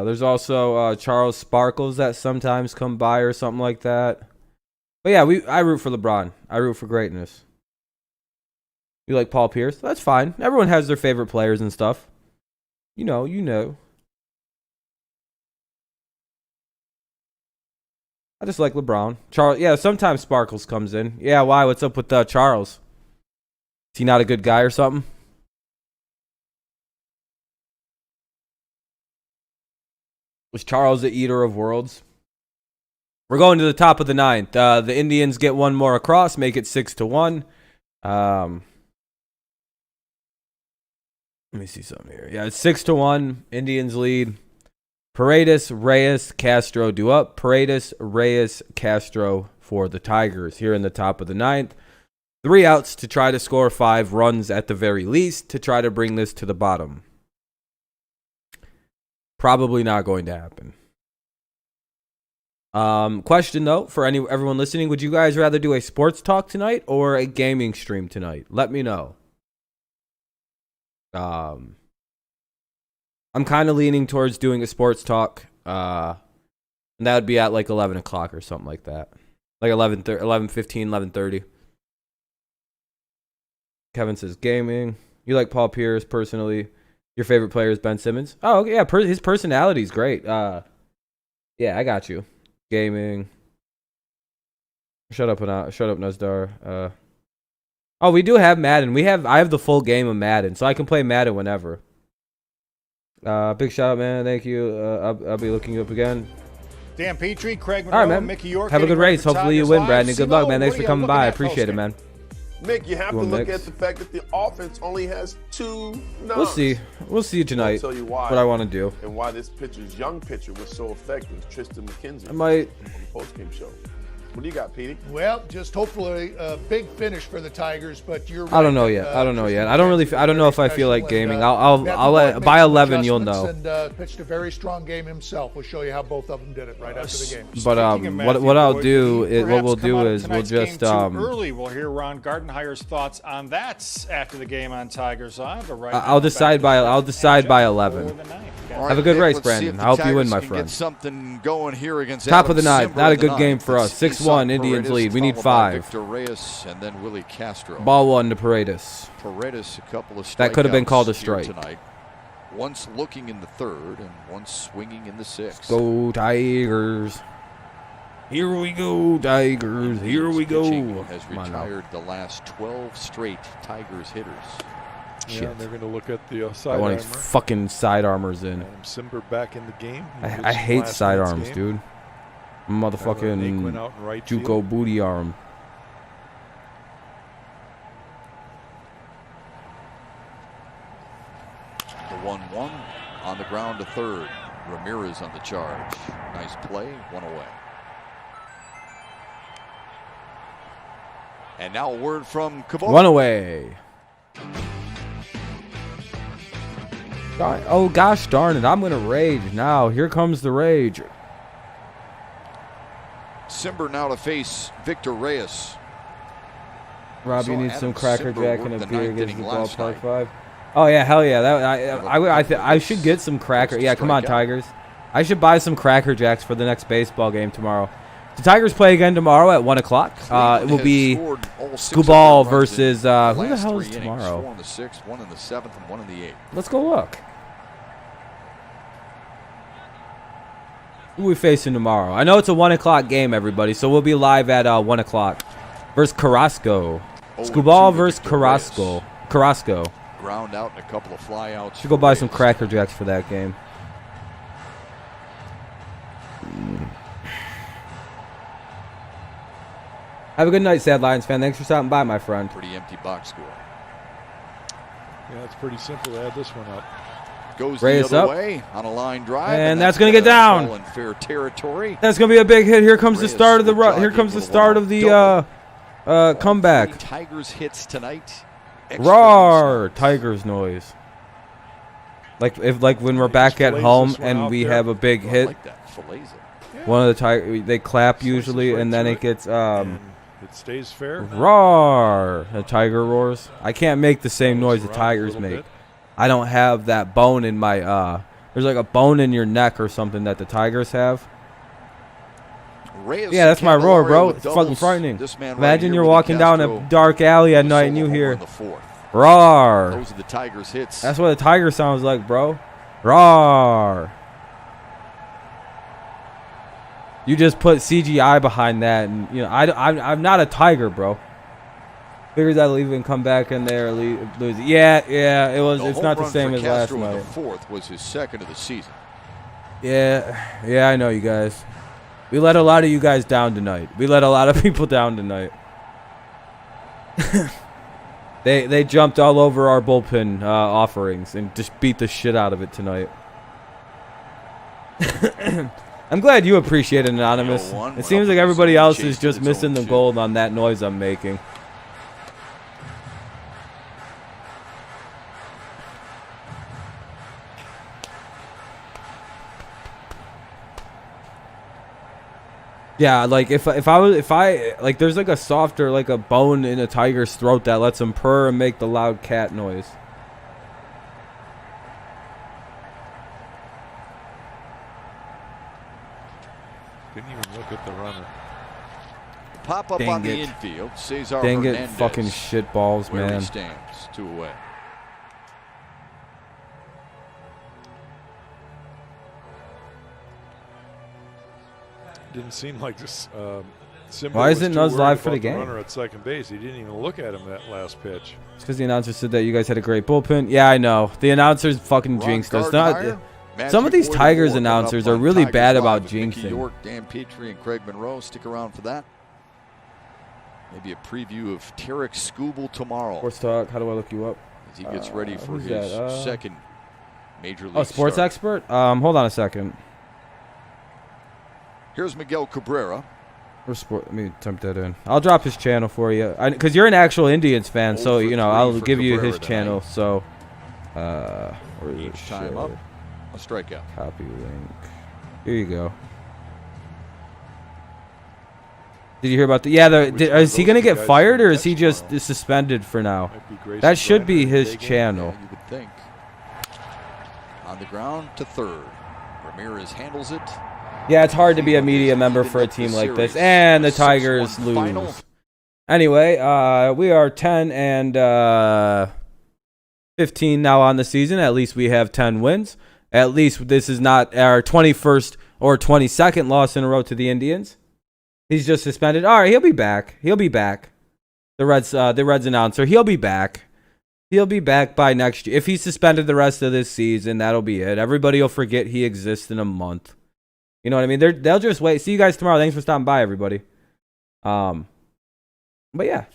Speaker 1: There's also Charles Sparkles that sometimes come by or something like that. But yeah, I root for LeBron. I root for greatness. You like Paul Pierce? That's fine. Everyone has their favorite players and stuff. You know. I just like LeBron. Charles, yeah, sometimes Sparkles comes in. Yeah, why? What's up with Charles? Is he not a good guy or something? Was Charles the eater of worlds? We're going to the top of the 9th. The Indians get 1 more across, make it 6-1. Let me see something here. Yeah, it's 6-1. Indians lead. Paredes, Reyes, Castro do up. Paredes, Reyes, Castro for the Tigers here in the top of the 9th. 3 outs to try to score 5 runs at the very least to try to bring this to the bottom. Probably not going to happen. Question though, for everyone listening, would you guys rather do a sports talk tonight or a gaming stream tonight? Let me know. I'm kind of leaning towards doing a sports talk. And that would be at like 11 o'clock or something like that. Like 11:15, 11:30. Kevin says gaming. You like Paul Pierce personally. Your favorite player is Ben Simmons. Oh, okay, yeah. His personality is great. Yeah, I got you. Gaming. Shut up, Nuzdar. Oh, we do have Madden. I have the full game of Madden, so I can play Madden whenever. Big shout out, man. Thank you. I'll be looking you up again.
Speaker 6: Dan Petrie, Craig
Speaker 1: All right,
Speaker 6: Monroe,
Speaker 1: man.
Speaker 6: Mickey York.
Speaker 1: Have a good race. Hopefully you win, Brandon. Good luck, man. Thanks
Speaker 6: What
Speaker 1: for
Speaker 6: are you
Speaker 1: coming by. I
Speaker 6: looking at,
Speaker 1: appreciate it,
Speaker 6: folks?
Speaker 1: man.
Speaker 7: Mick, you have to
Speaker 1: You want
Speaker 7: look
Speaker 1: mix?
Speaker 7: at the fact that the offense only has 2 knobs.
Speaker 1: We'll see. We'll see tonight.
Speaker 7: I'll tell you why.
Speaker 1: What I want to do.
Speaker 7: And why this young pitcher was so effective, Tristan McKenzie.
Speaker 1: I might.
Speaker 7: On the postgame show. What do you got, Petey?
Speaker 4: Well, just hopefully a big finish for the Tigers, but you're right.
Speaker 1: I don't know yet. I don't know yet. I don't know if I feel like gaming. I'll let by 11 you'll know.
Speaker 4: And pitched a very strong game himself. We'll show you how both of them did it right after the game.
Speaker 1: But what I'll do is we'll just
Speaker 6: early. We'll hear Ron Gardenhire's thoughts on that after the game on Tigers Live.
Speaker 1: I'll decide by 11. Have a good race, Brandon. I hope you win, my friend.
Speaker 2: Something going here against
Speaker 1: Top of the ninth. Not a good game for us. 6-1 Indians lead. We need 5.
Speaker 2: Victor Reyes and then Willie Castro.
Speaker 1: Ball 1 to Paredes.
Speaker 2: Paredes, a couple of strikeouts.
Speaker 1: That could have been called a strike
Speaker 2: tonight. Once looking in the 3rd and once swinging in the 6th.
Speaker 1: Go Tigers. Here we go, Tigers. Here we go.
Speaker 2: Has retired the last 12 straight Tigers hitters.
Speaker 3: Yeah, they're going to look at the side
Speaker 1: I want
Speaker 3: armor.
Speaker 1: these fucking side armors in.
Speaker 3: Simber back in the game.
Speaker 1: I hate side arms, dude. Motherfucking
Speaker 3: right
Speaker 1: Juco booty arm.
Speaker 2: The 1-1 on the ground to 3rd. Ramirez on the charge. Nice play, 1 away. And now a word from Cabot.
Speaker 1: 1 away. Oh, gosh darn it. I'm going to rage now. Here comes the rage.
Speaker 2: Simber now to face Victor Reyes.
Speaker 1: Rob, you need some Cracker Jack and a beer against the
Speaker 2: last
Speaker 1: ballpark
Speaker 2: night.
Speaker 1: 5. Oh, yeah, hell yeah. I should get some Cracker. Yeah, come on, Tigers. I should buy some Cracker Jacks for the next baseball game tomorrow. The Tigers play again tomorrow at 1 o'clock. It will be Skubal versus who the hell is tomorrow?
Speaker 2: 4 in the 6th, 1 in the 7th, and 1 in the 8th.
Speaker 1: Let's go look. Who are we facing tomorrow? I know it's a 1 o'clock game, everybody, so we'll be live at 1 o'clock. Versus Carrasco. Skubal versus Carrasco.
Speaker 2: Ground out and a couple of flyouts.
Speaker 1: Should go buy some Cracker Jacks for that game. Have a good night, Sad Lions fan. Thanks for stopping by, my friend.
Speaker 2: Pretty empty box score.
Speaker 3: Yeah, it's pretty simple to add this one up.
Speaker 2: Goes
Speaker 1: Reyes
Speaker 2: the other
Speaker 1: up.
Speaker 2: way on a line drive,
Speaker 1: and that's going to get down.
Speaker 2: In fair territory.
Speaker 1: That's going to be a big hit. Here comes the
Speaker 2: Reyes
Speaker 1: start of the
Speaker 2: will
Speaker 1: Here
Speaker 2: drive
Speaker 1: comes the
Speaker 2: into
Speaker 1: start of the comeback.
Speaker 2: Tigers hits tonight.
Speaker 1: Roar! Tigers noise. Like when we're back at home and we have a big hit.
Speaker 2: Like that. Fillets it.
Speaker 1: One of the Tigers, they clap usually, and then it gets
Speaker 3: it stays fair.
Speaker 1: Roar! The tiger roars. I can't make the same noise the Tigers make. I don't have that bone in my there's like a bone in your neck or something that the Tigers have. Yeah, that's my roar, bro. It's fucking frightening. Imagine you're walking down a dark alley at night and you hear roar.
Speaker 2: Those are the Tigers hits.
Speaker 1: That's what a tiger sounds like, bro. Roar. You just put CGI behind that, and you know I'm not a tiger, bro. Figures I'll even come back in there lose. Yeah, it was. It's not the same as last night.
Speaker 2: The 4th was his 2nd of the season.
Speaker 1: Yeah, I know you guys. We let a lot of you guys down tonight. We let a lot of people down tonight. They jumped all over our bullpen offerings and just beat the shit out of it tonight. I'm glad you appreciate it, Anonymous. It seems like everybody else is just missing the gold on that noise I'm making. Yeah, like if I like there's like a softer like a bone in a tiger's throat that lets him purr and make the loud cat noise.
Speaker 3: Didn't even look at the runner.
Speaker 2: Pop up on the infield. Cesar
Speaker 1: Dang
Speaker 2: Hernandez.
Speaker 1: it, fucking shit balls,
Speaker 2: where
Speaker 1: man.
Speaker 2: He stands 2 away.
Speaker 3: Didn't seem like this.
Speaker 1: Why isn't Nuz live for the game?
Speaker 3: Runner at second base. He didn't even look at him that last pitch.
Speaker 1: It's because the announcer said that you guys had a great bullpen. Yeah, I know. The announcers fucking jinxed us. Some of these Tigers announcers are really bad about jinxing.
Speaker 2: York, Dan Petrie, and Craig Monroe. Stick around for that. Maybe a preview of Tarek Skubal tomorrow.
Speaker 1: Sports Talk, how do I look you up?
Speaker 2: As he gets ready for his second major league
Speaker 1: sports
Speaker 2: start.
Speaker 1: expert? Hold on a second.
Speaker 2: Here's Miguel Cabrera.
Speaker 1: Let me type that in. I'll drop his channel for you, because you're an actual Indians fan, so you know I'll give you his channel. So,
Speaker 2: each time up, a strikeout.
Speaker 1: Copy link. Here you go. Did you hear about the? Yeah, is he gonna get fired or is he just suspended for now? That should be his channel.
Speaker 2: Yeah, you would think. On the ground to third. Ramirez handles it.
Speaker 1: Yeah, it's hard to be a media member for a team like this, and the Tigers lose. Anyway, we are 10 and 15 now on the season. At least we have 10 wins. At least this is not our 21st or 22nd loss in a row to the Indians. He's just suspended. All right, he'll be back. He'll be back. The Reds announcer. He'll be back. He'll be back by next year. If he's suspended the rest of this season, that'll be it. Everybody will forget he exists in a month. You know what I mean? They'll just wait. See you guys tomorrow. Thanks for stopping by, everybody. But yeah.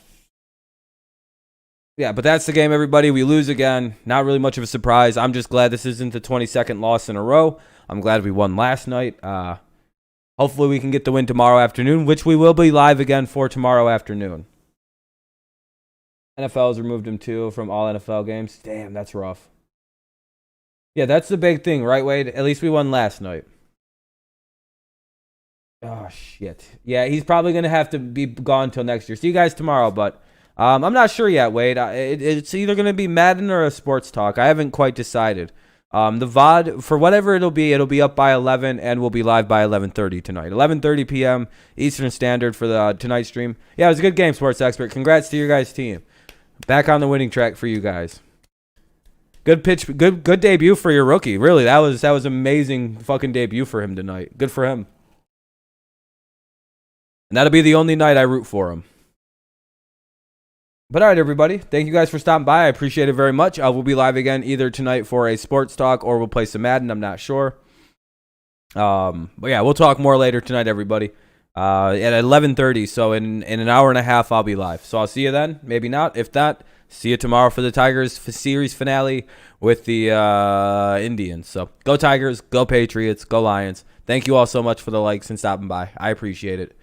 Speaker 1: Yeah, but that's the game, everybody. We lose again. Not really much of a surprise. I'm just glad this isn't the 22nd loss in a row. I'm glad we won last night. Hopefully we can get the win tomorrow afternoon, which we will be live again for tomorrow afternoon. NFL has removed him, too, from all NFL games. Damn, that's rough. Yeah, that's the big thing, right, Wade? At least we won last night. Oh, shit. Yeah, he's probably going to have to be gone till next year. See you guys tomorrow, but I'm not sure yet, Wade. It's either going to be Madden or a sports talk. I haven't quite decided. The VOD, for whatever it'll be up by 11, and we'll be live by 11:30 tonight. 11:30 p.m. Eastern Standard for the tonight stream. Yeah, it was a good game, Sports Expert. Congrats to your guys' team. Back on the winning track for you guys. Good pitch, good debut for your rookie. Really, that was amazing fucking debut for him tonight. Good for him. And that'll be the only night I root for him. But all right, everybody. Thank you guys for stopping by. I appreciate it very much. We'll be live again either tonight for a sports talk or we'll play some Madden. I'm not sure. But yeah, we'll talk more later tonight, everybody. At 11:30. So in an hour and a half, I'll be live. So I'll see you then. Maybe not. If not, see you tomorrow for the Tigers series finale with the Indians. So go Tigers, go Patriots, go Lions. Thank you all so much for the likes and stopping by. I appreciate it.